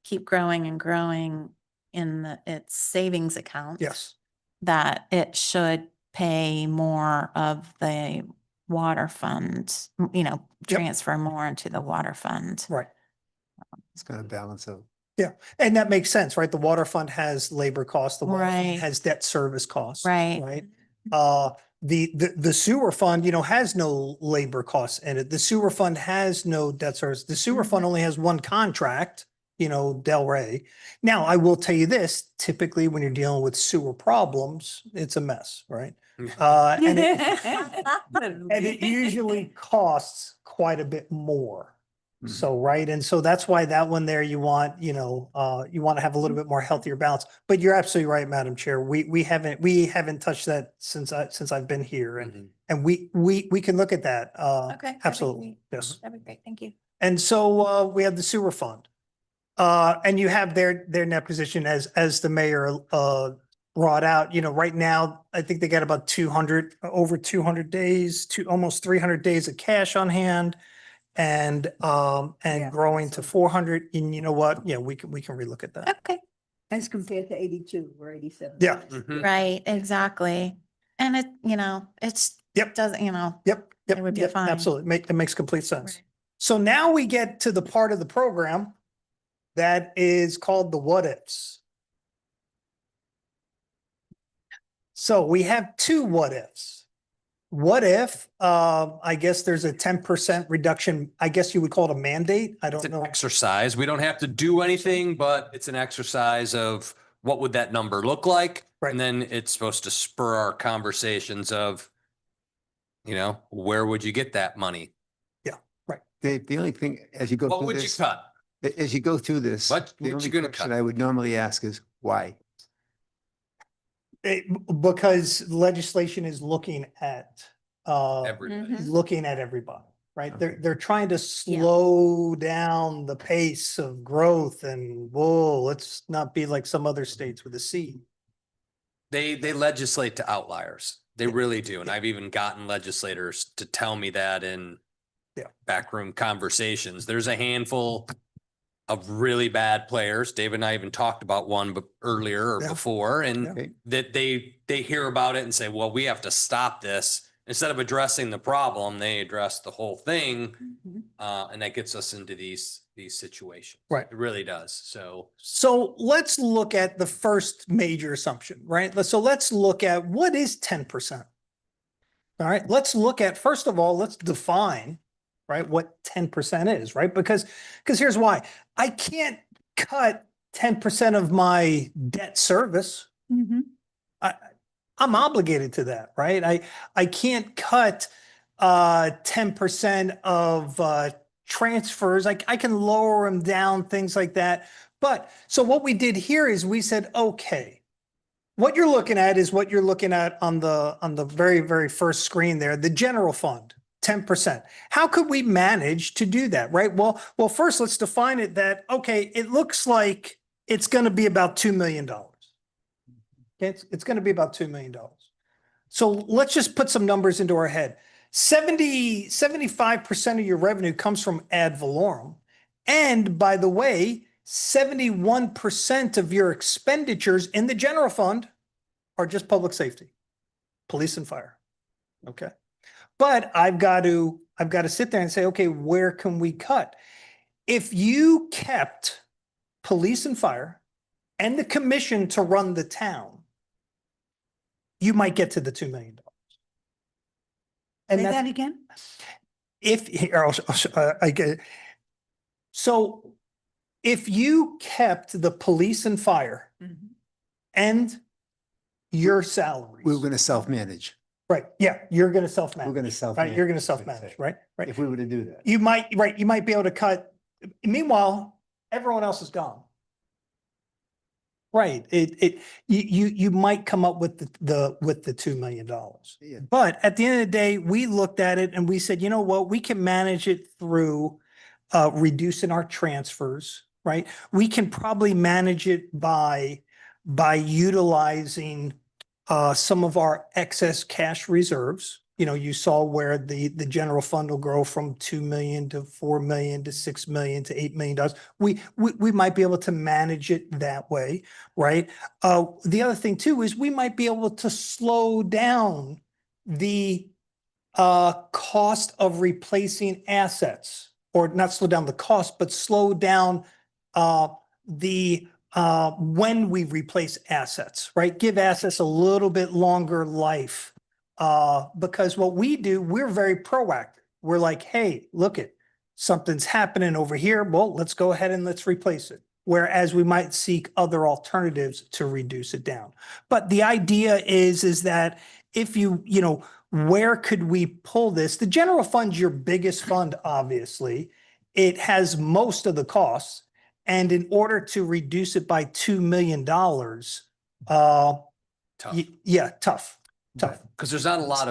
keep growing and growing in its savings account. Yes. That it should pay more of the water fund, Yep. transfer more into the water fund. Right. It's going to balance out. Yeah. And that makes sense, right? The water fund has labor costs, the water fund Right. has debt service costs. Right. Right. The sewer fund, has no labor costs in it. The sewer fund has no debt service. The sewer fund only has one contract, Delray. Now, I will tell you this, typically when you're dealing with sewer problems, it's a mess, right? And it usually costs quite a bit more. So, right, and so that's why that one there, you want, you want to have a little bit more healthier balance. But you're absolutely right, Madam Chair. We haven't touched that since I've been here, and we can look at that. Okay. that'd be Absolutely, great. yes. That'd be great. Thank you. And so we have the sewer fund. And you have their net position as the mayor brought out, right now, I think they got about over 200 days to almost 300 days of cash on hand. And Yeah. growing to 400. And you know what? Yeah, we can relook at that. Okay. As compared to 82 or 87. Yeah. Right, exactly. And it, Yep. doesn't, Yep. It would be Yep, fine. absolutely. It makes complete sense. Right. So now we get to the part of the program that is called the what ifs. So we have two what ifs. What if, I guess there's a 10% reduction, I guess you would call it a mandate? I It's don't an know. exercise. We don't have to do anything, but it's an exercise of what would that number look like? Right. And then it's supposed to spur our conversations of, where would you get that money? The only thing, as you go What through would you this, cut? as you go through this, What the would only you gonna question cut? I would normally ask is why? Because legislation is looking at, Everybody. looking at everybody, right? They're trying to slow down the pace of growth and, whoa, let's not be like some other states with a C. They legislate to outliers. They really do. And I've even gotten legislators to tell me that in backroom conversations. There's a handful of really bad players. David and I even talked about one earlier or before, and Okay. that they hear about it and say, well, we have to stop this. Instead of addressing the problem, they address the whole thing. And that gets us into these situations. Right. It really does. So So let's look at the first major assumption, right? So let's look at what is 10%. All right, let's look at, first of all, let's define, right, what 10% is, right? Because here's why. I can't cut 10% of my debt service. I'm obligated to that, right? I can't cut 10% of transfers. I can lower them down, things like that. But so what we did here is we said, okay, what you're looking at is what you're looking at on the very, very first screen there, the general fund, 10%. How could we manage to do that, right? Well, first let's define it that, okay, it looks like it's going to be about $2 million. Okay, it's going to be about $2 million. So let's just put some numbers into our head. 75% of your revenue comes from ad valorem. And by the way, 71% of your expenditures in the general fund are just public safety, police and fire. Okay. But I've got to sit there and say, okay, where can we cut? If you kept police and fire and the commission to run the town, you might get to the $2 million. And Say that's, that again? I get it. So if you kept the police and fire and your salaries. We were going to self-manage. Right, yeah, you're going to self-manage. We're going to Right, self-manage. you're going to self-manage, right? Right. If we were to do that. You might be able to cut, meanwhile, everyone else is gone. Right, you might come up with the $2 million. Yeah. But at the end of the day, we looked at it and we said, you know what, we can manage it through reducing our transfers, right? We can probably manage it by utilizing some of our excess cash reserves. You know, you saw where the general fund will grow from 2 million to 4 million to 6 million to $8 million. We might be able to manage it that way, right? The other thing too is we might be able to slow down the cost of replacing assets, or not slow down the cost, but slow down when we replace assets, right? Give assets a little bit longer life. Because what we do, we're very proactive. We're like, hey, look it, something's happening over here. Well, let's go ahead and let's replace it. Whereas we might seek other alternatives to reduce it down. But the idea is that if where could we pull this? The general fund's your biggest fund, obviously. it has most of the costs. And in order to reduce it by $2 million, Tough. yeah, tough. Because there's not a lot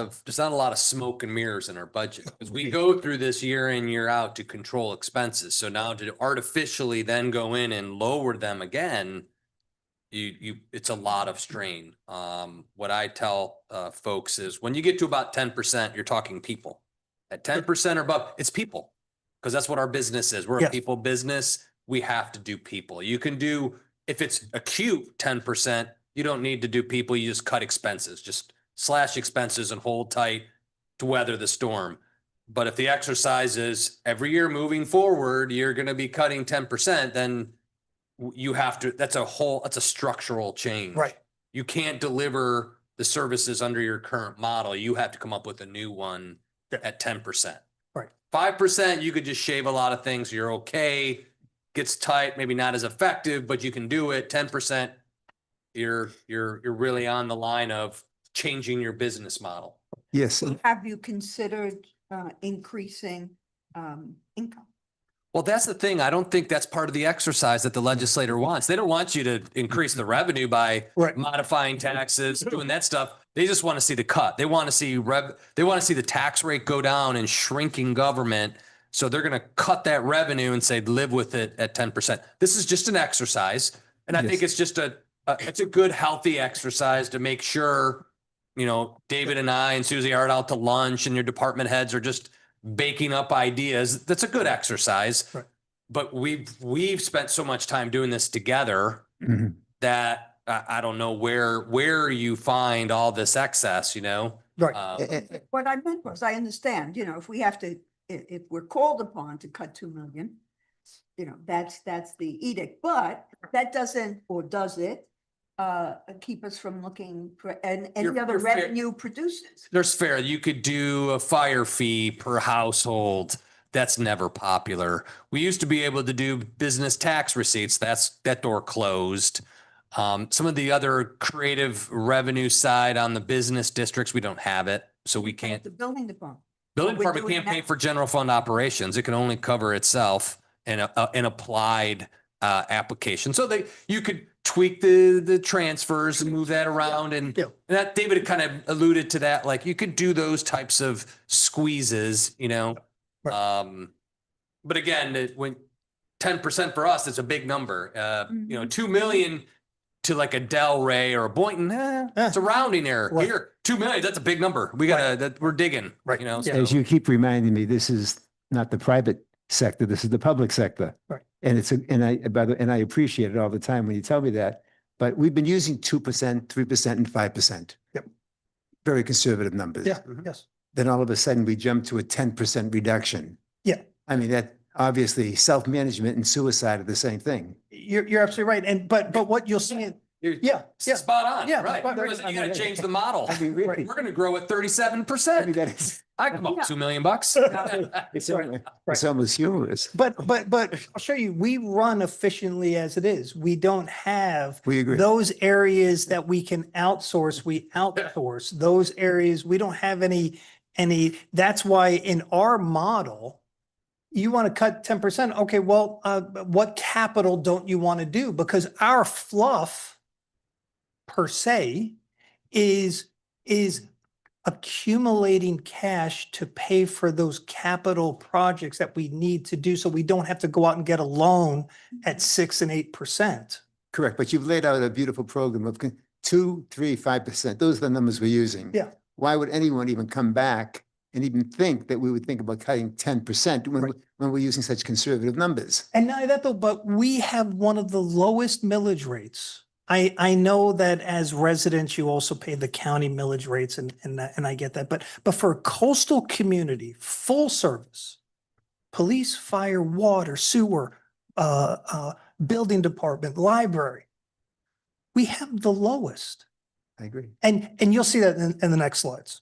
of smoke and mirrors in our budget. Because we go through this year in, year out to control expenses. So now to artificially then go in and lower them again, it's a lot of strain. What I tell folks is when you get to about 10%, you're talking people. At 10% or above, it's people. Because that's what our business is. We're a Yes. people business. We have to do people. You can do, if it's acute 10%, you don't need to do people. You just cut expenses. Just slash expenses and hold tight to weather the storm. But if the exercise is every year moving forward, you're going to be cutting 10%, then you have to, that's a structural change. Right. You can't deliver the services under your current model. You have to come up with a new one at 10%. Right. 5%, you could just shave a lot of things. You're okay. Gets tight, maybe not as effective, but you can do it. 10%, you're really on the line of changing your business model. Yes. Have you considered increasing income? Well, that's the thing. I don't think that's part of the exercise that the legislator wants. They don't want you to increase the revenue by Right. modifying taxes, doing that stuff. They just want to see the cut. They want to see they want to see the tax rate go down and shrinking government. So they're going to cut that revenue and say, live with it at 10%. This is just an exercise. And I think it's just it's a good, healthy exercise to make sure, David and I and Susie aren't out to lunch and your department heads are just baking up ideas. That's a good exercise. Right. But we've spent so much time doing this together Mhm. that I don't know where you find all this excess, Right. What I meant was, I understand, if we have to, if we're called upon to cut 2 million, that's the edict, but that doesn't, or does it, keep us from looking for any You're other fair. revenue producers? There's fair. You could do a fire fee per household. That's never popular. We used to be able to do business tax receipts. That door closed. Some of the other creative revenue side on the business districts, we don't have it. So we can't. The building department. Building We're department doing can't pay that. for general fund operations. It can only cover itself in an applied application. So you could tweak the transfers and move that around. And Yeah. that David had kind of alluded to that. Like you could do those types of squeezes, Right. But again, when 10% for us, it's a big number. 2 million to like a Delray or a Boynton, it's a rounding error. Right. Here, 2 million, that's a big number. We're digging, Right. so- As you keep reminding me, this is not the private sector, this is the public sector. Right. And I appreciate it all the time when you tell me that, but we've been using 2%, 3% and 5%. Yep. Very conservative numbers. Yeah, yes. Then all of a sudden we jump to a 10% reduction. Yeah. I mean, that obviously self-management and suicide are the same thing. You're absolutely right. And, but what you'll see, You're yeah. spot on, Yeah, right? but- Because you gotta change the model. I mean, really, We're gonna grow at I 37%. mean, that is, I come up with $2 million. it's almost humorous. But I'll show you, we run efficiently as it is. We don't have We agree. those areas that we can outsource, we outsource. Those areas, we don't have any, that's why in our model, you want to cut 10%. Okay, well, what capital don't you want to do? Because our fluff per se is accumulating cash to pay for those capital projects that we need to do, so we don't have to go out and get a loan at 6 and 8%. Correct, but you've laid out a beautiful program of 2, 3, 5%. Those are the numbers we're using. Yeah. Why would anyone even come back and even think that we would think about cutting 10% when we're using such conservative numbers? And not only that though, but we have one of the lowest millage rates. I know that as residents, you also pay the county millage rates and I get that, but for a coastal community, full service, police, fire, water, sewer, building department, library, we have the lowest. I agree. And you'll see that in the next slides.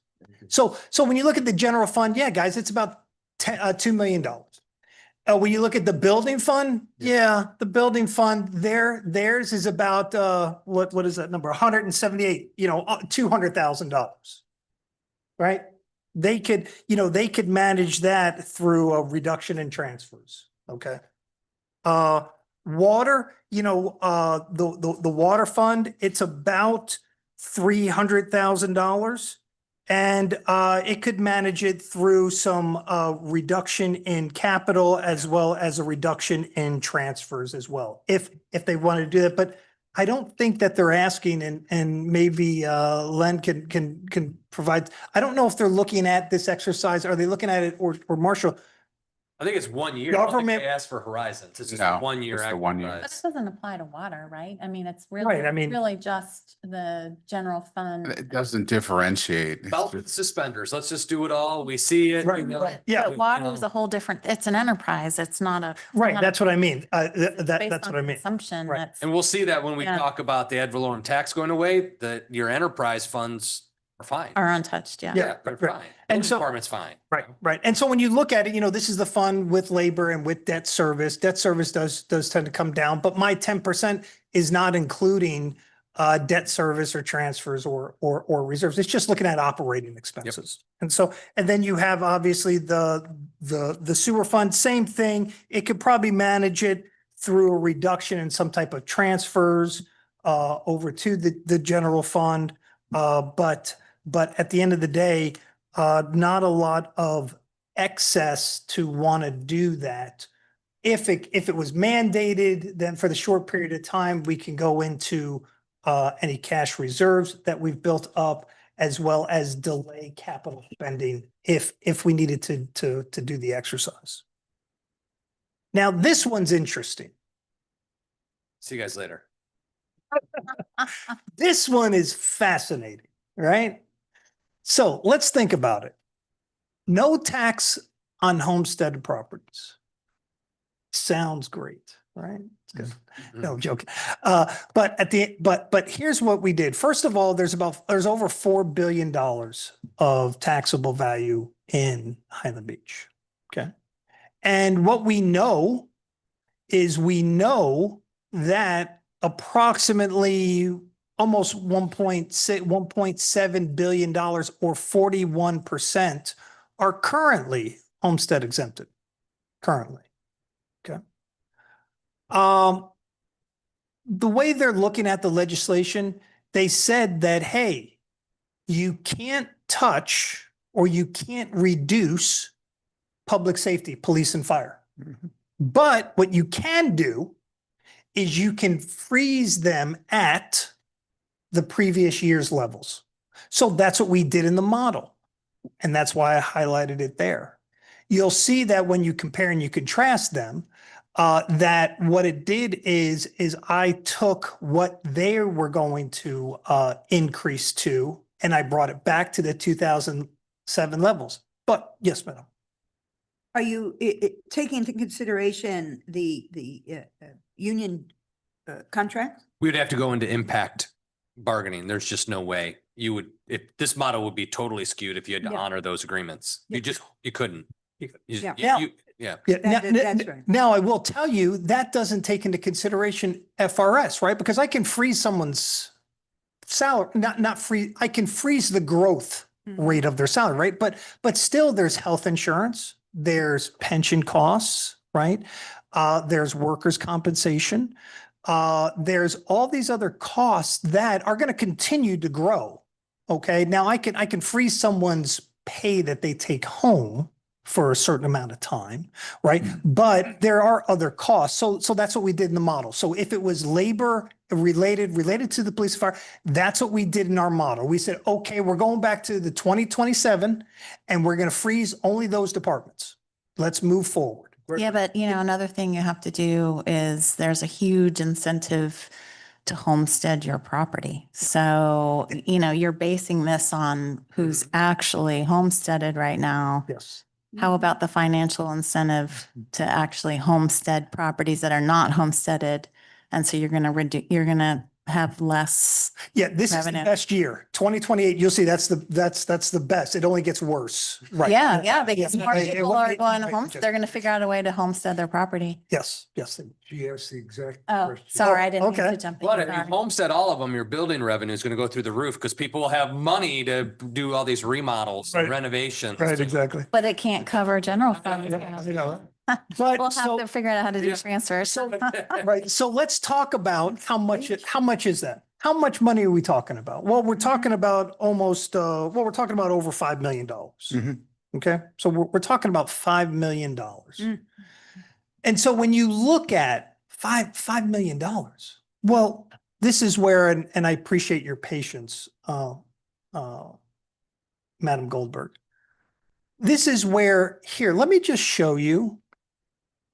So when you look at the general fund, yeah, guys, it's about $2 million. When you look at the building fund, yeah, the building fund, theirs is about, what is that number? 178, $200,000. Right? They could manage that through a reduction in transfers. Okay. Water, the water fund, it's about $300,000. And it could manage it through some reduction in capital as well as a reduction in transfers as well, if they want to do that. But I don't think that they're asking, and maybe Len can provide. I don't know if they're looking at this exercise. Are they looking at it, or Marshall? I think it's 1 year. I don't think Government- they asked for horizons. It's just No, a 1 year. just the 1 year. But it exercise. doesn't apply to water, right? I mean, it's Right, really, I mean- really just the general fund. It doesn't differentiate. It's Belt just- and suspenders. Let's just do it all. We see it. Right, we know. But Yeah. but water is a whole different, it's an enterprise. It's not a. Right, not a- that's what I mean. it's based That's on what I mean. Consumption, Right. that's. And we'll see that when we Yeah. talk about the ad valorem tax going away, that your enterprise funds are fine. Are untouched, yeah. Yeah, they're right. fine. And Building so- department's fine. Right, right. And so when you look at it, this is the fund with labor and with debt service. Debt service does tend to come down, but my 10% is not including debt service or transfers or reserves. It's just looking at operating expenses. And so, and then you have obviously the sewer fund, same thing. It could probably manage it through a reduction in some type of transfers over to the general fund. But at the end of the day, not a lot of excess to want to do that. If it was mandated, then for the short period of time, we can go into any cash reserves that we've built up, as well as delay capital spending if we needed to do the exercise. Now, this one's interesting. See you guys later. This one is fascinating, right? So let's think about it. No tax on homesteaded properties. Sounds great, right? It's good. No, I'm joking. But here's what we did. First of all, there's over $4 billion of taxable value in Highland Beach. Okay. And what we know is that approximately almost $1.7 billion or 41% are currently homestead exempted. Currently. Okay. The way they're looking at the legislation, they said that, hey, you can't touch or you can't reduce public safety, police and fire. But what you can do is you can freeze them at the previous year's levels. So that's what we did in the model. And that's why I highlighted it there. You'll see that when you compare and you contrast them, that what it did is I took what they were going to increase to, and I brought it back to the 2007 levels. But yes, madam. Are you taking into consideration the union contract? We would have to go into impact bargaining. There's just no way you would, if this model would be totally skewed if you had to Yeah. honor those agreements. You couldn't. You- Yeah. you- Yeah. Yeah, That's right. now I will tell you that doesn't take into consideration FRS, right? Because I can freeze someone's salary, not free. I can freeze the growth rate of their salary, right? But still, there's health insurance, there's pension costs, right? There's workers' compensation. There's all these other costs that are going to continue to grow. Okay, now I can freeze someone's pay that they take home for a certain amount of time, right? But there are other costs. So that's what we did in the model. So if it was labor related to the police and fire, that's what we did in our model. We said, okay, we're going back to the 2027 and we're going to freeze only those departments. Let's move forward. Yeah, but another thing you have to do is there's a huge incentive to homestead your property. So, you're basing this on who's actually homesteaded right now. Yes. How about the financial incentive to actually homestead properties that are not homesteaded? And so you're going to have less. Yeah, this is the revenue. best year. 2028, you'll see that's the best. It only gets worse. Right. Yeah, because more It people won't are be- going to right, home, they're going to figure out a way to homestead their property. Yes. She asked the exact Oh, question. sorry, I didn't mean okay. to jump in. But if you Sorry. homestead all of them, your building revenue is going to go through the roof because people will have money to do all these remodels and Right. renovations. Right, exactly. But it can't cover general fund. Yeah, But We'll have so, to figure out how to do transfers. so, right, so let's talk about how much is that? How much money are we talking about? Well, we're talking about almost, we're talking about over $5 million. Mhm. Okay, so we're talking about $5 million. And so when you look at $5 million, well, this is where, and I appreciate your patience, Madam Goldberg. This is where, here, let me just show you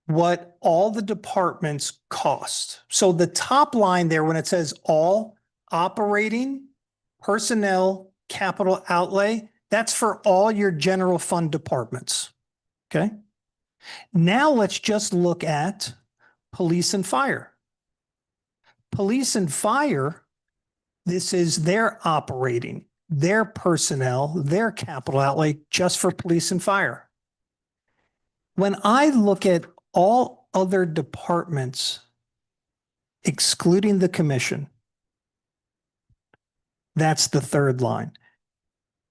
what all the departments cost. So the top line there, when it says all operating, personnel, capital outlay, that's for all your general fund departments. Okay. Now let's just look at police and fire. Police and fire, this is their operating, their personnel, their capital outlay just for police and fire. When I look at all other departments, excluding the commission, that's the third line.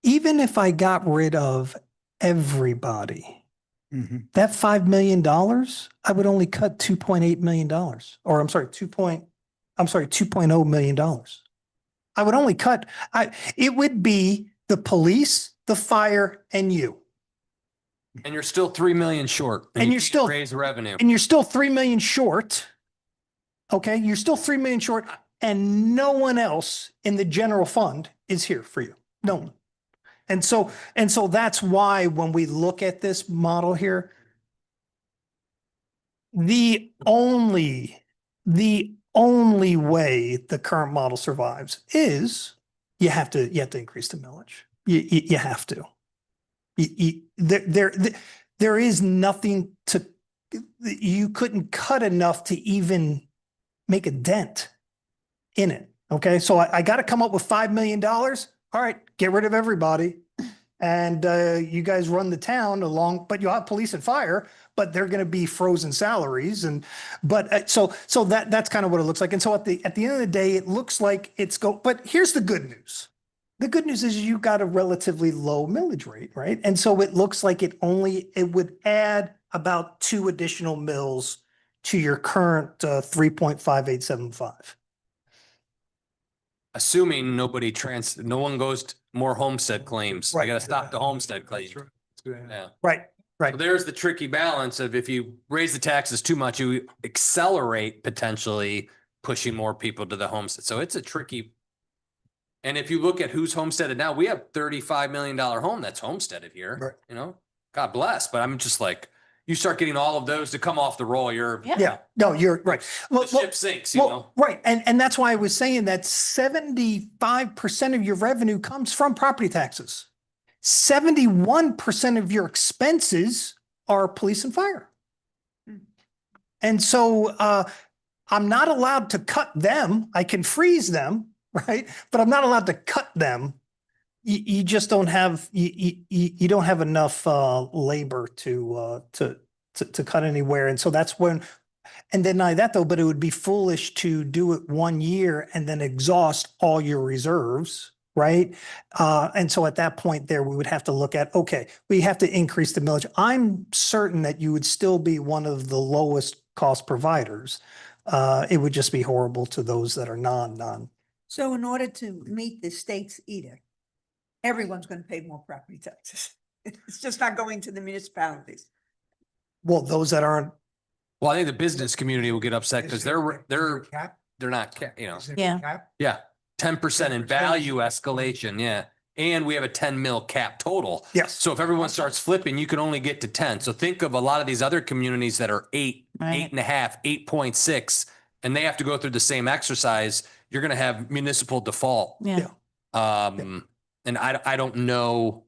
Even if I got rid of everybody, that $5 million, I would only cut $2.8 million, or I'm sorry, $2.0 million. I would only cut, it would be the police, the fire, and you. And you're still 3 million short. And you you're can't still- raise revenue. And you're still 3 million short. Okay, you're still 3 million short, and no one else in the general fund is here for you. No one. And so that's why when we look at this model here, the only way the current model survives is you have to increase the millage. You have to. There is nothing to, you couldn't cut enough to even make a dent in it. Okay, so I got to come up with $5 million. All right, get rid of everybody. And you guys run the town along, but you'll have police and fire, but they're going to be frozen salaries. So that's kind of what it looks like. And so at the end of the day, it looks like but here's the good news. The good news is you got a relatively low millage rate, right? And so it looks like it would add about 2 additional mills to your current 3.5875. Assuming no one goes to more homestead claims. We Right. gotta stop the homestead claims. Yeah. Right. So there's the tricky balance of if you raise the taxes too much, you accelerate potentially pushing more people to the homestead. So it's a tricky. And if you look at who's homesteaded now, we have $35 million home that's homesteaded here. Right. You know, God bless. But I'm just like, you start getting all of those to come off the roll, Yeah, no, you're right. the ship sinks, you know? Right. And that's why I was saying that 75% of your revenue comes from property taxes. 71% of your expenses are police and fire. And so I'm not allowed to cut them. I can freeze them, right? But I'm not allowed to cut them. You just don't have, you don't have enough labor to cut anywhere. And so that's when, and deny that though, but it would be foolish to do it 1 year and then exhaust all your reserves, right? And so at that point there, we would have to look at, okay, we have to increase the millage. I'm certain that you would still be one of the lowest cost providers. It would just be horrible to those that are non. So in order to meet the state's edict, everyone's going to pay more property taxes. It's just not going to the municipalities. Well, those that aren't. Well, I think the business community will get upset because they're not, you know. Yeah. Yeah, 10% in value escalation, yeah. And we have a 10 mil cap total. Yes. So if everyone starts flipping, you can only get to 10. So think of a lot of these other communities that are 8, Right. 8.5, 8.6, and they have to go through the same exercise. You're going to have municipal default. Yeah. And I don't know.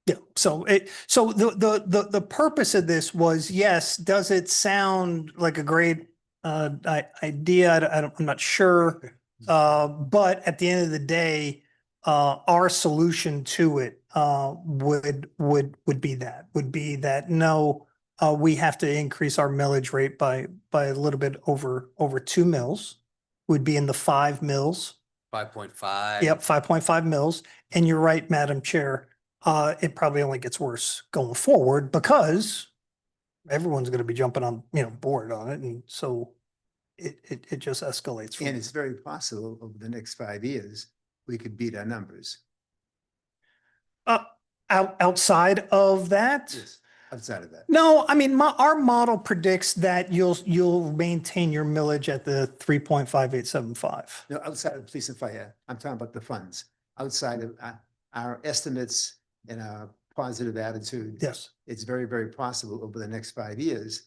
Yeah. So the purpose of this was, yes, does it sound like a great idea? I'm not sure. But at the end of the day, our solution to it would be that no, we have to increase our millage rate by a little bit over 2 mils. Would be in the 5 mils. 5.5. Yep, 5.5 mils. And you're right, Madam Chair. It probably only gets worse going forward because everyone's going to be jumping on, board on it. And so it just escalates. from And it's very possible over the next 5 years, we could beat our numbers. Outside of that. Yes. Outside of that. No, I mean, our model predicts that you'll maintain your millage at the 3.5875. No, outside of police and fire, I'm talking about the funds. Outside of our estimates and our positive attitude. Yes. It's very, very possible over the next 5 years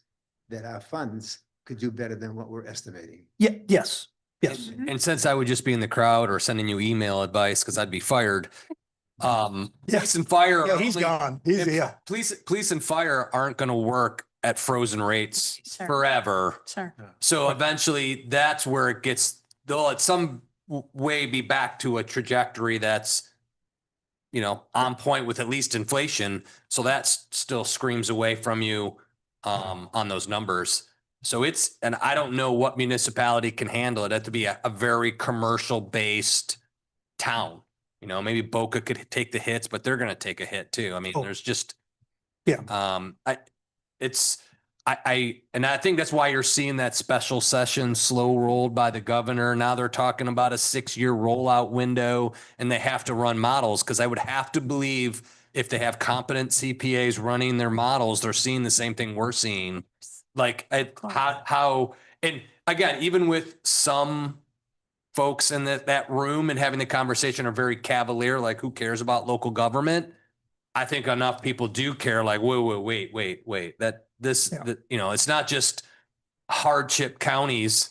that our funds could do better than what we're estimating. Yeah, yes, yes. And since I would just be in the crowd or sending you email advice because I'd be fired. Police and fire. Yeah, are he's only- gone. Police and fire aren't going to work at frozen rates Sure. forever. Sure. So eventually that's where it gets, they'll at some way be back to a trajectory that's, on point with at least inflation. So that still screams away from you, on those numbers. So and I don't know what municipality can handle it. It had to be a very commercial based town. Maybe Boca could take the hits, but they're going to take a hit too. I mean, Oh. there's just, Yeah. and I think that's why you're seeing that special session slow rolled by the governor. Now they're talking about a 6-year rollout window and they have to run models because I would have to believe if they have competent CPAs running their models, they're seeing the same thing we're seeing. Like how, and again, even with some folks in that room and having the conversation are very cavalier, like who cares about local government? I think enough people do care, like, wait, it's not just hardship counties,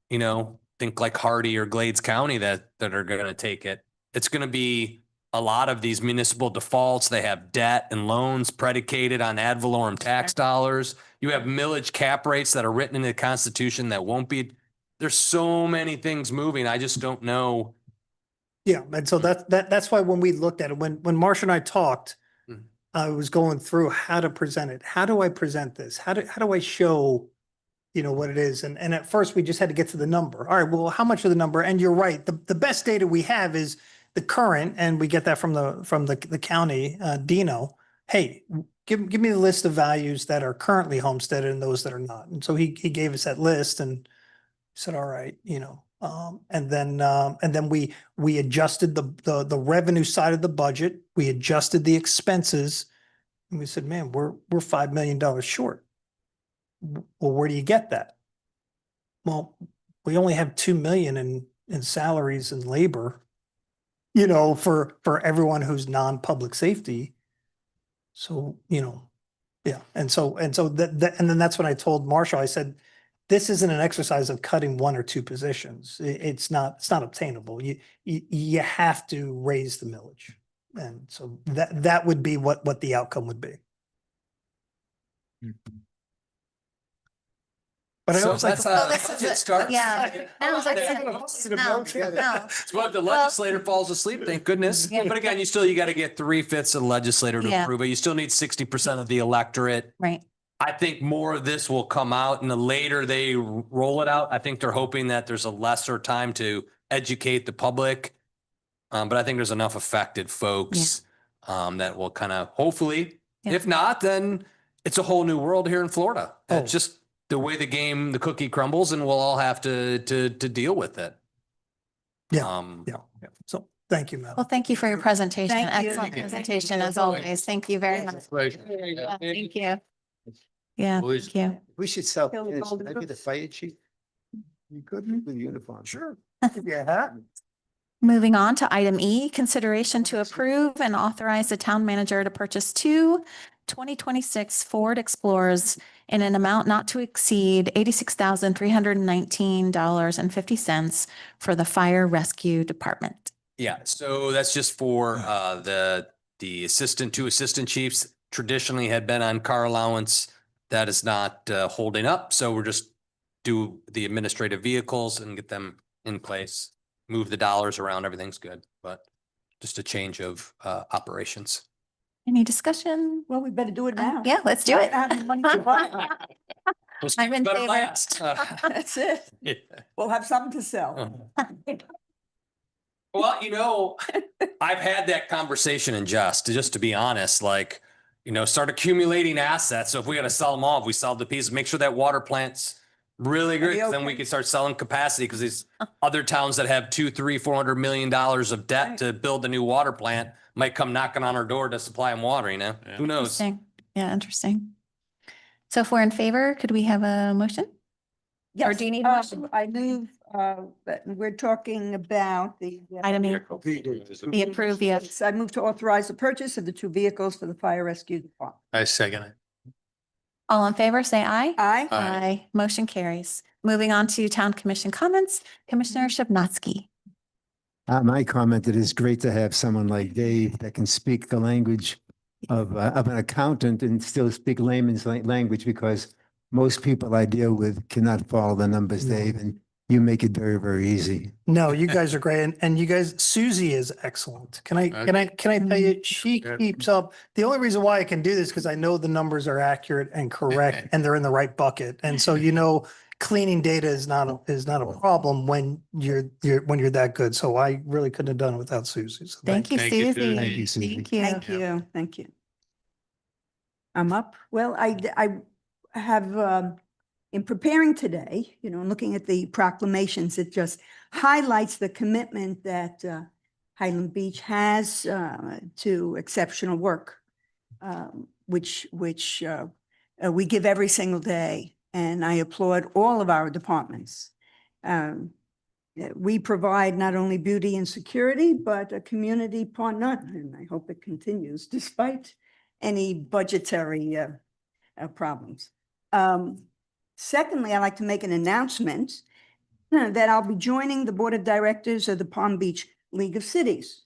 think like Hardy or Glades County that are going to take it. It's going to be a lot of these municipal defaults. They have debt and loans predicated on ad valorem tax dollars. You have millage cap rates that are written into the Constitution that won't be. There's so many things moving. I just don't know. Yeah, and so that's why when we looked at it, when Marsha and I talked, I was going through how to present it. How do I present this? How do I show, what it is? And at first we just had to get to the number. All right, well, how much of the number? And you're right. The best data we have is the current, and we get that from the county, Dino. Hey, give me the list of values that are currently homesteaded and those that are not. And so he gave us that list and said, all right, and then we adjusted the revenue side of the budget. We adjusted the expenses and we said, man, we're $5 million short. Well, where do you get that? Well, we only have 2 million in salaries and labor, for everyone who's non-public safety. So, yeah. And then that's when I told Marshall, I said, this isn't an exercise of cutting 1 or 2 positions. It's not obtainable. You have to raise the millage. And so that would be what the outcome would be. But I So also like that's to- a good start. Yeah. No, It's what the legislator falls asleep, thank goodness. Yeah. But again, you got to get 3/5 of the legislator to Yeah. approve it. You still need 60% of the electorate. Right. I think more of this will come out and the later they roll it out, I think they're hoping that there's a lesser time to educate the public. But I think there's enough affected folks that will kind of hopefully, Yeah. if not, then it's a whole new world here in Florida. Oh. It's just the way the cookie crumbles and we'll all have to deal with it. Yeah. So thank you, Matt. Well, thank you for your presentation. Thank you. Excellent presentation as always. Thank you very much. Yeah, Thank you. Yeah, Always- thank you. We should sell, Kill the should golden I be the goose. fire chief? You could with uniform. Sure. Yeah. Moving on to item E, consideration to approve and authorize the town manager to purchase 2 2026 Ford Explorers in an amount not to exceed $86,319.50 for the fire rescue department. Yeah, so that's just for the two assistant chiefs traditionally had been on car allowance. That is not holding up. So we're just do the administrative vehicles and get them in place, move the dollars around. Everything's good, but just a change of operations. Any discussion? Well, we better do it now. Yeah, let's do it. I have the money to buy it. I'm in Better favor. last. That's it. Yeah. We'll have something to sell. Well, I've had that conversation just to be honest, like, start accumulating assets. So if we got to sell them all, if we sell the pieces, make sure that water plant's really good. 'Cause then we can start selling capacity because these other towns that have $200-400 million of debt to build a new water plant might come knocking on our door to supply them water, Who knows? Interesting. Yeah, interesting. So if we're in favor, could we have a motion? Or Yes, do you need a motion? I move, that we're talking about the. Item E, the approve, yes. Yes, I move to authorize the purchase of the 2 vehicles for the fire rescue department. I second it. All in favor, say aye. Aye. Aye. Motion carries. Moving on to town commission comments, Commissioner Shabnowski. My comment, it is great to have someone like Dave that can speak the language of an accountant and still speak layman's language, because most people I deal with cannot follow the numbers, Dave, and you make it very, very easy. No, you guys are great. And you guys, Susie is excellent. Can I tell you, she keeps up. The only reason why I can do this, because I know the numbers are accurate and correct and they're in the right bucket. And so, cleaning data is not a problem when you're that good. So I really couldn't have done it without Susie. So Thank you, Thank you, Susie. Susie. Thank you, Susie. Thank you. Thank you, thank you. I'm up. Well, I have, in preparing today, and looking at the proclamations, it just highlights the commitment that Highland Beach has to exceptional work, which we give every single day. And I applaud all of our departments. We provide not only beauty and security, but a community par none, and I hope it continues despite any budgetary problems. Secondly, I'd like to make an announcement that I'll be joining the Board of Directors of the Palm Beach League of Cities.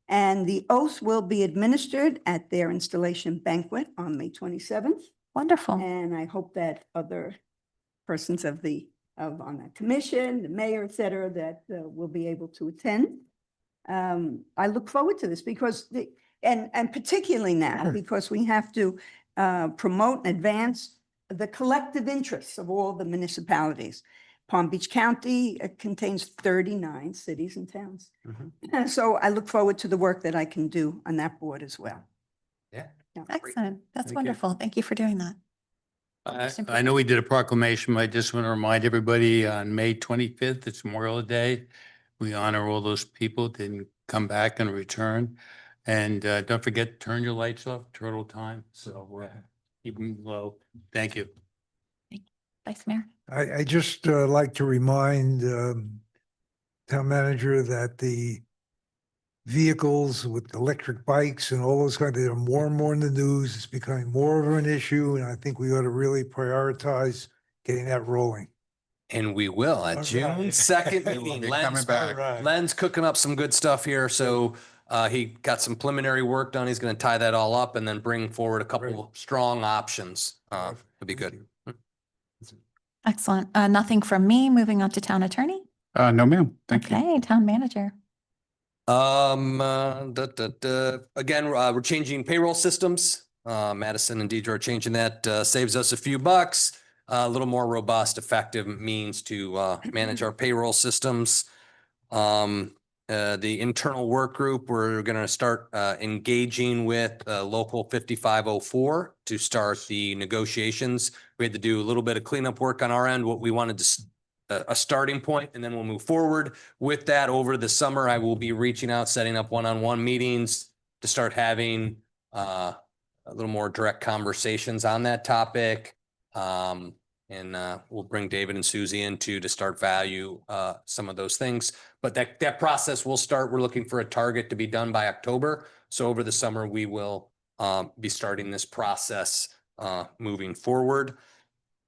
And the oath will be administered at their installation banquet on May 27th. Wonderful. And I hope that other persons on that commission, the mayor, et cetera, that will be able to attend. I look forward to this because and particularly now, because we have to promote and advance the collective interests of all the municipalities. Palm Beach County contains 39 cities and towns. And so I look forward to the work that I can do on that board as well. Yeah. Excellent. That's Thank you. wonderful. Thank you for doing that. I know we did a proclamation, but I just want to remind everybody on May 25th, it's Memorial Day. We honor all those people that didn't come back and return. And don't forget, turn your lights off, turtle time. So keep them low. Thank you. Vice Mayor. I just like to remind town manager that the vehicles with electric bikes and all those kind, there are more and more in the news. It's becoming more of an issue, and I think we ought to really prioritize getting that rolling. And we will at June 2nd meeting. Len's cooking up some good stuff here. So he got some preliminary work done. He's going to tie that all up and then bring forward a couple strong options. It'll be good. Excellent. Nothing from me. Moving on to town attorney. No, ma'am. Thank you. Okay, town manager. Again, we're changing payroll systems. Madison and Deidre are changing that. Saves us a few bucks. A little more robust, effective means to manage our payroll systems. The internal work group, we're going to start engaging with Local 5504 to start the negotiations. We had to do a little bit of cleanup work on our end, what we wanted to a starting point, and then we'll move forward with that. Over the summer, I will be reaching out, setting up one-on-one meetings to start having a little more direct conversations on that topic. And we'll bring David and Susie in too to start value some of those things. But that process will start. We're looking for a target to be done by October. So over the summer, we will be starting this process moving forward.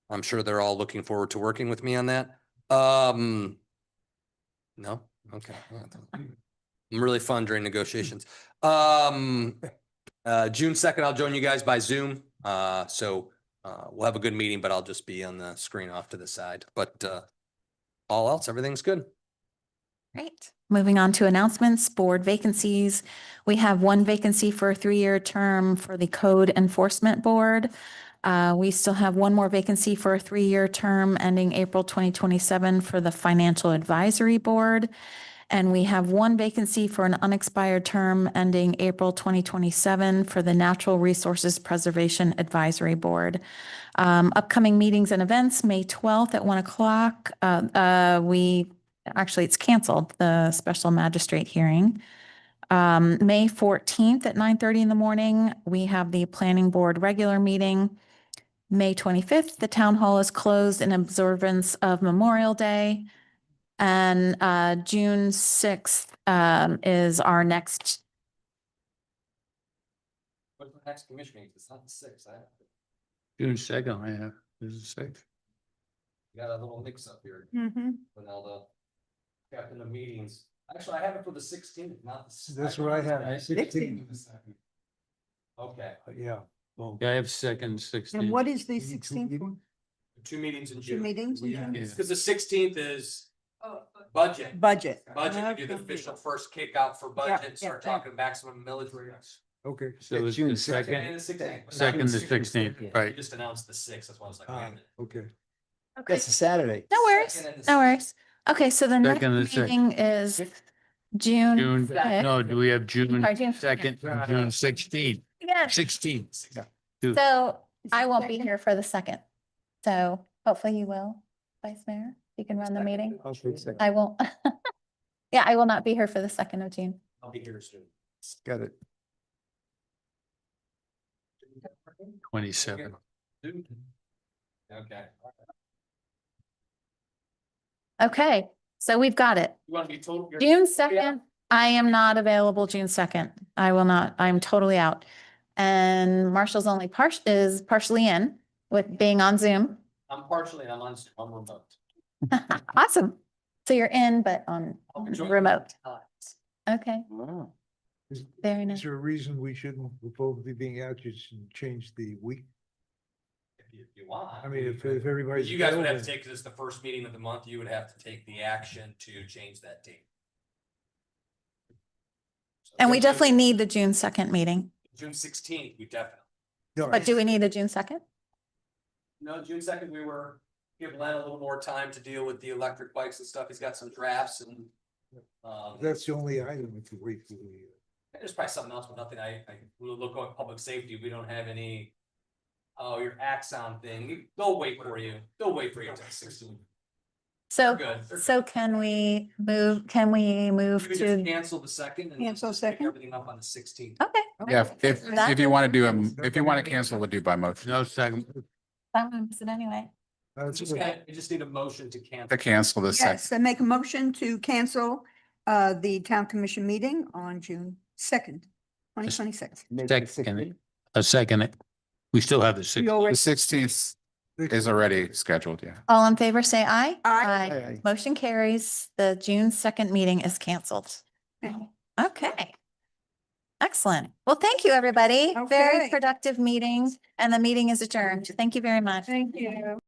I'm sure they're all looking forward to working with me on that. No? Okay. I'm really fun during negotiations. June 2nd, I'll join you guys by Zoom. So we'll have a good meeting, but I'll just be on the screen off to the side. But all else, everything's good. Great. Moving on to announcements, board vacancies. We have one vacancy for a 3-year term for the Code Enforcement Board. We still have one more vacancy for a 3-year term ending April 2027 for the Financial Advisory Board. And we have one vacancy for an unexpired term ending April 2027 for the Natural Resources Preservation Advisory Board. Upcoming meetings and events, May 12th at 1 o'clock. Actually, it's canceled, the special magistrate hearing. May 14th at 9:30 in the morning, we have the planning board regular meeting. May 25th, the town hall is closed in observance of Memorial Day. And June 6th is our next. What's the next commission meeting? It's not the sixth. June 2nd, I have, this is 6th. Got a little mix up here Mm-hmm. with all the captain of meetings. Actually, I have it for the 16th, not the. That's what I have, 16. Okay, Yeah. Well, Yeah, I have 2nd, 16th. And what is the we need two 16th? meetings? 2 meetings in Two June. meetings? Yeah. Because the 16th is budget. Budget. Budget, we do the official first kickout for Yeah, budget, start yeah, talking maximum millage rates. Okay. So it's June the 2nd. And the 16th. 2nd to 16th, You right? just announced the 6th, that's why I was like, wait a minute. Okay. That's a Saturday. No worries, Second and the no worries. Okay, so the next Second and the meeting is June. June, 5th. no, do we have June Sorry, June 2nd, and June 16th, Yes. 16th? So I won't be here for the 2nd. So hopefully you will, Vice Mayor, you can run the meeting. I'll take second. I won't. Yeah, I will not be here for the 2nd of June. I'll be here soon. Got it. 27. Okay. Okay, so we've got it. You want to be total? June 2nd, I am not available June 2nd. I will not, I'm totally out. And Marshall's only is partially in with being on Zoom. I'm partially, I'm on remote. Awesome. So you're in, but on I'll be joining remote. you. Okay, Is very is nice. there a reason we shouldn't, with both of you being out, you should change the week? If you want. I mean, if everybody's. You guys would have available. to take, because it's the first meeting of the month, you would have to take the action to change that date. And we definitely need the June 2nd meeting, June 16th, we definitely. No, but do we need the June 2nd? No, June 2nd, we were, give Len a little more time to deal with the electric bikes and stuff. He's got some drafts and. That's the only item if you wait for the. There's probably something else, but nothing, I will look at public safety. We don't have any. Oh, your Axon thing. They'll wait for you. They'll wait for you until 16. So, Good. They're so can we move You could just to, cancel the 2nd and. Cancel just pick 2nd? Everything up on the 16th. okay. Yeah, if That- you want to do if you want to cancel, we'll do by motion. No, 2nd. I'm gonna miss it anyway. That's You just need a motion to cancel. To cancel the second. Yes, I make a motion to cancel the town commission meeting on June 2nd, 2026. Second, a second. We still have the 6th. The 16th is already scheduled, yeah. All in favor, say aye. Aye. Motion carries. The June 2nd meeting is canceled. Okay. Okay. Excellent. Well, thank you, everybody. Very Okay. productive meeting, and the meeting is adjourned. Thank you very much. Thank you.